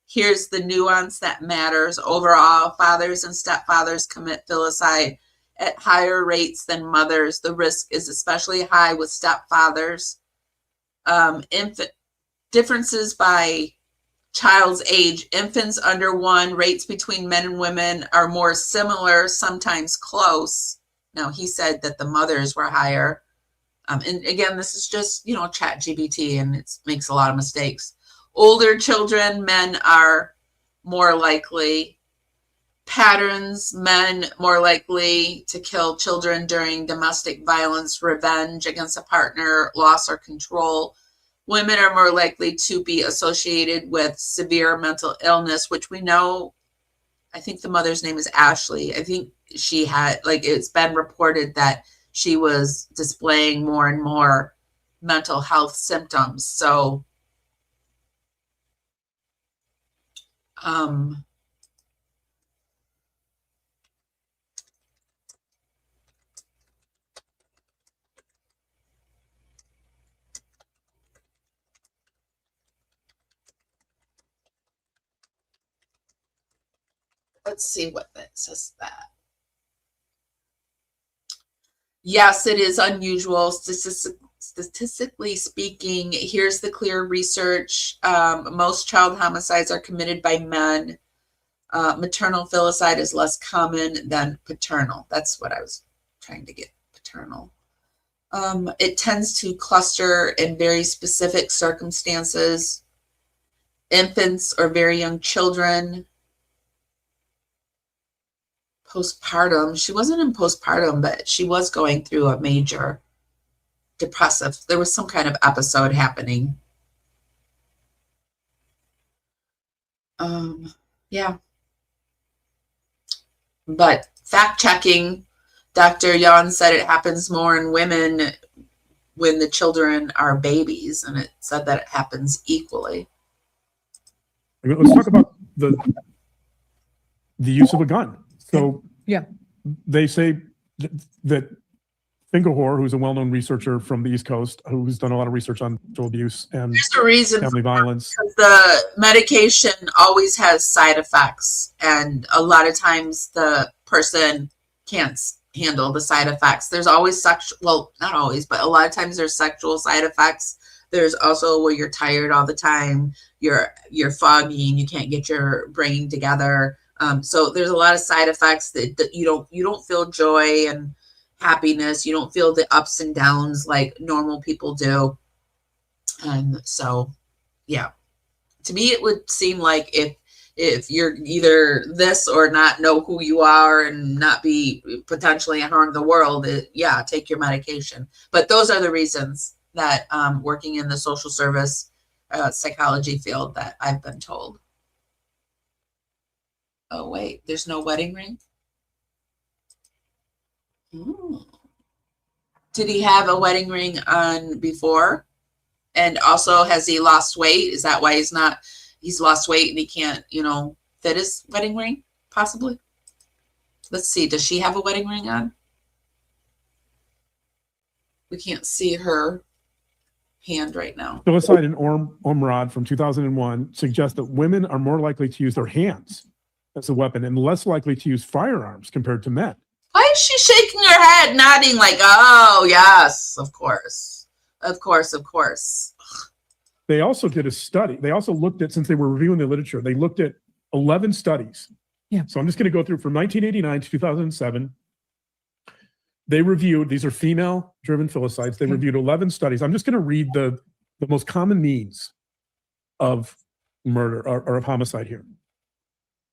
Here's the nuance that matters. Overall, fathers and stepfathers commit filicide at higher rates than mothers. The risk is especially high with stepfathers. Infant differences by child's age. Infants under 1, rates between men and women are more similar, sometimes close, Now, he said that the mothers were higher. And again, this is just, chat GPT, and it makes a lot of mistakes. Older children, men are more likely. Patterns, men more likely to kill children during domestic violence, revenge against a partner, loss or control. Women are more likely to be associated with severe mental illness, which we know. I think the mother's name is Ashley. I think she had, it's been reported that she was displaying more and more mental health symptoms. So, let's see what that says that. Yes, it is unusual. Statistically speaking, here's the clear research. Most child homicides are committed by men. Maternal filicide is less common than paternal. That's what I was trying to get, paternal. It tends to cluster in very specific circumstances. Infants or very young children. Postpartum. She wasn't in postpartum, but she was going through a major depressive. There was some kind of episode happening. Yeah. But fact checking, Dr. Yawn said it happens more in women when the children are babies, and it said that it happens equally. Let's talk about the use of a gun. So yeah, they say that Fingerhor, who's a well-known researcher from the East Coast, who's done a lot of research on sexual abuse and family violence. The medication always has side effects, and a lot of times the person can't handle the side effects. There's always well, not always, but a lot of times there's sexual side effects. There's also where you're tired all the time, you're foggy, and you can't get your brain together. So there's a lot of side effects that you don't feel joy and happiness. You don't feel the ups and downs like normal people do. And so, yeah, to me, it would seem like if you're either this or not know who you are and not be potentially harm the world, yeah, take your medication. But those are the reasons that working in the social service psychology field that I've been told. Oh, wait, there's no wedding ring? Ooh. Did he have a wedding ring on before? And also, has he lost weight? Is that why he's lost weight and he can't, fit his wedding ring? Possibly. Let's see. Does she have a wedding ring on? We can't see her hand right now. Filicide and Ormrod from 2001 suggest that women are more likely to use their hands as a weapon and less likely to use firearms compared to men. Why is she shaking her head, nodding like, oh, yes, of course. Of course, of course. They also did a study. They also looked at, since they were reviewing the literature, they looked at 11 studies. Yeah. So I'm just going to go through from 1989 to 2007. They reviewed, these are female-driven filicides. They reviewed 11 studies. I'm just going to read the most common means of murder or of homicide here.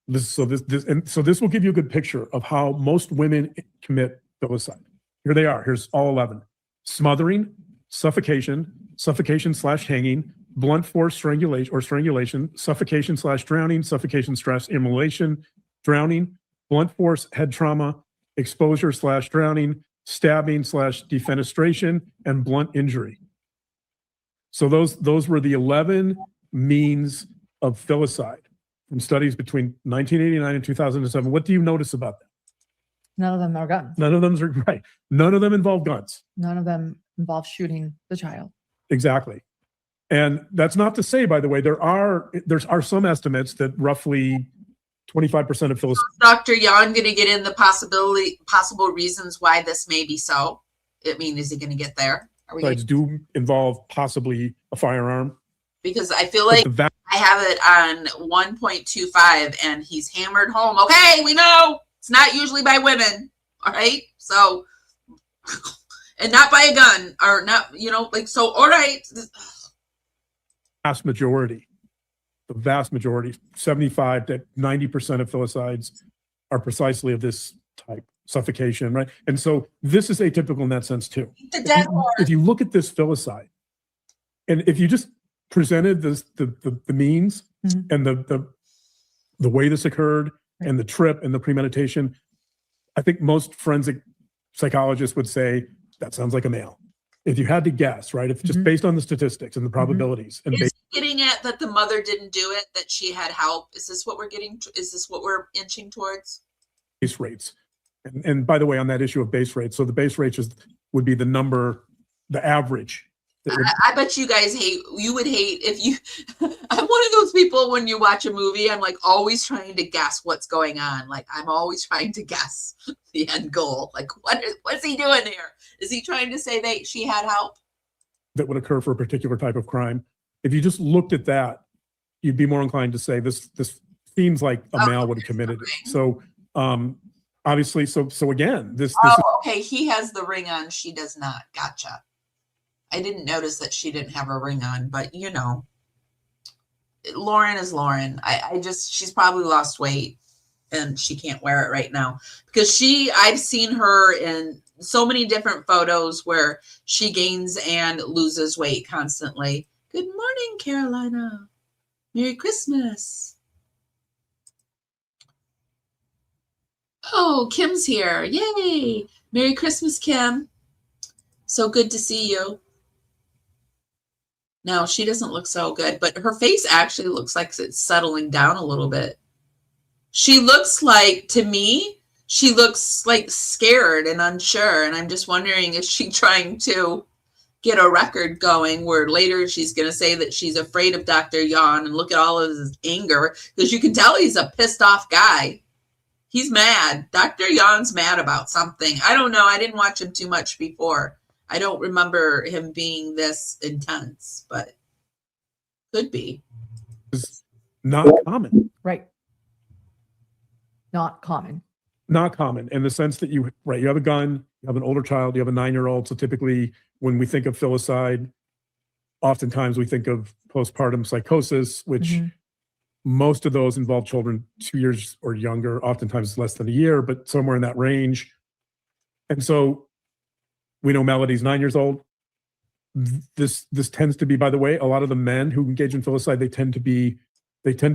This will give you a good picture of how most women commit filicide. Here they are. Here's all 11. Smothering, suffocation, suffocation/hanging, blunt force strangulation, suffocation/drowning, suffocation/immolation, drowning, blunt force head trauma, exposure/drowning, stabbing/defenestration, and blunt injury. So those were the 11 means of filicide from studies between 1989 and 2007. What do you notice about that? None of them are guns. None of them are right. None of them involve guns. None of them involve shooting the child. Exactly. And that's not to say, by the way, there are some estimates that roughly 25% of filicide. Dr. Yawn going to get in the possible reasons why this may be so? I mean, is he going to get there? Do involve possibly a firearm. Because I feel like I have it on 1.25 and he's hammered home. Okay, we know it's not usually by women. All right. So And not by a gun, or not, you know, like, so, all right. The vast majority, 75 to 90% of filicides are precisely of this type, suffocation, right? And so this is atypical in that sense too. If you look at this filicide, and if you just presented this, the means and the way this occurred and the trip and the premeditation, I think most forensic psychologists would say that sounds like a male. If you had to guess, right? If just based on the statistics and the probabilities. And is getting at that the mother didn't do it, that she had help? Is this what we're getting to? Is this what we're inching towards? Base rates. And by the way, on that issue of base rates, so the base rate would be the number, the average. I bet you guys would hate if you, I'm one of those people when you watch a movie, I'm like always trying to guess what's going on. Like I'm always trying to guess the end goal. Like what's he doing here? Is he trying to say that she had help? That would occur for a particular type of crime. If you just looked at that, you'd be more inclined to say this seems like a male would have committed it. So obviously, so again, this okay, he has the ring on, she does not. Gotcha. I didn't notice that she didn't have a ring on, but you know, Lauren is Lauren. She's probably lost weight and she can't wear it right now because I've seen her in so many different photos where she gains and loses weight constantly. Good morning, Carolina. Merry Christmas. Oh, Kim's here. Yay. Merry Christmas, Kim. So good to see you. No, she doesn't look so good, but her face actually looks like it's settling down a little bit. She looks like, to me, she looks like scared and unsure. And I'm just wondering, is she trying to get a record going where later she's going to say that she's afraid of Dr. Yawn and look at all of his anger? Because you can tell he's a pissed off guy. He's mad. Dr. Yawn's mad about something. I don't know. I didn't watch him too much before. I don't remember him being this intense, but could be. It's not common. Right. Not common. Not common in the sense that you have a gun, you have an older child, you have a 9-year-old. So typically when we think of filicide, oftentimes we think of postpartum psychosis, which most of those involve children 2 years or younger, oftentimes less than a year, but somewhere in that range. And so we know Melodee's 9 years old. This tends to be, by the way, a lot of the men who engage in filicide, they tend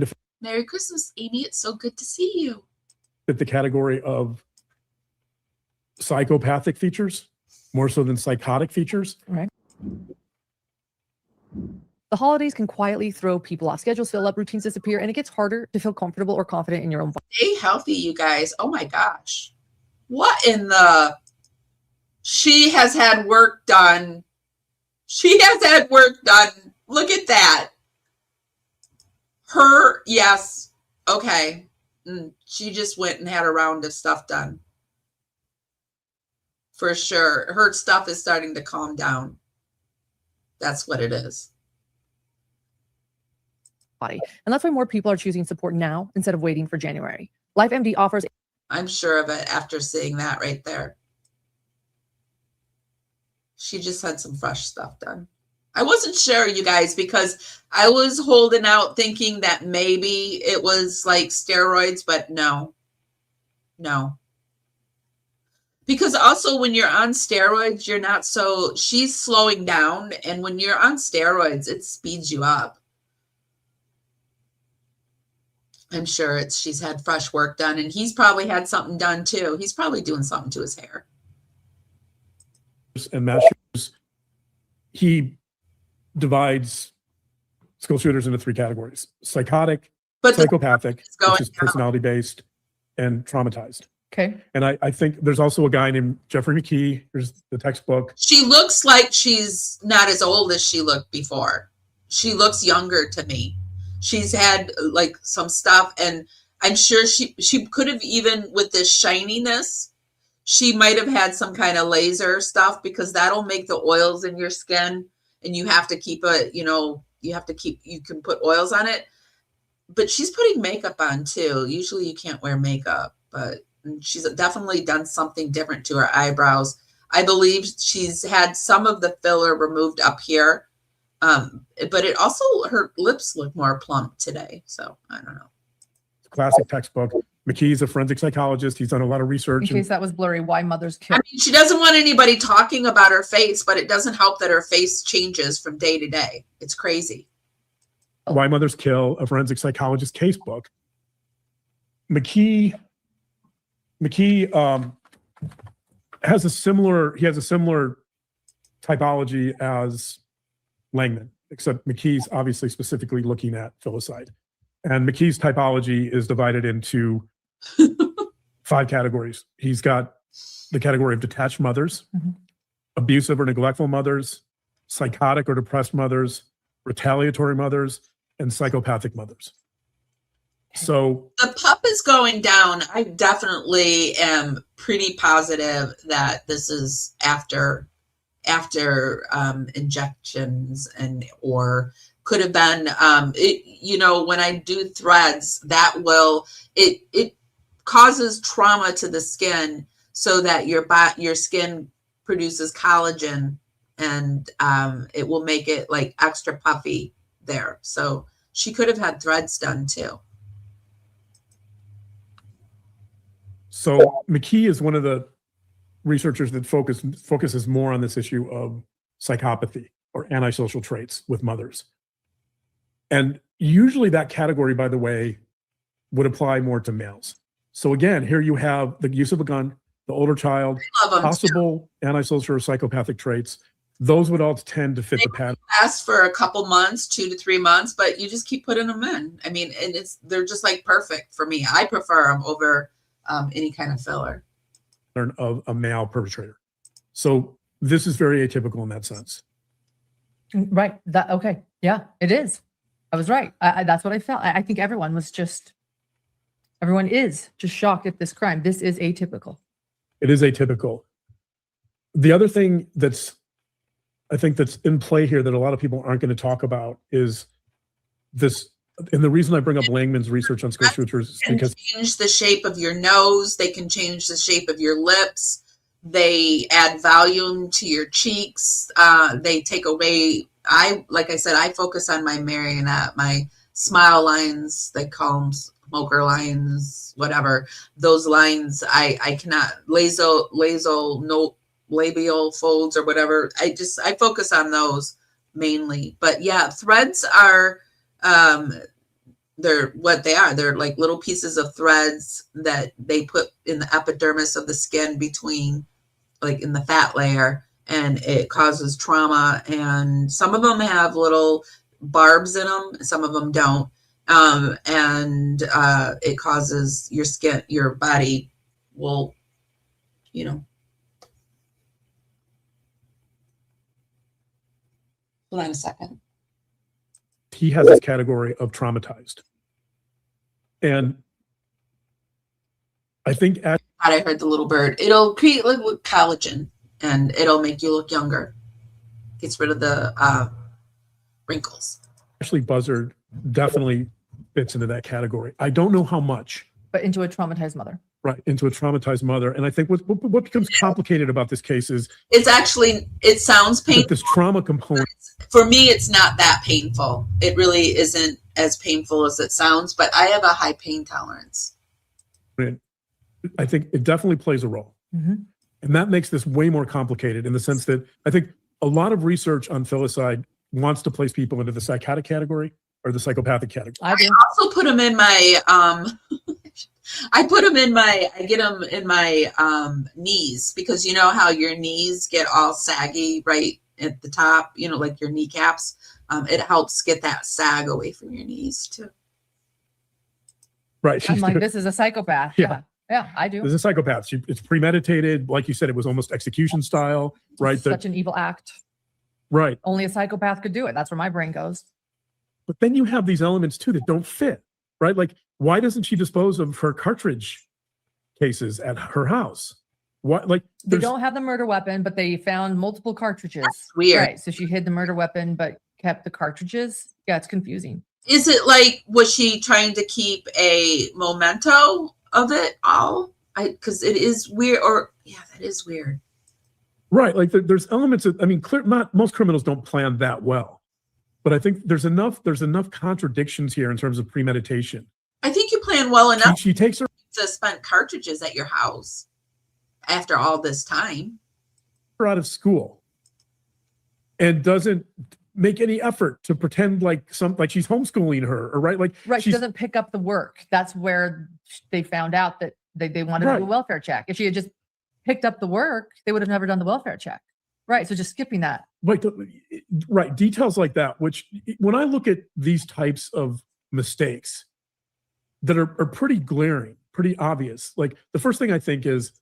to Merry Christmas, Amy. It's so good to see you. Fit the category of psychopathic features more so than psychotic features. Right. The holidays can quietly throw people off. Schedules fill up, routines disappear, and it gets harder to feel comfortable or confident in your own body. Stay healthy, you guys. Oh my gosh. What in the... She has had work done. She has had work done. Look at that. Yes. Okay. She just went and had a round of stuff done. For sure. Her stuff is starting to calm down. That's what it is. Body. And that's why more people are choosing support now instead of waiting for January. LifeMD offers... I'm sure of it after seeing that right there. She just had some fresh stuff done. I wasn't sure, you guys, because I was holding out thinking that maybe it was like steroids, but no. Because also when you're on steroids, you're not so, she's slowing down. And when you're on steroids, it speeds you up. I'm sure she's had fresh work done, and he's probably had something done too. He's probably doing something to his hair. And Matt Shoes, he divides school shooters into 3 categories: psychotic, psychopathic, which is personality based, and traumatized. Okay. And I think there's also a guy named Jeffrey McKee. Here's the textbook. She looks like she's not as old as she looked before. She looks younger to me. She's had like some stuff, and I'm sure she could have, even with this shininess, she might have had some kind of laser stuff, because that'll make the oils in your skin, and you have to keep you can put oils on it. But she's putting makeup on too. Usually you can't wear makeup, but she's definitely done something different to her eyebrows. I believe she's had some of the filler removed up here. But it also, her lips look more plump today. So I don't know. Classic textbook. McKee's a forensic psychologist. He's done a lot of research. In case that was blurry, why mothers kill. I mean, she doesn't want anybody talking about her face, but it doesn't help that her face changes from day to day. It's crazy. Why Mothers Kill, a forensic psychologist case book. McKee has a similar typology as Langman, except McKee's obviously specifically looking at filicide. And McKee's typology is divided into 5 categories. He's got the category of detached mothers, abusive or neglectful mothers, psychotic or depressed mothers, retaliatory mothers, and psychopathic mothers. So the pup is going down. I definitely am pretty positive that this is after injections or could have been, when I do threads, that will, it causes trauma to the skin so that your skin produces collagen and it will make it like extra puffy there. So she could have had threads done too. So McKee is one of the researchers that focuses more on this issue of psychopathy or antisocial traits with mothers. And usually that category, by the way, would apply more to males. So again, here you have the use of a gun, the older child, possible antisocial or psychopathic traits. Those would all tend to fit the pattern. Last for a couple months, 2 to 3 months, but you just keep putting them in. I mean, and they're just like perfect for me. I prefer them over any kind of filler. Of a male perpetrator. So this is very atypical in that sense. Right. Okay. Yeah, it is. I was right. That's what I felt. I think everyone is just shocked at this crime. This is atypical. It is atypical. The other thing I think that's in play here that a lot of people aren't going to talk about is this. And the reason I bring up Langman's research on school shooters is because change the shape of your nose. They can change the shape of your lips. They add volume to your cheeks. They take away. Like I said, I focus on my marionette, my smile lines. They call them smoker lines, whatever. Those lines, I cannot labial folds or whatever. I focus on those mainly. But yeah, threads are. They're what they are. They're like little pieces of threads that they put in the epidermis of the skin between, like in the fat layer, and it causes trauma. And some of them have little barbs in them, some of them don't. And it causes your skin, your body will, Hold on a second. He has this category of traumatized. And I think I heard the little bird. It'll create like collagen and it'll make you look younger. Gets rid of the wrinkles. Ashley Buzzard definitely fits into that category. I don't know how much. But into a traumatized mother. Right, into a traumatized mother. And I think what becomes complicated about this case is it sounds painful. This trauma component. For me, it's not that painful. It really isn't as painful as it sounds, but I have a high pain tolerance. I think it definitely plays a role. Mm-hmm. And that makes this way more complicated in the sense that I think a lot of research on filicide wants to place people into the psychotic category or the psychopathic category. I also put them in my, I get them in my knees, because you know how your knees get all saggy right at the top, like your kneecaps. It helps get that sag away from your knees too. Right. I'm like, this is a psychopath. Yeah. Yeah, I do. This is a psychopath. It's premeditated. Like you said, it was almost execution style, right? Such an evil act. Right. Only a psychopath could do it. That's where my brain goes. But then you have these elements too that don't fit, right? Like, why doesn't she dispose of her cartridge cases at her house? What, like, they don't have the murder weapon, but they found multiple cartridges. That's weird. Right. So she hid the murder weapon, but kept the cartridges. Yeah, it's confusing. Is it like, was she trying to keep a memento of it all? Because it is weird. Or yeah, that is weird. Right. Like there's elements of, I mean, not most criminals don't plan that well, but I think there's enough contradictions here in terms of premeditation. I think you plan well enough. She takes her to spend cartridges at your house after all this time. out of school and doesn't make any effort to pretend like she's homeschooling her, or right. She doesn't pick up the work. That's where they found out that they wanted to do a welfare check. If she had just picked up the work, they would have never done the welfare check. Right. So just skipping that. Right. Details like that, which when I look at these types of mistakes that are pretty glaring, pretty obvious, like the first thing I think is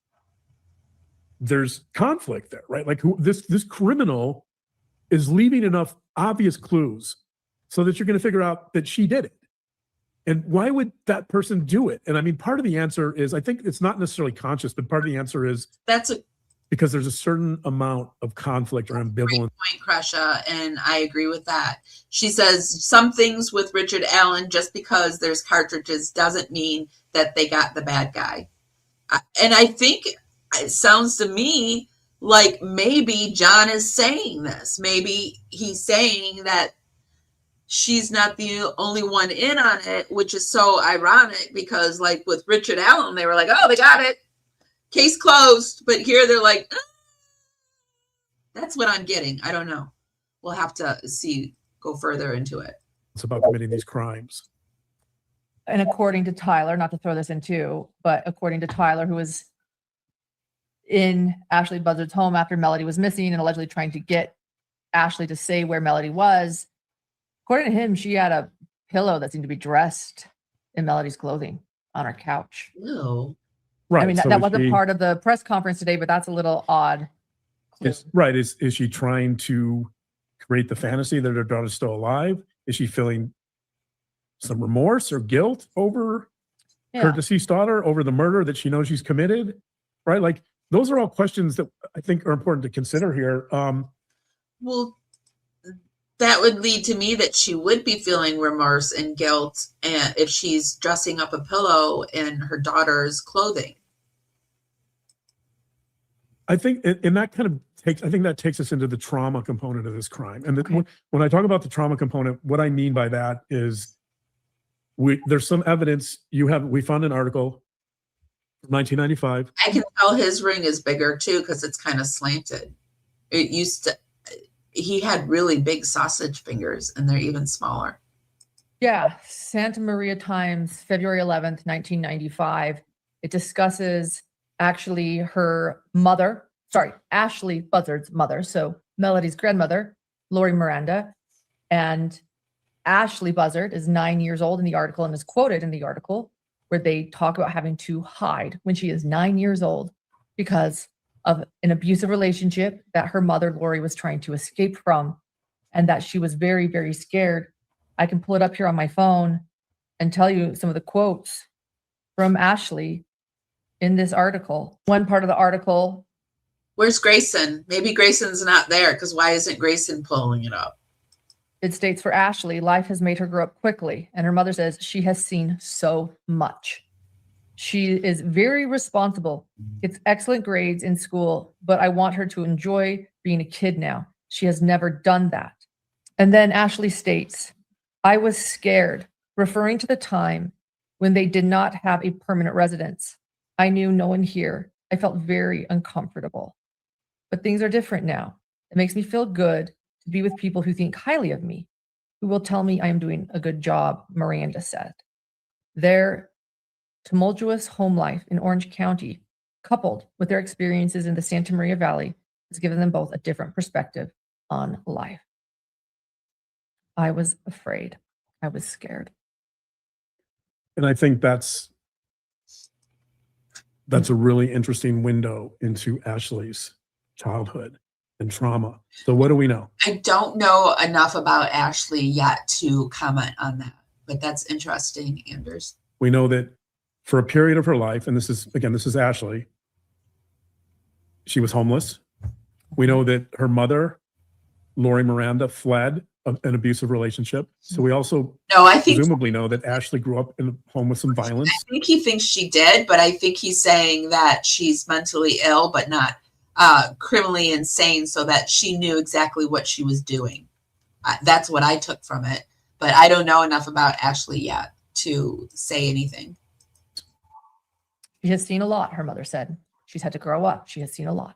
there's conflict there, right? Like this criminal is leaving enough obvious clues so that you're going to figure out that she did it. And why would that person do it? And I mean, part of the answer is, I think it's not necessarily conscious, but part of the answer is because there's a certain amount of conflict or ambivalence. Point, Crusha, and I agree with that. She says some things with Richard Allen, just because there's cartridges doesn't mean that they got the bad guy. And I think it sounds to me like maybe John is saying this. Maybe he's saying that she's not the only one in on it, which is so ironic because, like, with Richard Allen, they were like, oh, they got it. Case closed. But here they're like, that's what I'm getting. I don't know. We'll have to go further into it. It's about committing these crimes. And according to Tyler, not to throw this in too, but according to Tyler, who was in Ashley Buzzard's home after Melodee was missing and allegedly trying to get Ashley to say where Melodee was, according to him, she had a pillow that seemed to be dressed in Melodee's clothing on her couch. No. Right. I mean, that wasn't part of the press conference today, but that's a little odd. Is she trying to create the fantasy that her daughter's still alive? Is she feeling some remorse or guilt over her deceased daughter, over the murder that she knows she's committed? Right? Like, those are all questions that I think are important to consider here. Well, that would lead to me that she would be feeling remorse and guilt, and if she's dressing up a pillow in her daughter's clothing. I think, and that kind of takes us into the trauma component of this crime. And when I talk about the trauma component, what I mean by that is there's some evidence we found an article from 1995. I can tell his ring is bigger too because it's kind of slanted. He had really big sausage fingers, and they're even smaller. Yeah, Santa Maria Times, February 11th, 1995. It discusses actually Ashley Buzzard's mother, so Melodee's grandmother, Lori Miranda, and Ashley Buzzard is 9 years old in the article and is quoted in the article where they talk about having to hide when she is 9 years old because of an abusive relationship that her mother, Lori, was trying to escape from, and that she was very, very scared. I can pull it up here on my phone and tell you some of the quotes from Ashley in this article. One part of the article. Where's Grayson? Maybe Grayson's not there, because why isn't Grayson pulling it up? It states, for Ashley, life has made her grow up quickly, and her mother says she has seen so much. She is very responsible, gets excellent grades in school, but I want her to enjoy being a kid now. She has never done that. And then Ashley states, I was scared, referring to the time when they did not have a permanent residence. I knew no one here. I felt very uncomfortable. But things are different now. It makes me feel good to be with people who think highly of me, who will tell me I am doing a good job, Miranda said. Their tumultuous home life in Orange County, coupled with their experiences in the Santa Maria Valley, has given them both a different perspective on life. I was afraid. I was scared. And I think that's a really interesting window into Ashley's childhood and trauma. So what do we know? I don't know enough about Ashley yet to comment on that, but that's interesting, Anders. We know that for a period of her life, and this is Ashley, she was homeless. We know that her mother, Lori Miranda, fled an abusive relationship. So we also presumably know that Ashley grew up in a home with some violence. I think he thinks she did, but I think he's saying that she's mentally ill, but not criminally insane so that she knew exactly what she was doing. That's what I took from it. But I don't know enough about Ashley yet to say anything. She has seen a lot, her mother said. She's had to grow up. She has seen a lot.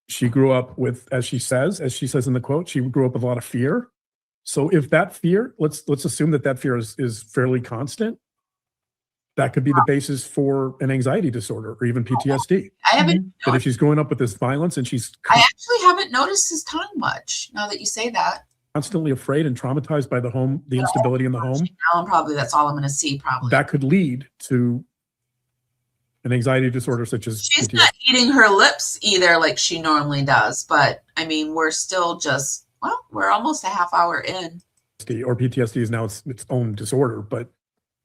She grew up with, as she says in the quote, she grew up with a lot of fear. So if that fear, let's assume that fear is fairly constant, that could be the basis for an anxiety disorder or even PTSD. I haven't. But if she's growing up with this violence and she's I actually haven't noticed his tongue much. Now that you say that, constantly afraid and traumatized by the home, the instability in the home, now probably that's all I'm going to see. Probably that could lead to an anxiety disorder such as she's PTSD. not eating her lips either like she normally does. But I mean, we're still just we're almost a half hour in. Or PTSD is now its own disorder, but.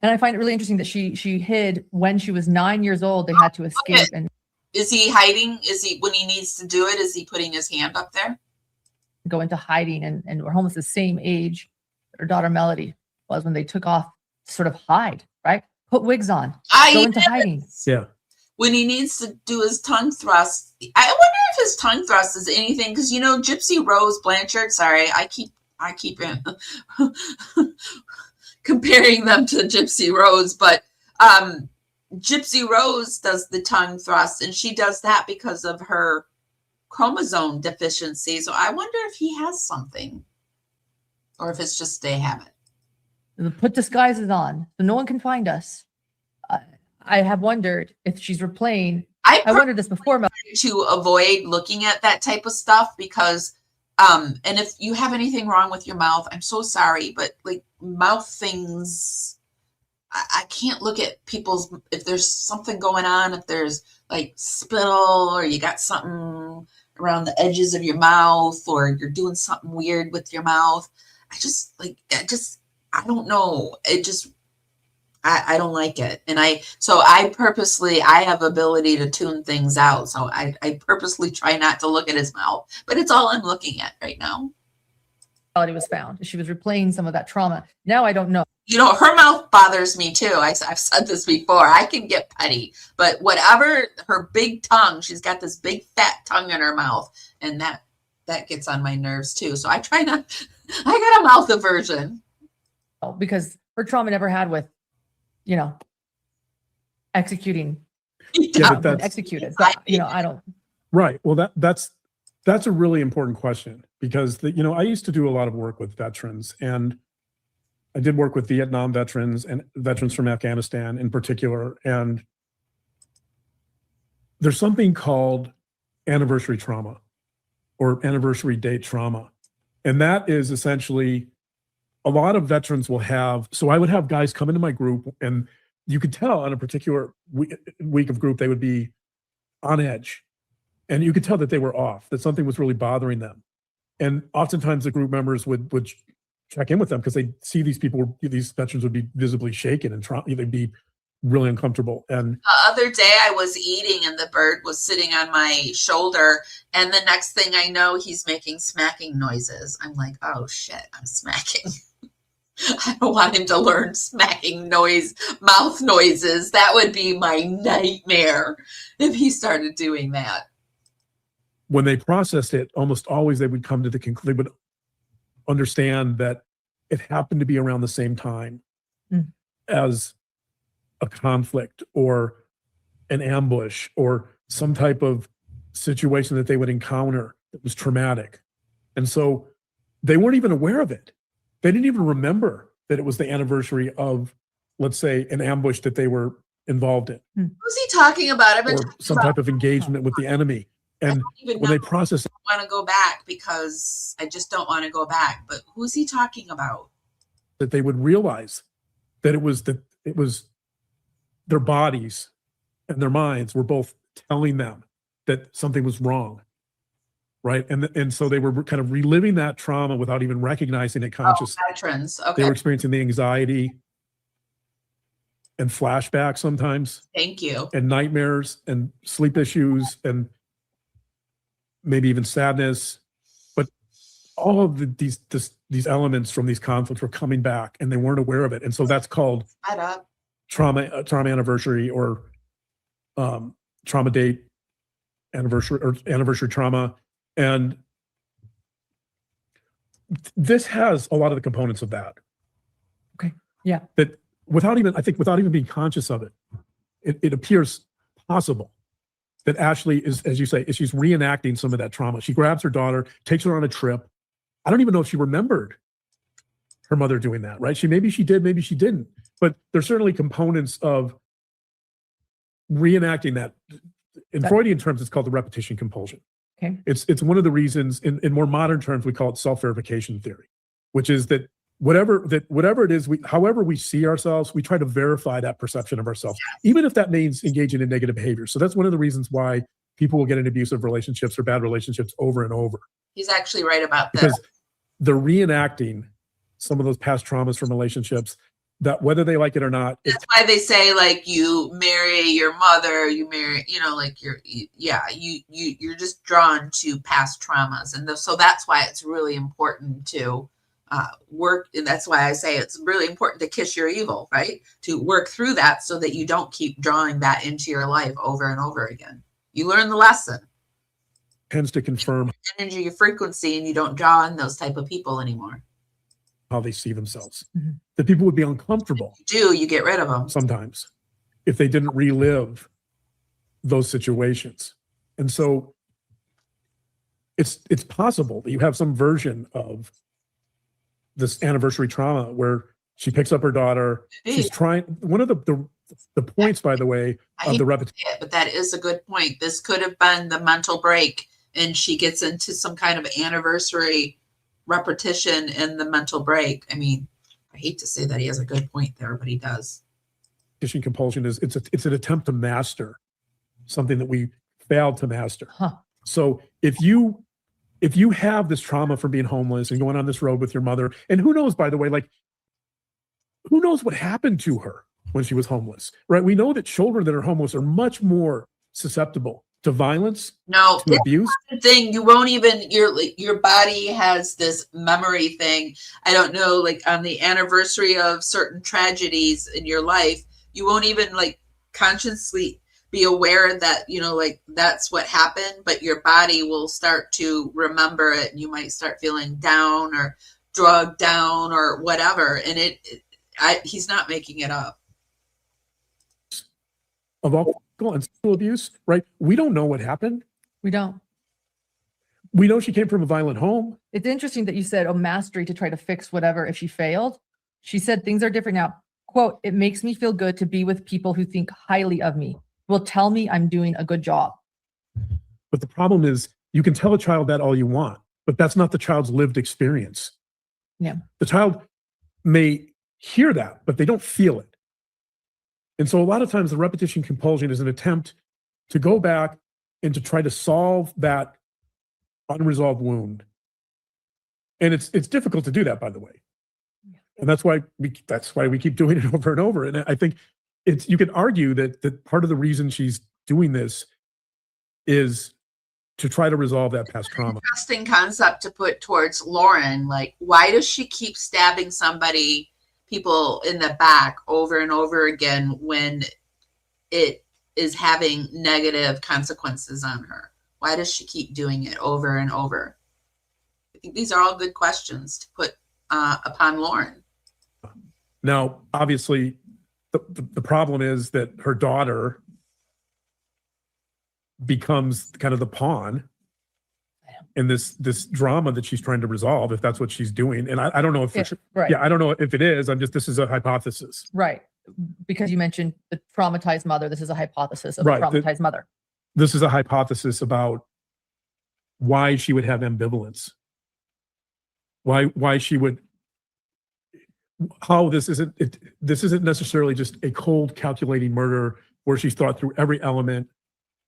And I find it really interesting that she hid when she was 9 years old. They had to escape. And is he hiding? Is he, when he needs to do it, is he putting his hand up there? Go into hiding, and we're almost the same age her daughter Melodee was when they took off to sort of hide, right? Put wigs on, go into hiding. Yeah. When he needs to do his tongue thrust, I wonder if his tongue thrust is anything, because Gypsy Rose Blanchard. Sorry, I keep comparing them to Gypsy Rose, but Gypsy Rose does the tongue thrust, and she does that because of her chromosome deficiency. So I wonder if he has something, or if it's just a habit. Put disguises on so no one can find us. I have wondered if she's replaying. I wondered this before. To avoid looking at that type of stuff, because and if you have anything wrong with your mouth, I'm so sorry, but like mouth things, I can't look at people's, if there's something going on, if there's like spittle or you got something around the edges of your mouth or you're doing something weird with your mouth. I don't know. I don't like it. And I have ability to tune things out. So I purposely try not to look at his mouth, but it's all I'm looking at right now. Melodee was found. She was replaying some of that trauma. Now I don't know. Her mouth bothers me too. I've said this before. I can get petty, but whatever, her big tongue, she's got this big fat tongue in her mouth, and that gets on my nerves too. So I try not, I got a mouth aversion. Because her trauma never had with, executing. Yeah, but that's executed. But, I don't. Right. Well, that's a really important question, because I used to do a lot of work with veterans, and I did work with Vietnam veterans and veterans from Afghanistan in particular. And there's something called anniversary trauma or anniversary date trauma. And that is essentially, a lot of veterans will have, so I would have guys come into my group, and you could tell on a particular week of group, they would be on edge. And you could tell that they were off, that something was really bothering them. And oftentimes the group members would check in with them because they see these veterans would be visibly shaken and they'd be really uncomfortable. And the other day I was eating and the bird was sitting on my shoulder, and the next thing I know, he's making smacking noises. I'm like, oh shit, I'm smacking. I don't want him to learn smacking mouth noises. That would be my nightmare if he started doing that. When they processed it, almost always they would come to the conclusion, they would understand that it happened to be around the same time as a conflict or an ambush or some type of situation that they would encounter that was traumatic. And so they weren't even aware of it. They didn't even remember that it was the anniversary of, let's say, an ambush that they were involved in. Who's he talking about? Or some type of engagement with the enemy. And when they process it, I want to go back because I just don't want to go back. But who's he talking about? That they would realize that it was their bodies and their minds were both telling them that something was wrong. Right. And so they were kind of reliving that trauma without even recognizing it consciously. Veterans. Okay. They were experiencing the anxiety and flashbacks sometimes. Thank you. And nightmares and sleep issues and maybe even sadness. But all of these elements from these conflicts were coming back and they weren't aware of it. And so that's called trauma anniversary or trauma date anniversary trauma. And this has a lot of the components of that. Okay. Yeah. That without even being conscious of it, it appears possible that Ashley is, as you say, she's reenacting some of that trauma. She grabs her daughter, takes her on a trip. I don't even know if she remembered her mother doing that, right? Maybe she did, maybe she didn't. But there's certainly components of reenacting that. In Freudian terms, it's called the repetition compulsion. Okay. It's one of the reasons, in more modern terms, we call it self-verification theory, which is that whatever it is, however we see ourselves, we try to verify that perception of ourselves, even if that means engaging in negative behavior. So that's one of the reasons why people will get in abusive relationships or bad relationships over and over. He's actually right about that. Because they're reenacting some of those past traumas from relationships, that whether they like it or not. That's why they say, like, you marry your mother, you marry, like you're just drawn to past traumas. And so that's why it's really important to work. And that's why I say it's really important to kiss your evil, right? To work through that so that you don't keep drawing that into your life over and over again. You learn the lesson. Tends to confirm energy, your frequency, and you don't draw in those type of people anymore. How they see themselves. Mm-hmm. That people would be uncomfortable. You get rid of them sometimes if they didn't relive those situations. And so it's possible that you have some version of this anniversary trauma where she picks up her daughter. She's trying. One of the points, by the way, of the repetition. But that is a good point. This could have been the mental break, and she gets into some kind of anniversary repetition in the mental break. I mean, I hate to say that he has a good point there, but he does. Repetition compulsion is it's an attempt to master something that we failed to master. Huh. So if you have this trauma from being homeless and going on this road with your mother, and who knows, by the way, like who knows what happened to her when she was homeless, right? We know that children that are homeless are much more susceptible to violence, to abuse. Thing you won't even your body has this memory thing. I don't know, like on the anniversary of certain tragedies in your life, you won't even like consciously be aware that like that's what happened, but your body will start to remember it, and you might start feeling down or drugged down or whatever. And he's not making it up. Of all and sexual abuse, right? We don't know what happened. We don't. We know she came from a violent home. It's interesting that you said, mastery to try to fix whatever if she failed. She said, things are different now. Quote, it makes me feel good to be with people who think highly of me, will tell me I'm doing a good job. But the problem is you can tell a child that all you want, but that's not the child's lived experience. Yeah. The child may hear that, but they don't feel it. And so a lot of times the repetition compulsion is an attempt to go back and to try to solve that unresolved wound. And it's difficult to do that, by the way. And that's why we keep doing it over and over. And I think you can argue that part of the reason she's doing this is to try to resolve that past trauma. Interesting concept to put towards Lauren. Like, why does she keep stabbing people in the back over and over again when it is having negative consequences on her? Why does she keep doing it over and over? I think these are all good questions to put upon Lauren. Now, obviously, the problem is that her daughter becomes kind of the pawn in this drama that she's trying to resolve, if that's what she's doing. And I don't know if right. I don't know if it is. This is a hypothesis. Right. Because you mentioned the traumatized mother. This is a hypothesis of a traumatized mother. This is a hypothesis about why she would have ambivalence. Why she would, how this isn't necessarily just a cold calculating murder where she's thought through every element.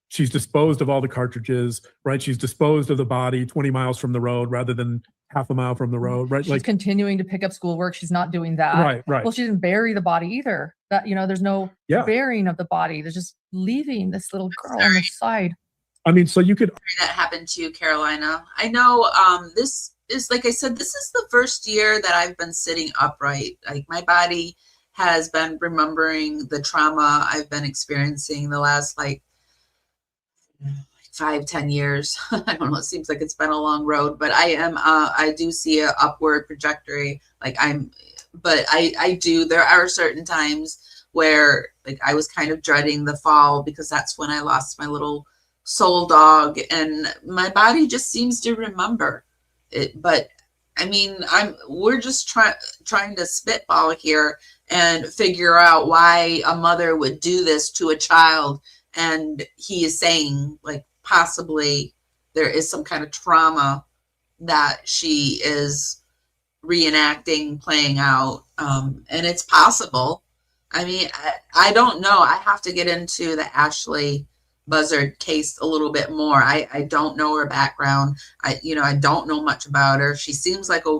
She's disposed of all the cartridges, right? She's disposed of the body 20 miles from the road rather than half a mile from the road, right? She's continuing to pick up schoolwork. She's not doing that. Right. Well, she didn't bury the body either. That, there's no burying of the body. There's just leaving this little girl on the side. I mean, so you could. That happened to Carolina. I know this is, like I said, this is the first year that I've been sitting upright. Like my body has been remembering the trauma I've been experiencing the last 5-10 years. I don't know, it seems like it's been a long road, but I do see a upward trajectory. Like I do, there are certain times where like I was kind of dreading the fall because that's when I lost my little soul dog, and my body just seems to remember it. But I mean, we're just trying to spitball here and figure out why a mother would do this to a child. And he is saying like possibly there is some kind of trauma that she is reenacting, playing out. And it's possible. I mean, I don't know. I have to get into the Ashley Buzzard case a little bit more. I don't know her background. I don't know much about her. She seems like a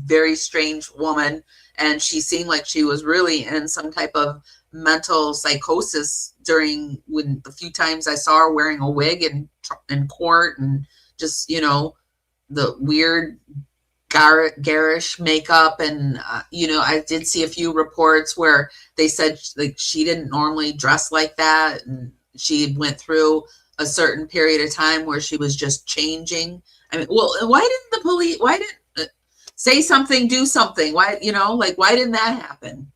very strange woman, and she seemed like she was really in some type of mental psychosis during when the few times I saw her wearing a wig in court, and just the weird garish makeup. And I did see a few reports where they said like she didn't normally dress like that, and she went through a certain period of time where she was just changing. I mean, well, why didn't say something, do something? Why didn't that happen?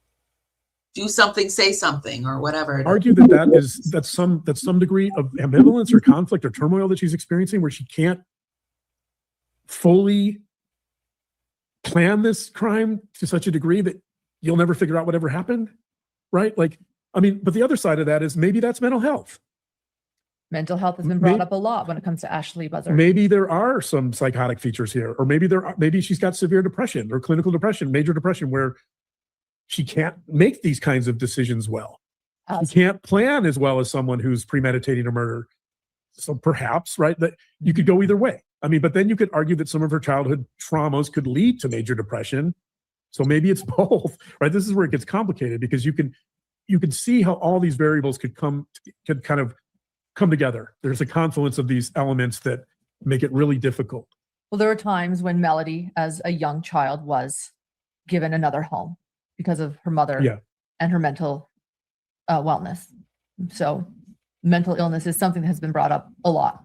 Do something, say something, or whatever. Argue that's some degree of ambivalence or conflict or turmoil that she's experiencing, where she can't fully plan this crime to such a degree that you'll never figure out whatever happened, right? Like, I mean, but the other side of that is maybe that's mental health. Mental health has been brought up a lot when it comes to Ashley Buzzard. Maybe there are some psychotic features here, or maybe she's got severe depression or clinical depression, major depression, where she can't make these kinds of decisions well. She can't plan as well as someone who's premeditating a murder. So perhaps, right, that you could go either way. I mean, but then you could argue that some of her childhood traumas could lead to major depression. So maybe it's both, right? This is where it gets complicated, because you can see how all these variables could kind of come together. There's a confluence of these elements that make it really difficult. Well, there were times when Melodee, as a young child, was given another home because of her mother and her mental wellness. So mental illness is something that has been brought up a lot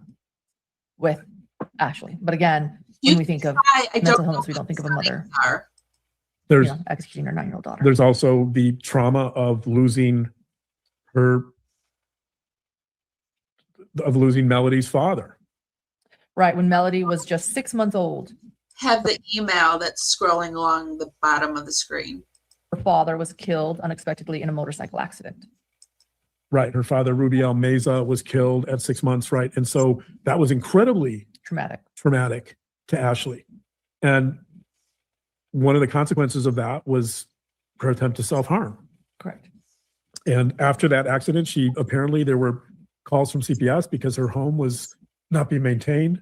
with Ashley. But again, when we think of mental illness, we don't think of a mother executing her 9-year-old daughter. There's also the trauma of losing Melodee's father. Right, when Melodee was just 6 months old. Have the email that's scrolling along the bottom of the screen. Her father was killed unexpectedly in a motorcycle accident. Right, her father, Rubiel Meza, was killed at 6 months, right? And so that was incredibly traumatic to Ashley. And one of the consequences of that was her attempt to self-harm. Correct. And after that accident, there were calls from CPS because her home was not being maintained.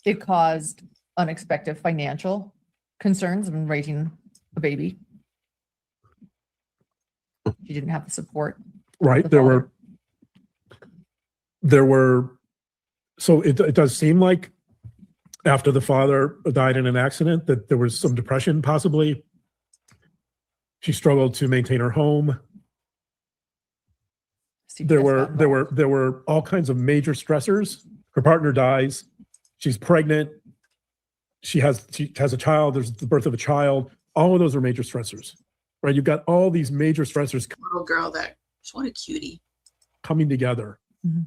It caused unexpected financial concerns when raising a baby. She didn't have the support. Right. There were, so it does seem like after the father died in an accident that there was some depression possibly. She struggled to maintain her home. There were all kinds of major stressors. Her partner dies. She's pregnant. She has a child. There's the birth of a child. All of those are major stressors, right? You've got all these major stressors. Little girl what a cutie. Coming together. Mm-hmm.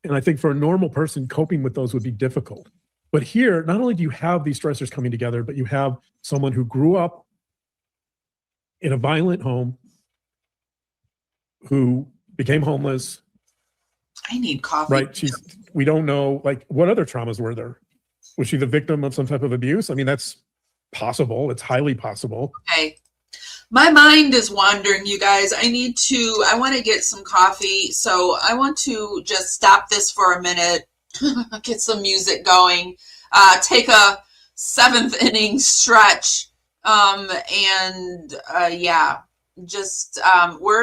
And I think for a normal person, coping with those would be difficult. But here, not only do you have these stressors coming together, but you have someone who grew up in a violent home, who became homeless. I need coffee. Right. We don't know, like, what other traumas were there? Was she the victim of some type of abuse? I mean, that's possible. It's highly possible. Okay. My mind is wandering, you guys. I want to get some coffee. So I want to just stop this for a minute, get some music going, take a 7th inning stretch. We're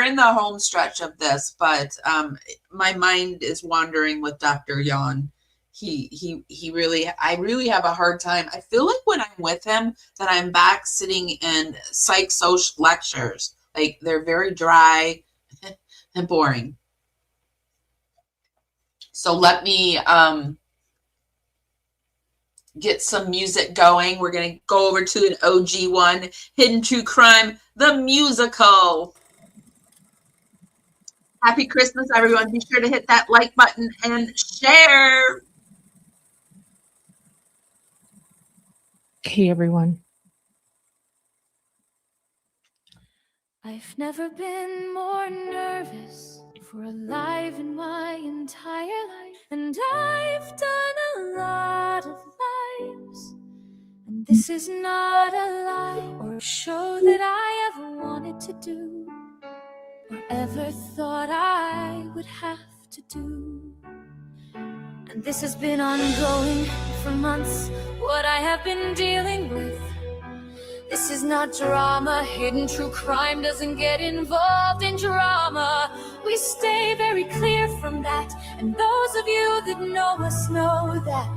in the home stretch of this, but my mind is wandering with Dr. Yawn. I really have a hard time. I feel like when I'm with him that I'm back sitting in psych social lectures. Like, they're very dry and boring. So let me get some music going. We're going to go over to an OG one, Hidden True Crime, the musical. Happy Christmas, everyone. Be sure to hit that like button and share. Hey, everyone. I've never been more nervous for a life in my entire life. And I've done a lot of lives. And this is not a lie or a show that I ever wanted to do or ever thought I would have to do. And this has been ongoing for months, what I have been dealing with. This is not drama. Hidden True Crime doesn't get involved in drama. We stay very clear from that, and those of you that know us know that.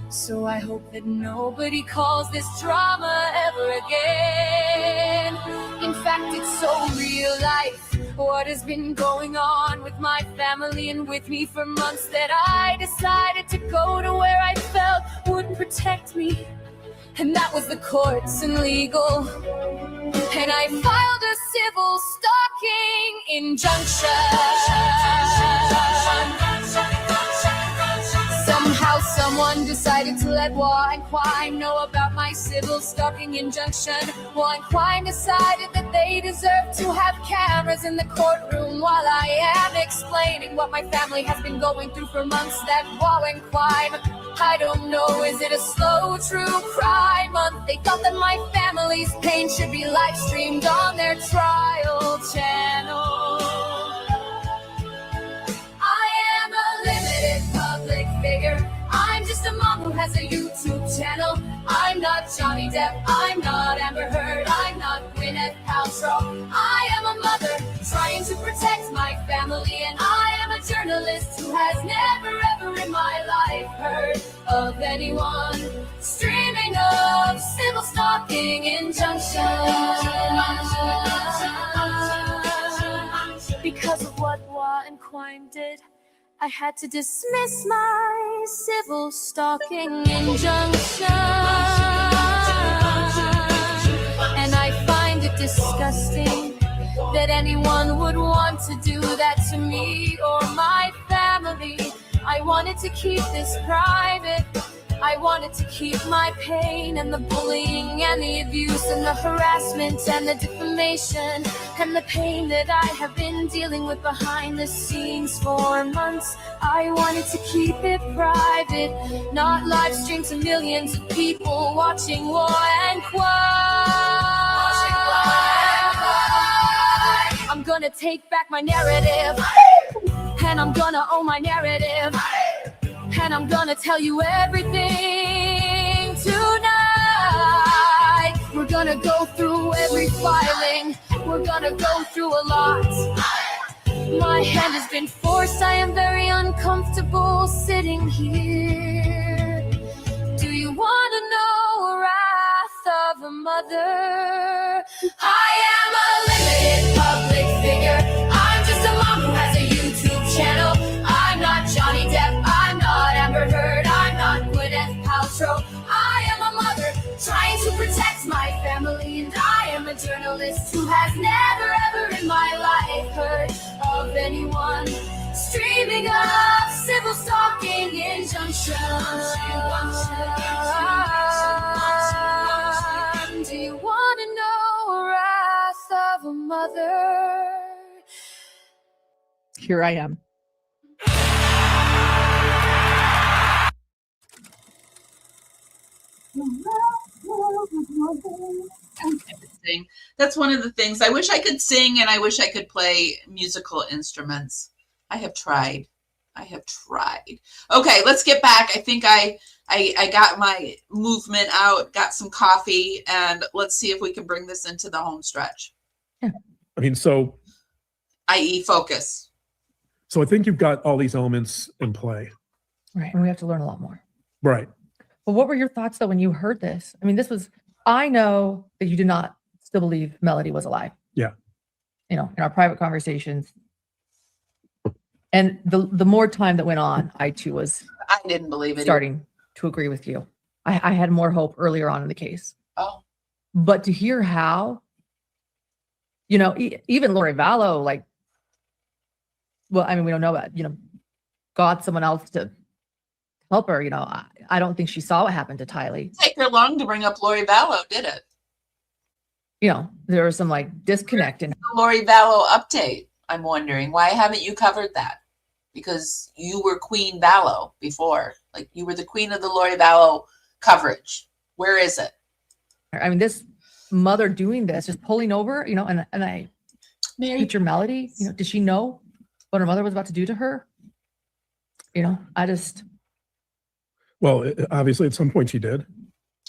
So I hope that nobody calls this drama ever again. In fact, it's so real life what has been going on with my family and with me for months that I decided to go to where I felt would protect me. And that was the courts and legal. And I filed a civil stalking injunction. Somehow someone decided to let Yawn know about my civil stalking injunction. Yawn decided that they deserve to have cameras in the courtroom while I am explaining what my family has been going through for months. That Yawn, I don't know, is it a slow true crime month? They thought that my family's pain should be live streamed on their trial channel. I am a limited public figure. I'm just a mom who has a YouTube channel. I'm not Johnny Depp, I'm not Amber Heard, I'm not Gwyneth Paltrow. I am a mother trying to protect my family, and I am a journalist who has never ever in my life heard of anyone streaming of civil stalking injunction. Because of what Yawn did, I had to dismiss my civil stalking injunction. And I find it disgusting that anyone would want to do that to me or my family. I wanted to keep this private. I wanted to keep my pain and the bullying and the abuse and the harassment and the defamation and the pain that I have been dealing with behind the scenes for months. I wanted to keep it private, not live stream to millions of people watching Yawn. I'm gonna take back my narrative, and I'm gonna own my narrative. And I'm gonna tell you everything tonight. We're gonna go through every filing. We're gonna go through a lot. My hand has been forced. I am very uncomfortable sitting here. Do you wanna know wrath of a mother? I am a limited public figure. I'm just a mom who has a YouTube channel. I'm not Johnny Depp, I'm not Amber Heard, I'm not Gwyneth Paltrow. I am a mother trying to protect my family, and I am a journalist who has never ever in my life heard of anyone streaming of civil stalking injunction. Do you want to know wrath of a mother? Here I am. Sing. That's one of the things. I wish I could sing, and I wish I could play musical instruments. I have tried. Okay, let's get back. I think I got my movement out, got some coffee, and let's see if we can bring this into the home stretch. I mean, so i.e. focus. So I think you've got all these elements in play. Right. And we have to learn a lot more. Right. But what were your thoughts though when you heard this? I mean, I know that you did not still believe Melodee was alive. Yeah. You know, in our private conversations, And the more time that went on, I too was I didn't believe it. starting to agree with you. I had more hope earlier on in the case. Oh, But to hear how, you know, even Lori Vallow, like, well, I mean, we don't know that, you know, got someone else to help her. You know, I don't think she saw what happened to Tylee. take her long to bring up Lori Vallow, did it? You know, there was some like disconnect. And The Lori Vallow update. I'm wondering, why haven't you covered that? Because you were Queen Vallow before. Like, you were the queen of the Lori Vallow coverage. Where is it? I mean, this mother doing this, just pulling over, you know, and I picture Melodee, you know, did she know what her mother was about to do to her? You know, Well, obviously at some point she did.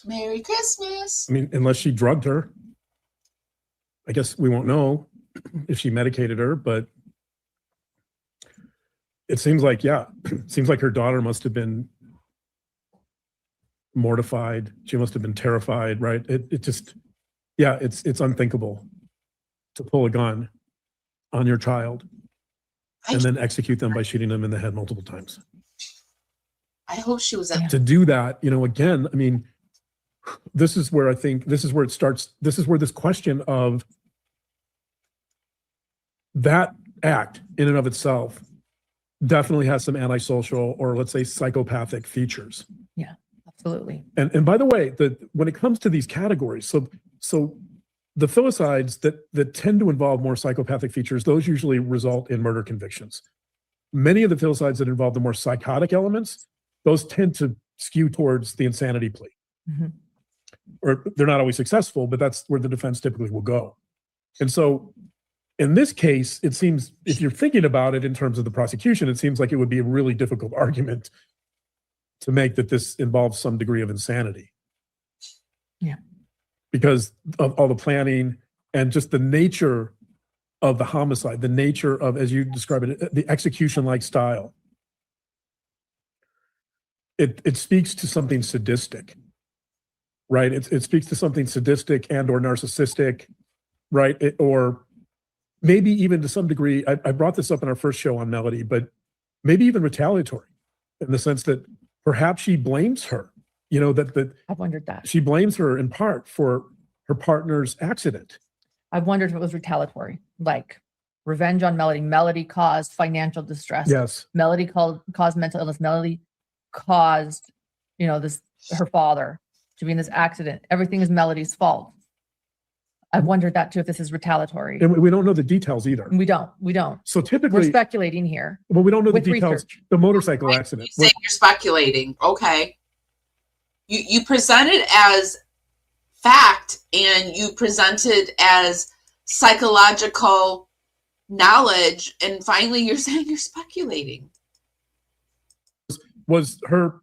Merry Christmas. I mean, unless she drugged her. I guess we won't know if she medicated her, but it seems like, yeah, it seems like her daughter must have been mortified. She must have been terrified, right? It just, yeah, it's unthinkable to pull a gun on your child and then execute them by shooting them in the head multiple times. I hope she was To do that, you know, again, I mean, this is where I think, this is where it starts. This is where this question of that act in and of itself definitely has some antisocial or let's say psychopathic features. yeah, absolutely. And by the way, when it comes to these categories, so the filicides that tend to involve more psychopathic features, those usually result in murder convictions. Many of the filicides that involve the more psychotic elements, those tend to skew towards the insanity plea. Mm-hmm. Or they're not always successful, but that's where the defense typically will go. And so in this case, it seems, if you're thinking about it in terms of the prosecution, it seems like it would be a really difficult argument to make that this involves some degree of insanity. Yeah. Because of all the planning and just the nature of the homicide, the nature of, as you describe it, the execution-like style. It speaks to something sadistic, right? It speaks to something sadistic and or narcissistic, right? Or maybe even to some degree, I brought this up in our first show on Melodee, but maybe even retaliatory in the sense that perhaps she blames her, you know, that I've wondered that. she blames her in part for her partner's accident. I've wondered if it was retaliatory, like revenge on Melodee. Melodee caused financial distress. Yes. Melodee caused mental illness. Melodee caused, you know, her father to be in this accident. Everything is Melodee's fault. I've wondered that too, if this is retaliatory. And we don't know the details either. We don't. So We're typically, speculating here. well, we don't know the with details. research. The motorcycle accident. You say you're speculating. Okay. You present it as fact and you present it as psychological knowledge, and finally you're saying you're speculating. Was her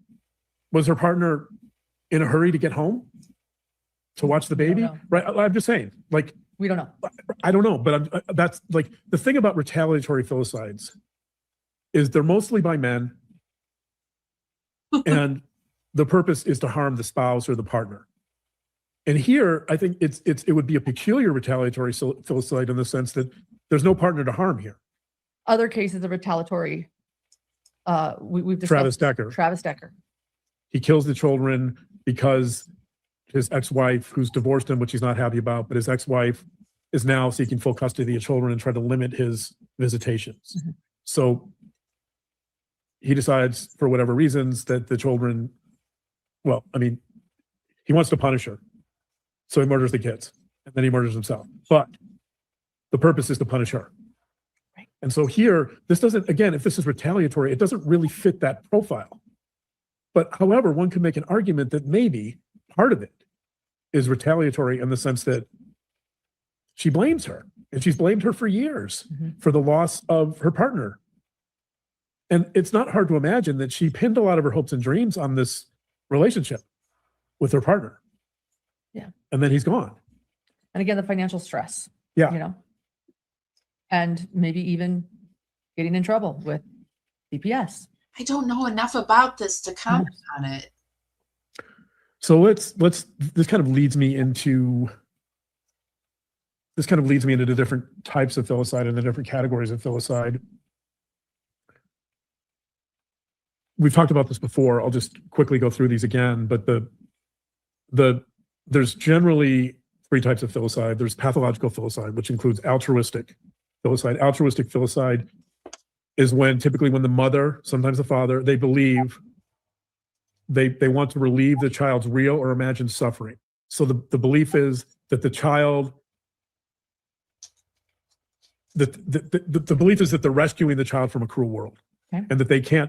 partner in a hurry to get home to watch the baby? know. Right. I'm just saying, like, We don't know. I don't know, but that's like the thing about retaliatory filicides is they're mostly by men, and the purpose is to harm the spouse or the partner. And here, I think it would be a peculiar retaliatory filicide in the sense that there's no partner to harm here. Other cases of retaliatory, we've discussed Travis Decker. Decker. He kills the children because his ex-wife, who's divorced him, which he's not happy about, but his ex-wife is now seeking full custody of the children and trying to limit his visitations. Mm-hmm. So he decides, for whatever reasons, that the children, well, I mean, he wants to punish her. So he murders the kids, and then he murders himself. But the purpose is to punish her. Right. And so here, this doesn't, again, if this is retaliatory, it doesn't really fit that profile. But however, one could make an argument that maybe part of it is retaliatory in the sense that she blames her, and she's blamed her for years for the loss of her partner. And it's not hard to imagine that she pinned a lot of her hopes and dreams on this relationship with her partner. Yeah. And then he's gone. And again, the financial stress. Yeah. You know, and maybe even getting in trouble with CPS. I don't know enough about this to comment on it. So this kind of leads me into the different types of filicide and the different categories of filicide. we've talked about this before. I'll just quickly go through these again, but there's generally three types of filicide. There's pathological filicide, which includes altruistic filicide. Altruistic filicide is typically when the mother, sometimes the father, they believe they want to relieve the child's real or imagined suffering. So the belief is that the child, the belief is that they're rescuing the child from a cruel world. Okay. And that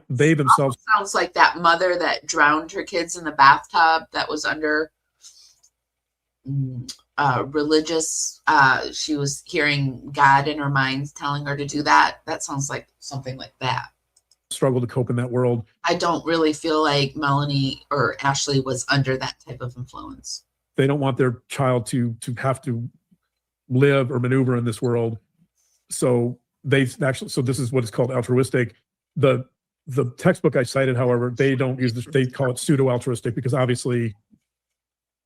they themselves. Sounds like that mother that drowned her kids in the bathtub that was under religious, she was hearing God in her mind telling her to do that. That sounds like something like that. Struggle to cope in that world. I don't really feel like Melanie or Ashley was under that type of influence. They don't want their child to have to live or maneuver in this world. So this is what is called altruistic. The textbook I cited, however, they don't use this, they call it pseudo-altruistic because obviously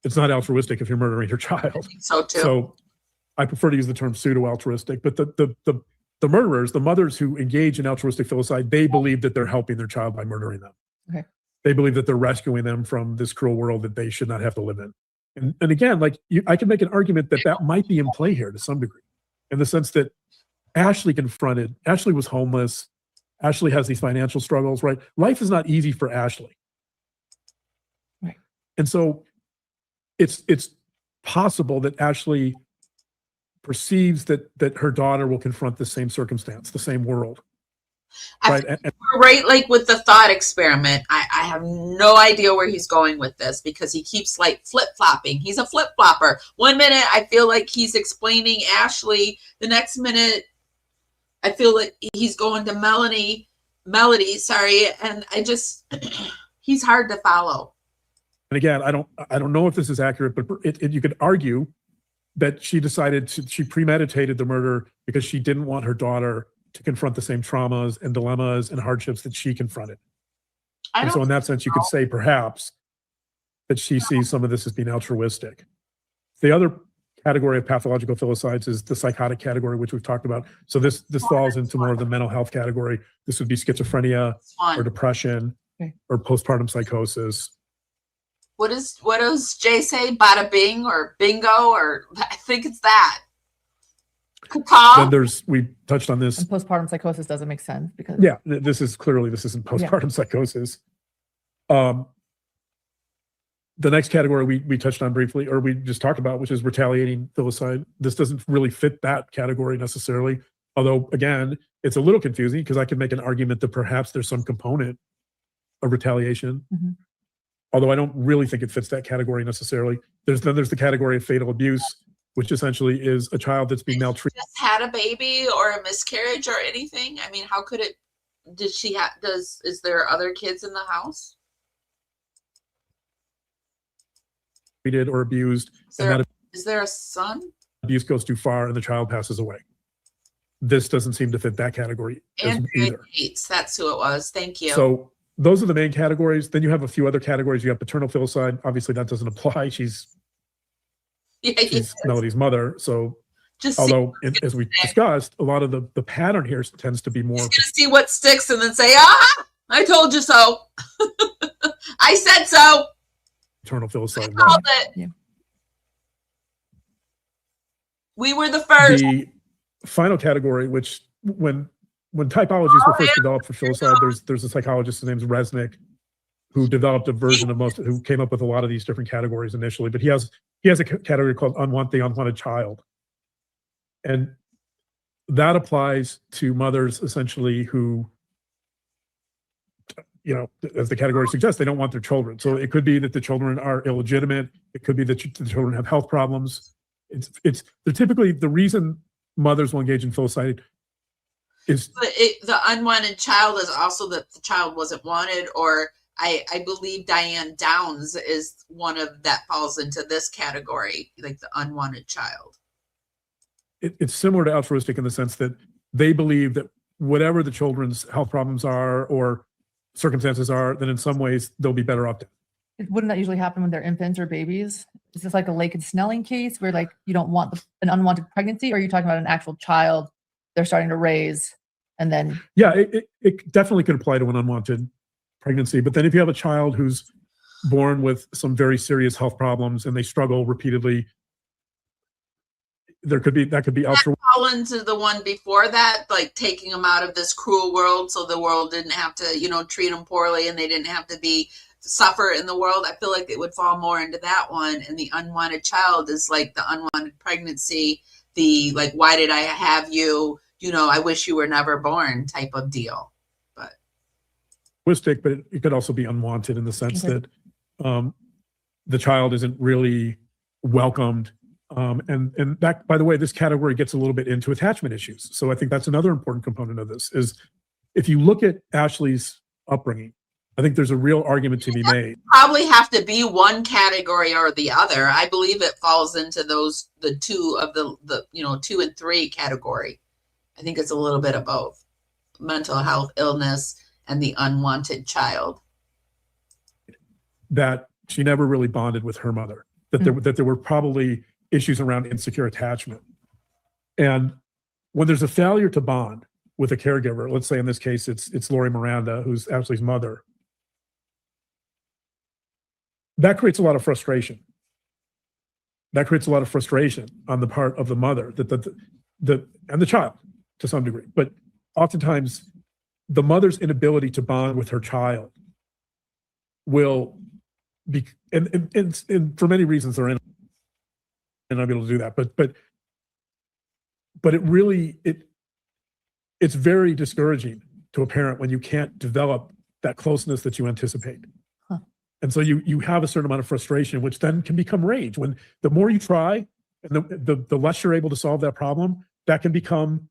it's not altruistic if you're murdering your child. So too. So I prefer to use the term pseudo-altruistic, but the murderers, the mothers who engage in altruistic filicide, they believe that they're helping their child by murdering them. Okay. They believe that they're rescuing them from this cruel world that they should not have to live in. And again, I can make an argument that might be in play here to some degree, in the sense that Ashley was homeless. Ashley has these financial struggles, right? Life is not easy for Ashley. Right. And so it's possible that Ashley perceives that her daughter will confront the same circumstance, the same world. Right. Right, like with the thought experiment, I have no idea where he's going with this because he keeps like flip-flopping. He's a flip-flopper. 1 minute I feel like he's explaining Ashley. The next minute I feel like he's going to Melodee, sorry, and I just he's hard to follow. And again, I don't know if this is accurate, but you could argue that she premeditated the murder because she didn't want her daughter to confront the same traumas and dilemmas and hardships that she confronted. And so in that sense, you could say perhaps that she sees some of this as being altruistic. The other category of pathological filicides is the psychotic category, which we've talked about. So this falls into more of the mental health category. This would be schizophrenia or depression or postpartum psychosis. What does Jay say? Bada bing or bingo, or I think it's that. Then we touched on this. And postpartum psychosis doesn't make sense because this isn't postpartum psychosis. The next category we touched on briefly, or we just talked about, which is retaliating filicide. This doesn't really fit that category necessarily. Although again, it's a little confusing because I can make an argument that perhaps there's some component of retaliation. Mm-hmm. Although I don't really think it fits that category necessarily. There's the category of fatal abuse, which essentially is a child that's being maltreated. Just had a baby or a miscarriage or anything? I mean, how could it? Did she have? Is there other kids in the house? Treated or abused. Is there a son? Abuse goes too far and the child passes away. This doesn't seem to fit that category either. Yates, that's who it was. Thank you. So those are the main categories. Then you have a few other categories. You have paternal filicide. Obviously, that doesn't apply. She's Melodee's mother. So, as we discussed, a lot of the pattern here tends to be more. Just gonna see what sticks and then say, "Ah, I told you so." I said so. Paternal filicide. I called it. Yeah. We were the first. The final category, which when typologies were first developed for filicide, there's a psychologist named Resnick who developed a version of who came up with a lot of these different categories initially. But he has a category called the unwanted child, and that applies to mothers essentially who, as the category suggests, they don't want their children. So it could be that the children are illegitimate. It could be that the children have health problems. They're typically the reason mothers will engage in filicide is the unwanted child is also that the child wasn't wanted, or I believe Diane Downs is one of that falls into this category, like the unwanted child. It's similar to altruistic in the sense that they believe that whatever the children's health problems are or circumstances are, then in some ways they'll be better off. Wouldn't that usually happen when they're infants or babies? Is this like a Lake and Snelling case where like you don't want an unwanted pregnancy, or are you talking about an actual child they're starting to raise and then? Yeah, it definitely could apply to an unwanted pregnancy. But then if you have a child who's born with some very serious health problems and they struggle repeatedly, that could be ultra. Fall into the one before that, like taking them out of this cruel world, so the world didn't have to, treat them poorly, and they didn't have to suffer in the world. I feel like it would fall more into that one. And the unwanted child is like the unwanted pregnancy, the like, why did I have you? I wish you were never born type of deal. But it could also be unwanted in the sense that the child isn't really welcomed. And that, by the way, this category gets a little bit into attachment issues. So I think that's another important component of this is if you look at Ashley's upbringing, I think there's a real argument to be made. Probably have to be one category or the other. I believe it falls into the two of the 2 and 3 category. I think it's a little bit of both: mental health, illness, and the unwanted child. That she never really bonded with her mother. That there were probably issues around insecure attachment. And when there's a failure to bond with a caregiver, let's say in this case it's Lori Miranda, who's Ashley's mother, that creates a lot of frustration. That creates a lot of frustration on the part of the mother and the child to some degree. But oftentimes the mother's inability to bond with her child will be, and for many reasons they're not able to do that. But it really, it's very discouraging to a parent when you can't develop that closeness that you anticipate. And so you have a certain amount of frustration, which then can become rage. When the more you try and the less you're able to solve that problem, that can become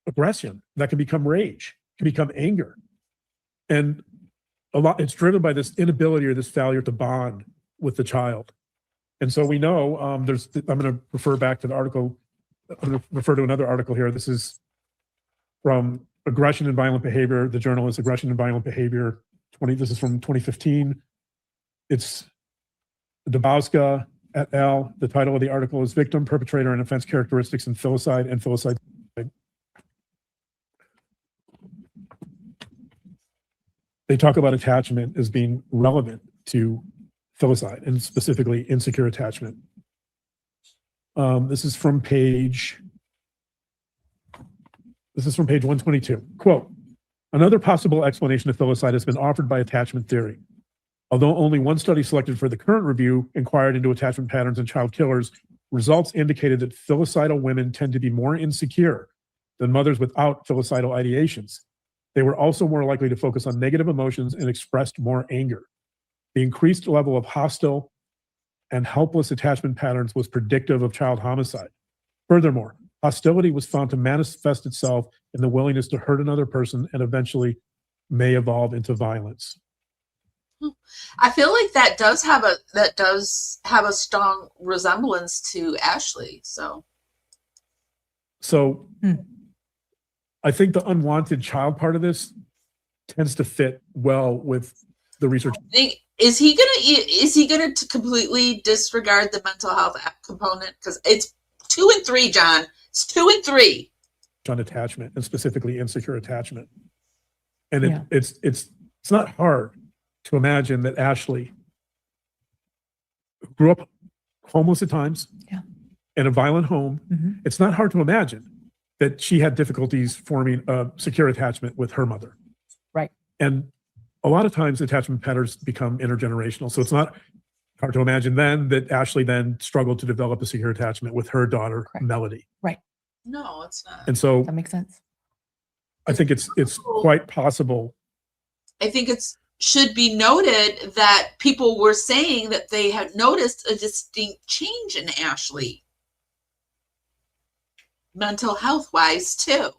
aggression, that can become rage, can become anger. And it's driven by this inability or this failure to bond with the child. And so we know I'm going to refer back to the article. I'm going to refer to another article here. This is from Aggression and Violent Behavior. The journal is Aggression and Violent Behavior. This is from 2015. It's Dabowska et al. The title of the article is Victim, Perpetrator, and Offense Characteristics in Filicide and Filicide. They talk about attachment as being relevant to filicide and specifically insecure attachment. This is from page 122. Quote, another possible explanation of filicide has been offered by attachment theory. Although only one study selected for the current review inquired into attachment patterns in child killers, results indicated that filicidal women tend to be more insecure than mothers without filicidal ideations. They were also more likely to focus on negative emotions and expressed more anger. The increased level of hostile and helpless attachment patterns was predictive of child homicide. Furthermore, hostility was found to manifest itself in the willingness to hurt another person and eventually may evolve into violence. I feel like that does have a strong resemblance to Ashley. So I think the unwanted child part of this tends to fit well with the research. Is he gonna completely disregard the mental health component? Because it's 2 and 3, John. It's 2 and 3 on attachment and specifically insecure attachment. And it's not hard to imagine that Ashley grew up homeless at times, in a violent home. It's not hard to imagine that she had difficulties forming a secure attachment with her mother. Right. And a lot of times attachment patterns become intergenerational. So it's not hard to imagine then that Ashley then struggled to develop a secure attachment with her daughter, Melodee. Right. No, it's not. And so that makes sense. I think it's quite possible. I think should be noted that people were saying that they had noticed a distinct change in Ashley, mental health wise too.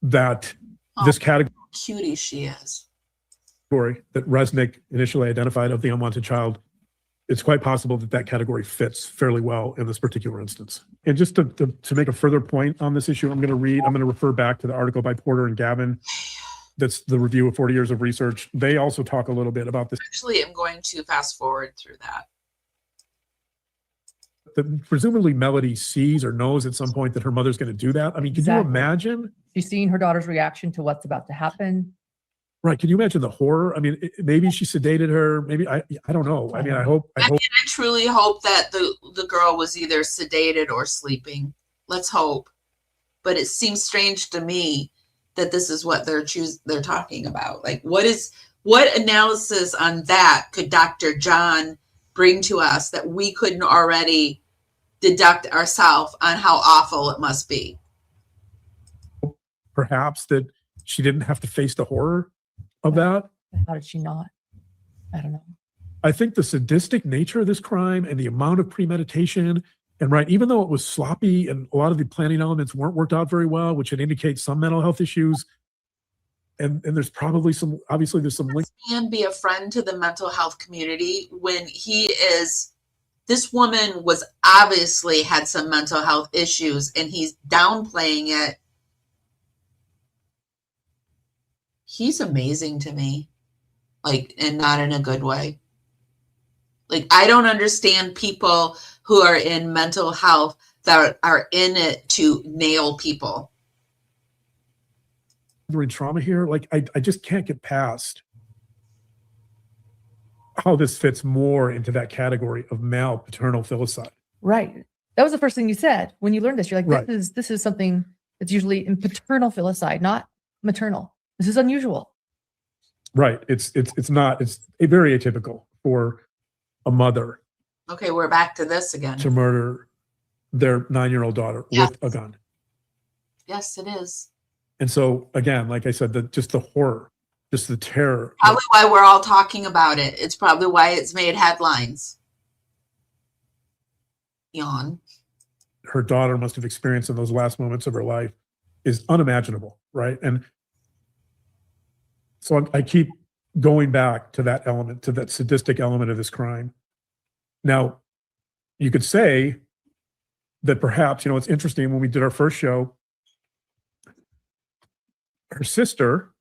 That this category, cutie she is, that Resnick initially identified of the unwanted child, it's quite possible that category fits fairly well in this particular instance. And just to make a further point on this issue, I'm going to refer back to the article by Porter and Gavin. That's the review of 40 years of research. They also talk a little bit about this. Actually, I'm going to fast forward through that. Presumably Melodee sees or knows at some point that her mother's going to do that. I mean, could you imagine? She's seeing her daughter's reaction to what's about to happen. Right. Can you imagine the horror? I mean, maybe she sedated her. Maybe I don't know. I mean, I hope. I truly hope that the girl was either sedated or sleeping. Let's hope. But it seems strange to me that this is what they're talking about. Like, what analysis on that could Dr. John bring to us that we couldn't already deduct ourselves on how awful it must be? Perhaps that she didn't have to face the horror of that. How did she not? I don't know. I think the sadistic nature of this crime and the amount of premeditation, and right, even though it was sloppy and a lot of the planning elements weren't worked out very well, which would indicate some mental health issues, and there's probably some, obviously there's some link. And be a friend to the mental health community when this woman was obviously had some mental health issues and he's downplaying it. He's amazing to me, like, and not in a good way. Like, I don't understand people who are in mental health that are in it to nail people. During trauma here, like, I just can't get past how this fits more into that category of male paternal filicide. Right. That was the first thing you said when you learned this. You're like, Right. this is something that's usually in paternal filicide, not maternal. This is unusual. Right. It's very atypical for a mother Okay, we're back to this again. to murder their 9-year-old daughter Yes. with a gun. Yes, it is. And so again, like I said, just the horror, just the terror. Probably why we're all talking about it. It's probably why it's made headlines. Yawn. Her daughter must have experienced in those last moments of her life is unimaginable, right? And so I keep going back to that element, to that sadistic element of this crime. Now, you could say that perhaps, it's interesting, when we did our first show, her sister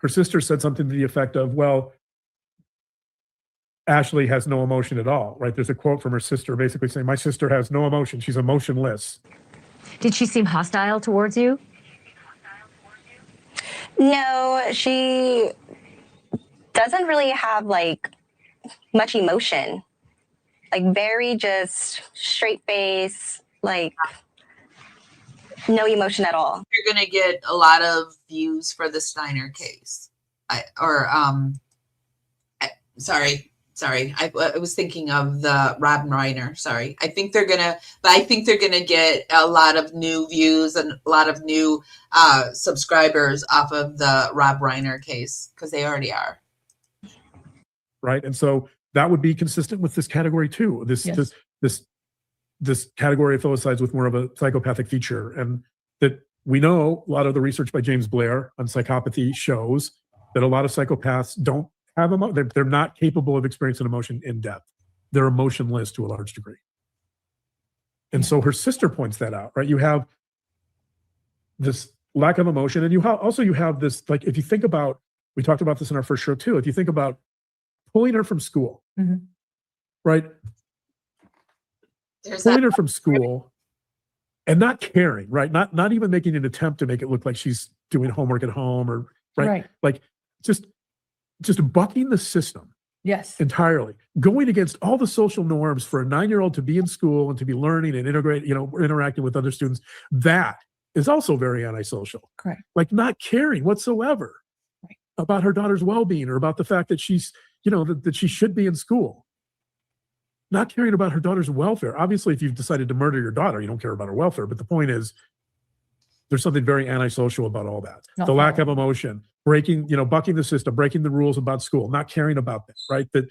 said something to the effect of, well, Ashley has no emotion at all, right? There's a quote from her sister basically saying, my sister has no emotion. She's emotionless. Did she seem hostile towards you? No, she doesn't really have like much emotion. Like very just straight face, like no emotion at all. You're going to get a lot of views for the Steiner case. Sorry. I was thinking of the Rob Reiner. Sorry. I think they're going to get a lot of new views and a lot of new subscribers off of the Rob Reiner case because they already are. Right. And so that would be consistent with this category too. This category of filicides with more of a psychopathic feature. And that we know a lot of the research by James Blair on psychopathy shows that a lot of psychopaths don't have emotion. They're not capable of experiencing emotion in depth. They're emotionless to a large degree. And so her sister points that out, right? You have this lack of emotion, and you have this, like, if you think about, we talked about this in our first show too, if you think about pulling her from school, right? Pulling her from school and not caring, right? Not even making an attempt to make it look like she's doing homework at home or right. Like just bucking the system. Yes. Entirely. Going against all the social norms for a 9-year-old to be in school and to be learning and interacting with other students. That is also very antisocial. Correct. Like not caring whatsoever about her daughter's well-being or about the fact that she's, that she should be in school. Not caring about her daughter's welfare. Obviously, if you've decided to murder your daughter, you don't care about her welfare. But the point is, there's something very antisocial about all that. The lack of emotion, bucking the system, breaking the rules about school, not caring about that, right? That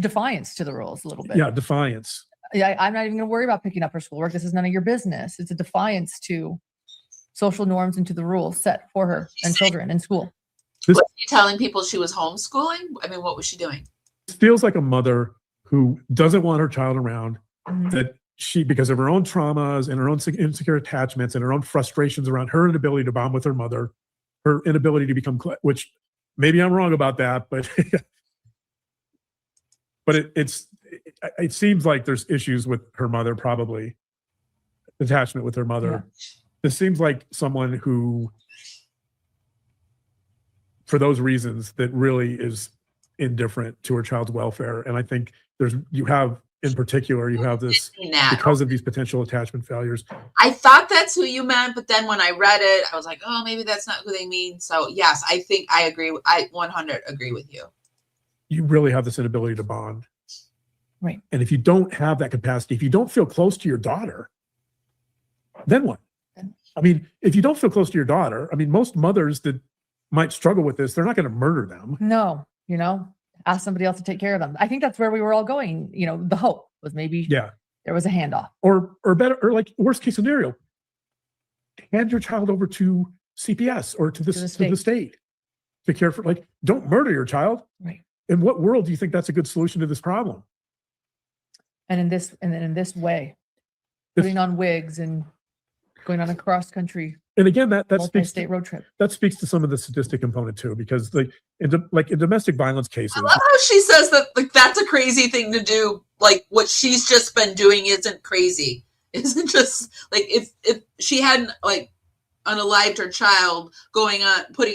defiance to the rules a little bit. Yeah, defiance. Yeah, I'm not even going to worry about picking up her schoolwork. This is none of your business. It's a defiance to social norms and to the rules set for her and children in school. Was she telling people she was homeschooling? I mean, what was she doing? It feels like a mother who doesn't want her child around, that she, because of her own traumas and her own insecure attachments and her own frustrations around her inability to bond with her mother, her inability to become, which maybe I'm wrong about that, but it seems like there's issues with her mother, probably attachment with her mother. Yeah. This seems like someone who for those reasons that really is indifferent to her child's welfare. And I think you have this because of these potential attachment failures. I thought that's who you meant, but then when I read it, I was like, oh, maybe that's not who they mean. So yes, I think I agree. I 100 agree with you. You really have this inability to bond. Right. And if you don't have that capacity, if you don't feel close to your daughter, then what? I mean, if you don't feel close to your daughter, I mean, most mothers that might struggle with this, they're not going to murder them. No, ask somebody else to take care of them. I think that's where we were all going. The hope was maybe there was a handoff. Or better, or like worst case scenario, hand your child over to CPS or to the state to care for, like, don't murder your child. Right. In what world do you think that's a good solution to this problem? And in this way, putting on wigs and going on a cross country. And again, that speaks state road trip. That speaks to some of the sadistic component too, because in domestic violence cases, I love how she says that that's a crazy thing to do. Like what she's just been doing isn't crazy. Isn't just like if she hadn't unalived her child, putting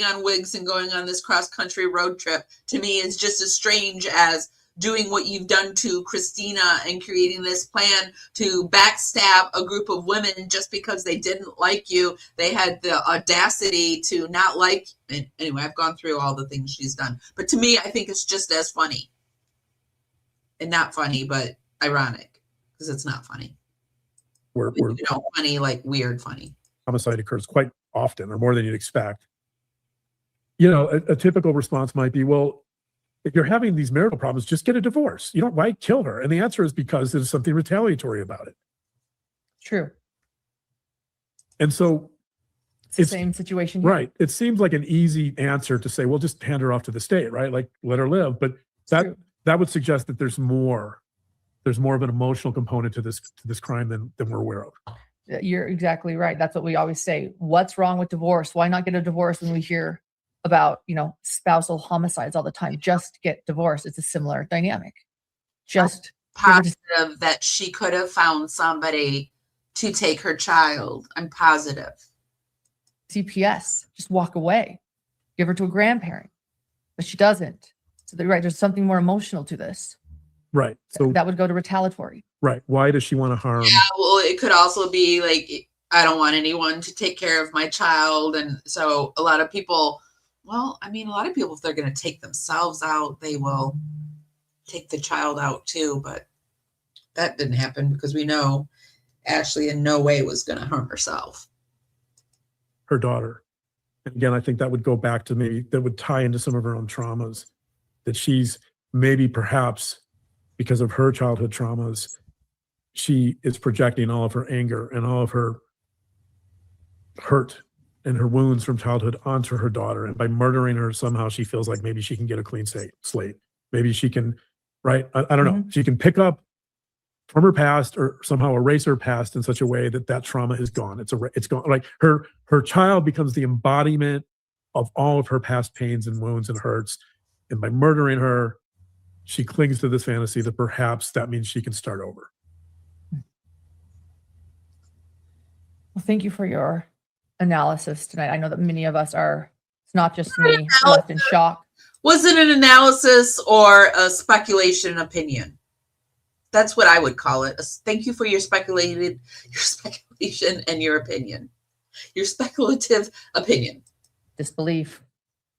on wigs and going on this cross country road trip, to me is just as strange as doing what you've done to Christina and creating this plan to backstab a group of women just because they didn't like you. They had the audacity to not like. And anyway, I've gone through all the things she's done, but to me, I think it's just as funny, and not funny, but ironic, because it's not funny. We're funny, like weird funny. Homicide occurs quite often, or more than you'd expect. A typical response might be, well, if you're having these marital problems, just get a divorce. Why kill her? And the answer is because there's something retaliatory about it. True. And so it's the same situation here. Right. It seems like an easy answer to say, well, just hand her off to the state, right? Like, let her live. But that would suggest that there's more of an emotional component to this crime than we're aware of. You're exactly right. That's what we always say. What's wrong with divorce? Why not get a divorce when we hear about, spousal homicides all the time? Just get divorced. It's a similar dynamic. Just positive that she could have found somebody to take her child. I'm positive. CPS, just walk away, give her to a grandparent, but she doesn't. So there's something more emotional to this. Right. So that would go to retaliatory. Right. Why does she want to harm? Yeah, well, it could also be like, I don't want anyone to take care of my child. And so a lot of people, if they're going to take themselves out, they will take the child out too. But that didn't happen because we know Ashley in no way was going to harm herself. Her daughter. And again, I think that would go back to that would tie into some of her own traumas, that she's perhaps because of her childhood traumas, she is projecting all of her anger and all of her hurt and her wounds from childhood onto her daughter. And by murdering her, somehow she feels like maybe she can get a clean slate. Maybe she can, right? I don't know. She can pick up from her past or somehow erase her past in such a way that trauma is gone. It's gone. Like her child becomes the embodiment of all of her past pains and wounds and hurts. And by murdering her, she clings to this fantasy that perhaps that means she can start over. Well, thank you for your analysis tonight. I know that many of us it's not just me, left in shock. Was it an analysis or a speculation opinion? That's what I would call it. Thank you for your speculation and your opinion. Your speculative opinion. Disbelief,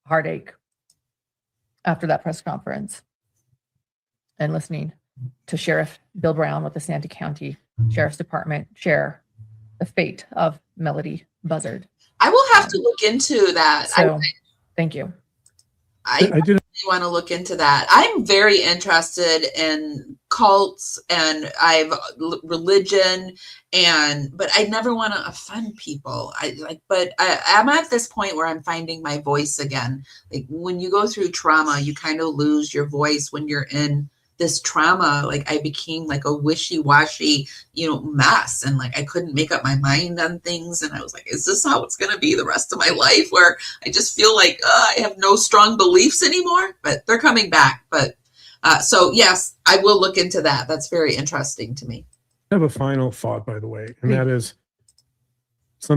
heartache after that press conference and listening to Sheriff Bill Brown with the Santa County Sheriff's Department share the fate of Melodee Buzzard. I will have to look into that. So, thank you. I really want to look into that. I'm very interested in cults and religion, but I never want to offend people. I'm at this point where I'm finding my voice again. Like when you go through trauma, you kind of lose your voice when you're in this trauma. Like I became like a wishy-washy, mess. And like, I couldn't make up my mind on things. And I was like, is this how it's going to be the rest of my life? Where I just feel like I have no strong beliefs anymore, but they're coming back. But so yes, I will look into that. That's very interesting to me. I have a final thought, by the way, and that is a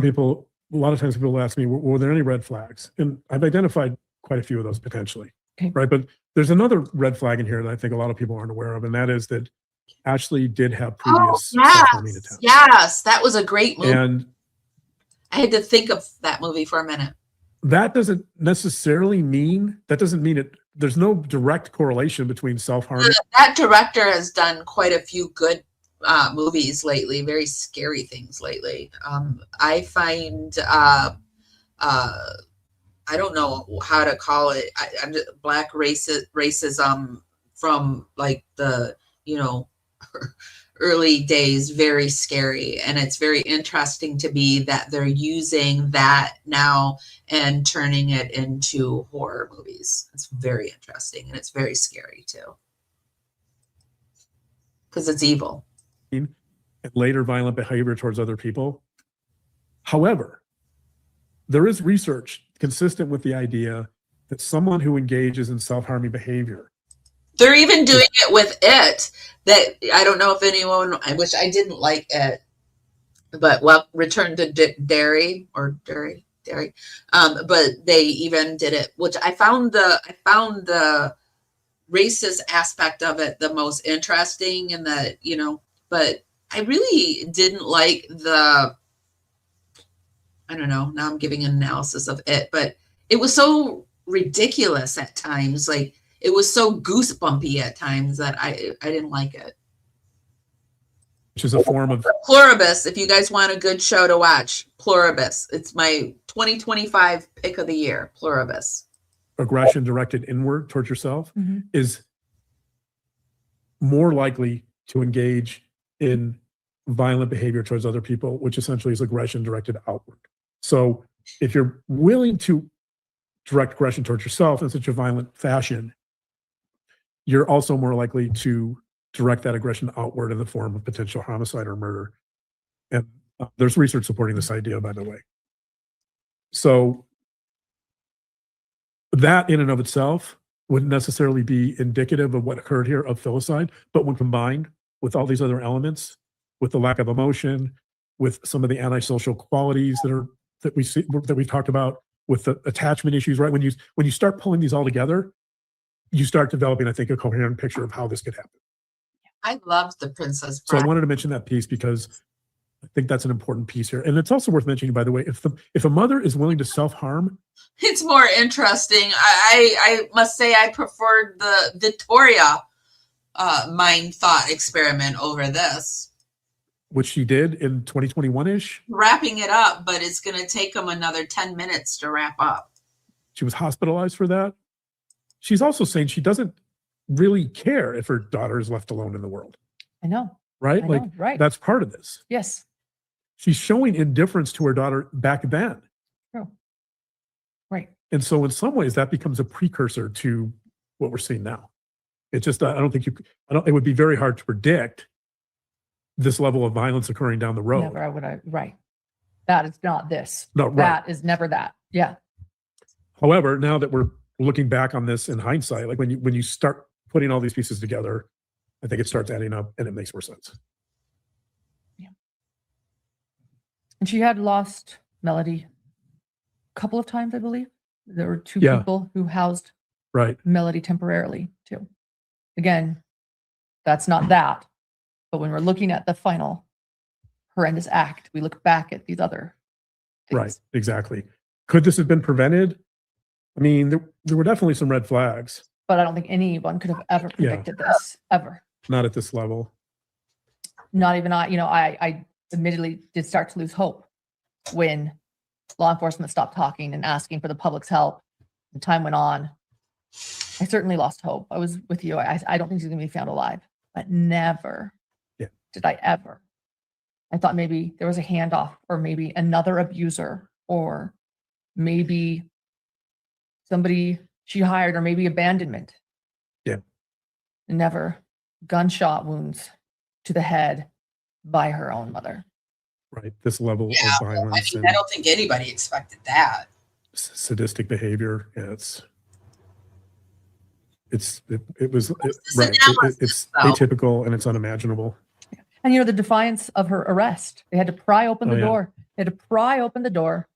lot of times people ask me, were there any red flags? And I've identified quite a few of those potentially. Okay. Right. But there's another red flag in here that I think a lot of people aren't aware of, and that is that Ashley did have previous self-harming attempts. Yes, that was a great movie. And I had to think of that movie for a minute. that doesn't necessarily mean, there's no direct correlation between self-harming. That director has done quite a few good movies lately, very scary things lately. I find I don't know how to call it. I'm just, black racism from like the, early days, very scary. And it's very interesting to me that they're using that now and turning it into horror movies. It's very interesting, and it's very scary too. Because it's evil. And later violent behavior towards other people. However, there is research consistent with the idea that someone who engages in self-harming behavior. They're even doing it with It. That I don't know if anyone, I wish I didn't like It, but Return to Derry. But they even did it, which I found the racist aspect of it the most interesting, and that, but I really didn't like I don't know, now I'm giving an analysis of It, but it was so ridiculous at times. Like, it was so goosebumpy at times that I didn't like it. Which is a form of Pluribus. If you guys want a good show to watch, Pluribus. It's my 2025 pick of the year, Pluribus. Aggression directed inward towards yourself is more likely to engage in violent behavior towards other people, which essentially is aggression directed outward. So if you're willing to direct aggression towards yourself in such a violent fashion, you're also more likely to direct that aggression outward in the form of potential homicide or murder. And there's research supporting this idea, by the way. So that in and of itself wouldn't necessarily be indicative of what occurred here of filicide, but when combined with all these other elements, with the lack of emotion, with some of the antisocial qualities that we've talked about, with the attachment issues, right? When you start pulling these all together, you start developing, I think, a coherent picture of how this could happen. I loved The Princess So Bride. I wanted to mention that piece because I think that's an important piece here. And it's also worth mentioning, by the way, if a mother is willing to self-harm, It's more interesting. I must say I preferred the Victoria mind thought experiment over this. which she did in 2021-ish, Wrapping it up, but it's going to take them another 10 minutes to wrap up. she was hospitalized for that. She's also saying she doesn't really care if her daughter is left alone in the world, I know. right? I Like, know, right. that's part of this. Yes. She's showing indifference to her daughter back then. True. Right. And so in some ways that becomes a precursor to what we're seeing now. It's just, it would be very hard to predict this level of violence occurring down the road. Never would I. Right. That is not this. No, right. That is never that. Yeah. However, now that we're looking back on this in hindsight, like when you start putting all these pieces together, I think it starts adding up and it makes more sense. Yeah. And she had lost Melodee a couple of times, I believe. There were two people who housed Right. Melodee temporarily too. Again, that's not that. But when we're looking at the final horrendous act, we look back at these other things. Right. Exactly. Could this have been prevented? I mean, there were definitely some red flags. But I don't think anyone could have ever predicted this, ever. Not at this level. Not even I admittedly did start to lose hope when law enforcement stopped talking and asking for the public's help. And time went on. I certainly lost hope. I was with you. I don't think she's going to be found alive, but never did I ever. I thought maybe there was a handoff, or maybe another abuser, or maybe somebody she hired, or maybe abandonment. Yeah. Never. Gunshot wounds to the head by her own mother. Right. This level of violence I don't think anybody expected that. sadistic behavior. Yeah, it's atypical and it's unimaginable. And the defiance of her arrest. They had to pry open the door. They had to pry open the door.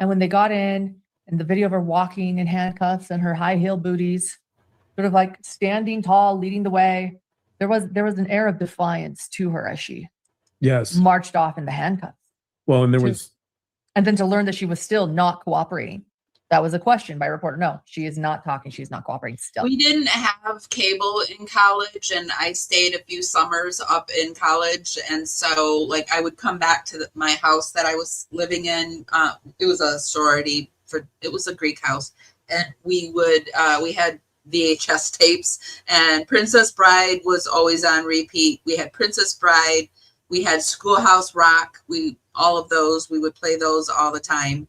And when they got in, And the video of her walking in handcuffs and her high heel booties, sort of like standing tall, leading the way. There was an air of defiance to her as she marched off in the handcuffs. Well, and and then to learn that she was still not cooperating. That was a question by a reporter. No, she is not talking. She's not cooperating still. We didn't have cable in college, and I stayed a few summers up in college. And so, like, I would come back to my house that I was living in. It was a sorority it was a Greek house. And we had VHS tapes, and Princess Bride was always on repeat. We had Princess Bride. We had Schoolhouse Rock. All of those, we would play those all the time.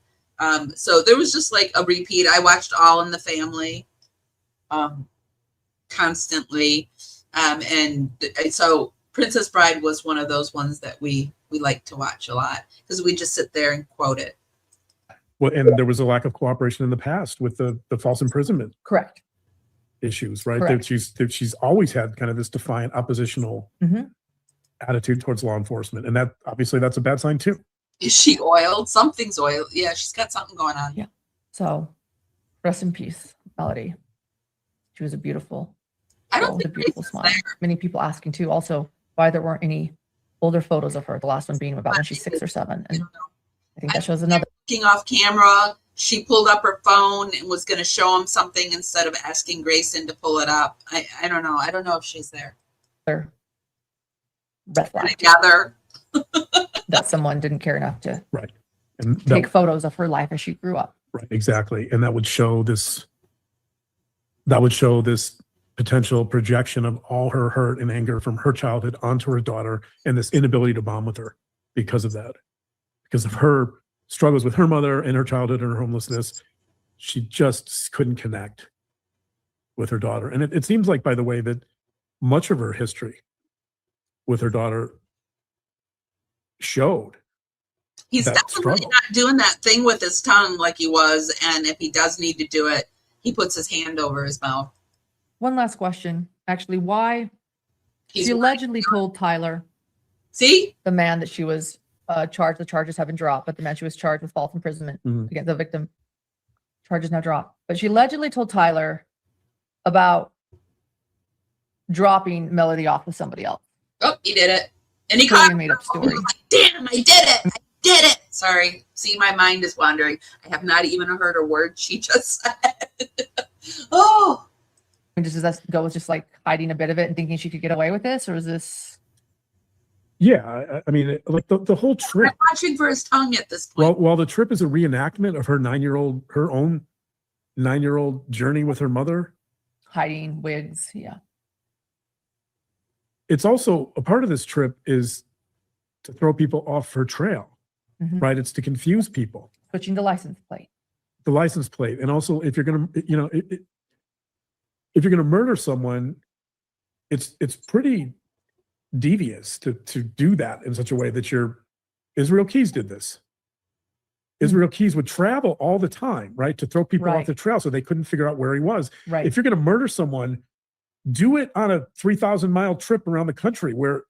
So there was just like a repeat. I watched All in the Family constantly. And so Princess Bride was one of those ones that we liked to watch a lot because we just sit there and quote it. Well, and there was a lack of cooperation in the past with the false imprisonment. Correct. Issues, right? Correct. That she's always had kind of this defiant oppositional attitude towards law enforcement. And that obviously that's a bad sign too. Is she oiled? Something's oiled. Yeah, she's got something going on. Yeah. So rest in peace, Melodee. She was a beautiful, a beautiful smile. Many people asking too also why there weren't any older photos of her, the last one being about when she's 6 or 7. And I think that shows another. Looking off camera, she pulled up her phone and was going to show him something instead of asking Grayson to pull it up. I don't know. I don't know if she's there. Red flag. Together. that someone didn't care enough to and take photos of her life as she grew up. Right, exactly. And that would show this potential projection of all her hurt and anger from her childhood onto her daughter, and this inability to bond with her because of that. Because of her struggles with her mother and her childhood and her homelessness, she just couldn't connect with her daughter. And it seems like, by the way, that much of her history with her daughter showed he's definitely not doing that thing with his tongue like he was, and if he does need to do it, he puts his hand over his mouth. One last question, actually. Why she allegedly told Tyler, the man that she was charged, the charges have been dropped, but the man she was charged with false imprisonment against the victim, charges now dropped, but she allegedly told Tyler about dropping Melodee off with somebody else. Oh, he did it. And he caught made up story. He was like, damn, I did it. I did it. Sorry. See, my mind is wandering. I have not even heard a word she just said. Oh. And does that go with just like hiding a bit of it and thinking she could get away with this? Or is this? Yeah. I mean, like the whole trip. I'm watching for his tongue at this point. While the trip is a reenactment of her own 9-year-old journey with her mother. Hiding wigs. Yeah. It's also a part of this trip is to throw people off her trail, right? It's to confuse people. Switching the license plate. The license plate. And also if you're going to, if you're going to murder someone, it's pretty devious to do that in such a way that Israel Keys did this. Israel Keys would travel all the time, right? To throw people off the trail so they couldn't figure out where he was. Right. If you're going to murder someone, do it on a 3,000-mile trip around the country where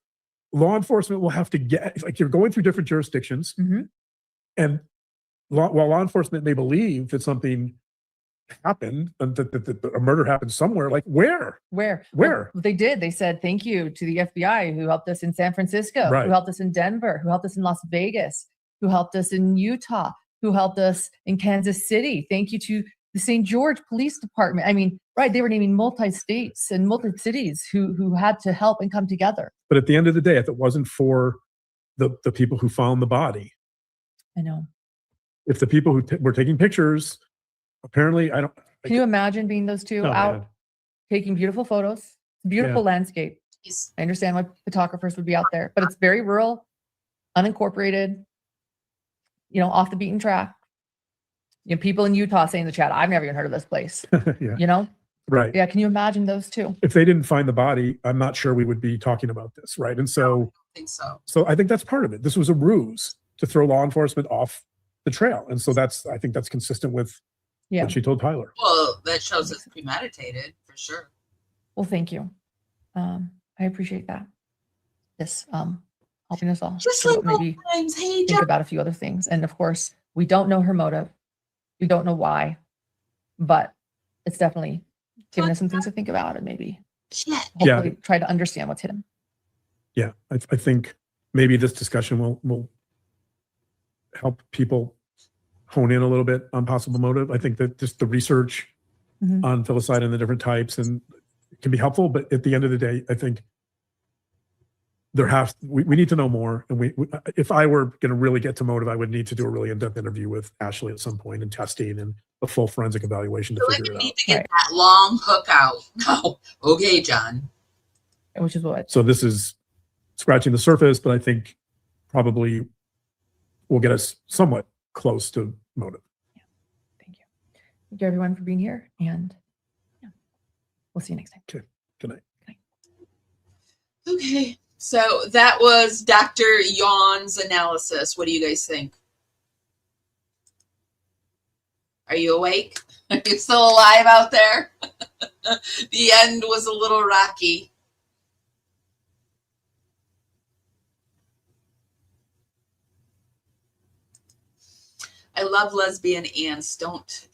law enforcement will have to get, like, you're going through different jurisdictions. And while law enforcement may believe that something happened, that a murder happened somewhere, like where? Well, they did. They said, thank you to the FBI who helped us in San Francisco, who helped us in Denver, who helped us in Las Vegas, who helped us in Utah, who helped us in Kansas City. Thank you to the St. George Police Department. I mean, right, they were naming multi-states and multi-cities who had to help and come together. But at the end of the day, if it wasn't for the people who found the body, I know. If the people who were taking pictures, apparently, Can you imagine being those two out taking beautiful photos? Beautiful landscape. I understand why photographers would be out there, but it's very rural, unincorporated, off the beaten track. People in Utah saying in the chat, I've never even heard of this place. Right. Yeah. Can you imagine those two? If they didn't find the body, I'm not sure we would be talking about this. Right. And so, I don't think so. So I think that's part of it. This was a ruse to throw law enforcement off the trail. And so I think that's consistent with what she told Tyler. Well, that shows it's premeditated for sure. Well, thank you. I appreciate that. This helping us all just like maybe think about a few other things. And of course, we don't know her motive. We don't know why, but it's definitely giving us some things to think about and maybe hopefully try to understand what's hidden. Yeah, I think maybe this discussion will help people hone in a little bit on possible motive. I think that just the research on filicide and the different types and can be helpful, but at the end of the day, I think we need to know more. And if I were going to really get to motive, I would need to do a really in-depth interview with Ashley at some point and testing and a full forensic evaluation to figure it out. Need to get that long hook out. No, okay, John. Which is what. So this is scratching the surface, but I think probably will get us somewhat close to motive. Yeah. Thank you. Thank you everyone for being here, and we'll see you next time. Okay. Good night. Okay. So that was Dr. Yawn's analysis. What do you guys think? Are you awake? Are you still alive out there? The end was a little rocky. I love lesbian ants. Don't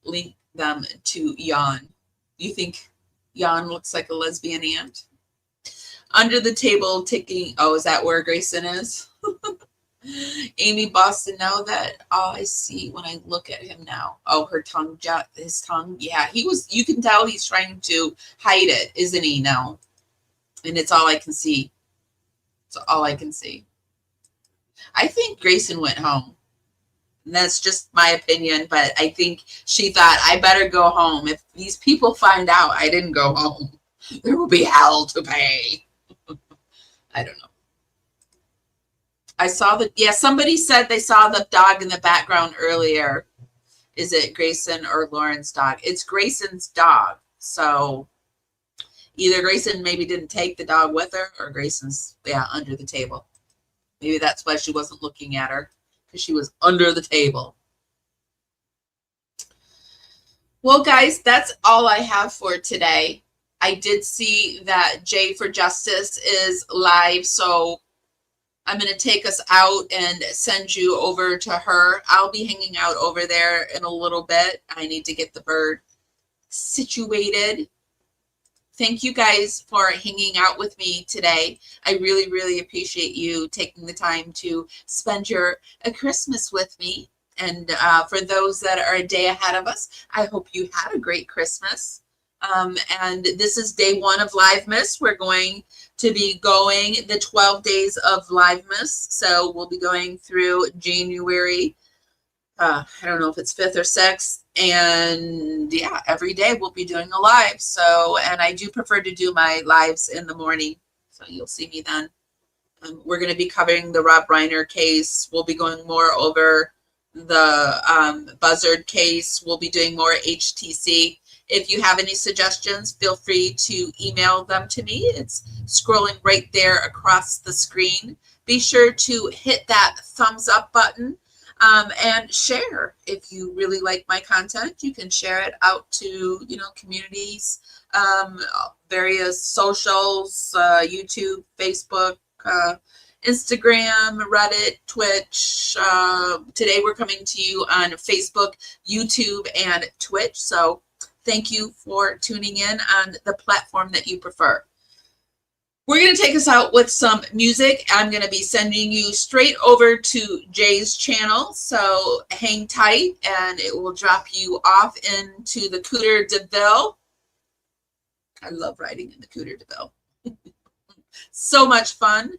link them to Yawn. You think Yawn looks like a lesbian ant? Under the table ticking. Oh, is that where Grayson is? Amy Boston, know that all I see when I look at him now. Oh, his tongue. Yeah, you can tell he's trying to hide it, isn't he now? And it's all I can see. It's all I can see. I think Grayson went home. And that's just my opinion, but I think she thought, I better go home. If these people find out I didn't go home, there will be hell to pay. I don't know. Somebody said they saw the dog in the background earlier. Is it Grayson or Lauren's dog? It's Grayson's dog. So either Grayson maybe didn't take the dog with her, or Grayson's under the table. Maybe that's why she wasn't looking at her, because she was under the table. Well, guys, that's all I have for today. I did see that Jay for Justice is live, so I'm going to take us out and send you over to her. I'll be hanging out over there in a little bit. I need to get the bird situated. Thank you guys for hanging out with me today. I really, really appreciate you taking the time to spend your Christmas with me. And for those that are a day ahead of us, I hope you had a great Christmas. And this is day 1 of Livemas. We're going to be going the 12 days of Livemas. So we'll be going through January. I don't know if it's 5th or 6th. And yeah, every day we'll be doing a live. So, and I do prefer to do my lives in the morning. So you'll see me then. We're going to be covering the Rob Reiner case. We'll be going more over the Buzzard case. We'll be doing more HTC. If you have any suggestions, feel free to email them to me. It's scrolling right there across the screen. Be sure to hit that thumbs up button and share. If you really like my content, you can share it out to, communities, various socials, YouTube, Facebook, Instagram, Reddit, Twitch. Today we're coming to you on Facebook, YouTube, and Twitch. So thank you for tuning in on the platform that you prefer. We're going to take us out with some music. I'm going to be sending you straight over to Jay's channel. So hang tight and it will drop you off into the Cooter de Ville. I love riding in the Cooter de Ville. So much fun.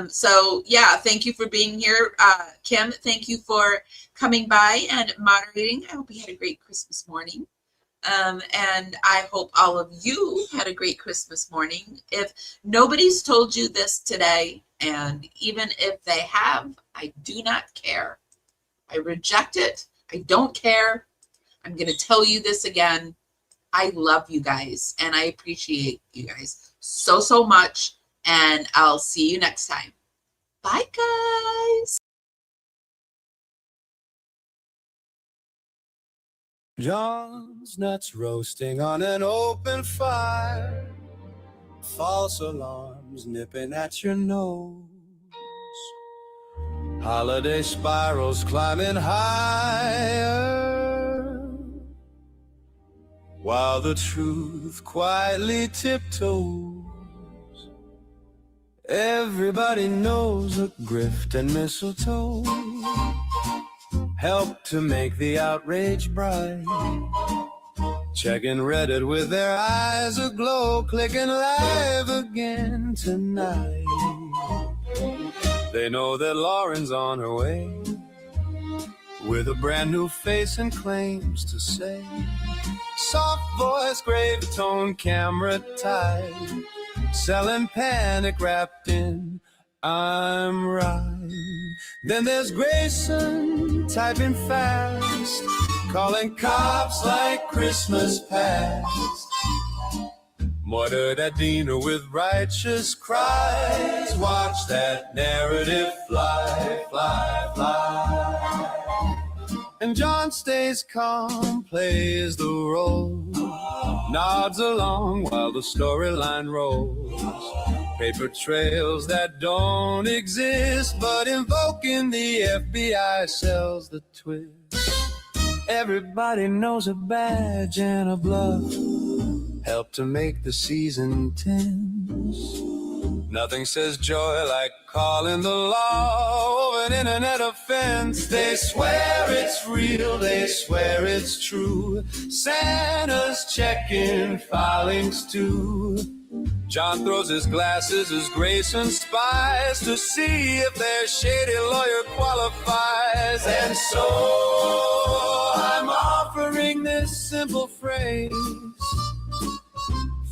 So yeah, thank you for being here. Kim, thank you for coming by and moderating. I hope you had a great Christmas morning. And I hope all of you had a great Christmas morning. If nobody's told you this today, and even if they have, I do not care. I reject it. I don't care. I'm going to tell you this again. I love you guys, and I appreciate you guys so, so much. And I'll see you next time. Bye, guys. John's nuts roasting on an open fire. False alarms nipping at your nose. Holiday spirals climbing higher, while the truth quietly tiptoes. Everybody knows a grift and mistletoe help to make the outrage bright. Checking Reddit with their eyes aglow, clicking live again tonight. They know that Lauren's on her way with a brand new face and claims to say. Soft voice, grave tone, camera tight, selling panic wrapped in I'm right. Then there's Grayson typing fast, calling cops like Christmas past. Murdered at dinner with righteous cries. Watch that narrative fly, fly, fly. And John stays calm, plays the role, nods along while the storyline rolls. Paper trails that don't exist, but invoking the FBI sells the twist. Everybody knows a badge and a bluff help to make the season tense. Nothing says joy like calling the law over an internet offense. They swear it's real, they swear it's true. Santa's checking filings too. John throws his glasses as Grayson spies to see if their shady lawyer qualifies. And so I'm offering this simple phrase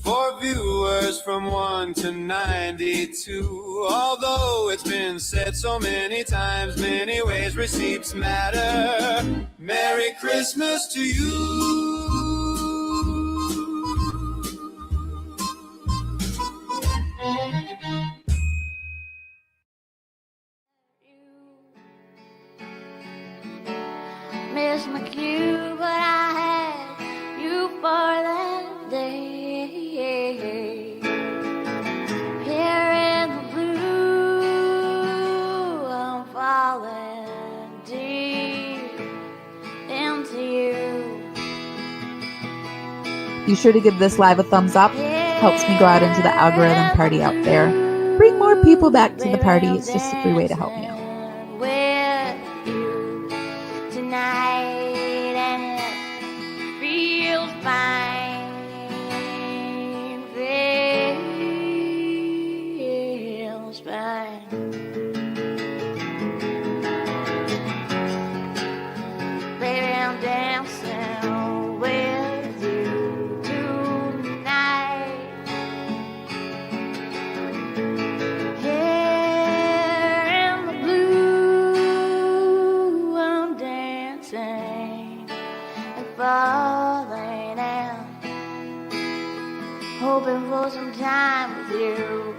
for viewers from 1 to 92. Although it's been said so many times, many ways receipts matter. Merry Christmas to you. Miss my cue, but I had you for that day. Here in the blue, I'm falling deep into you. Be sure to give this live a thumbs up. Helps me go out into the algorithm party out there. Bring more people back to the party. It's just a free way to help me out. With you tonight, and it feels fine. Feels fine. Baby, I'm dancing with you tonight. Here in the blue, I'm dancing and falling out, hoping for some time with you.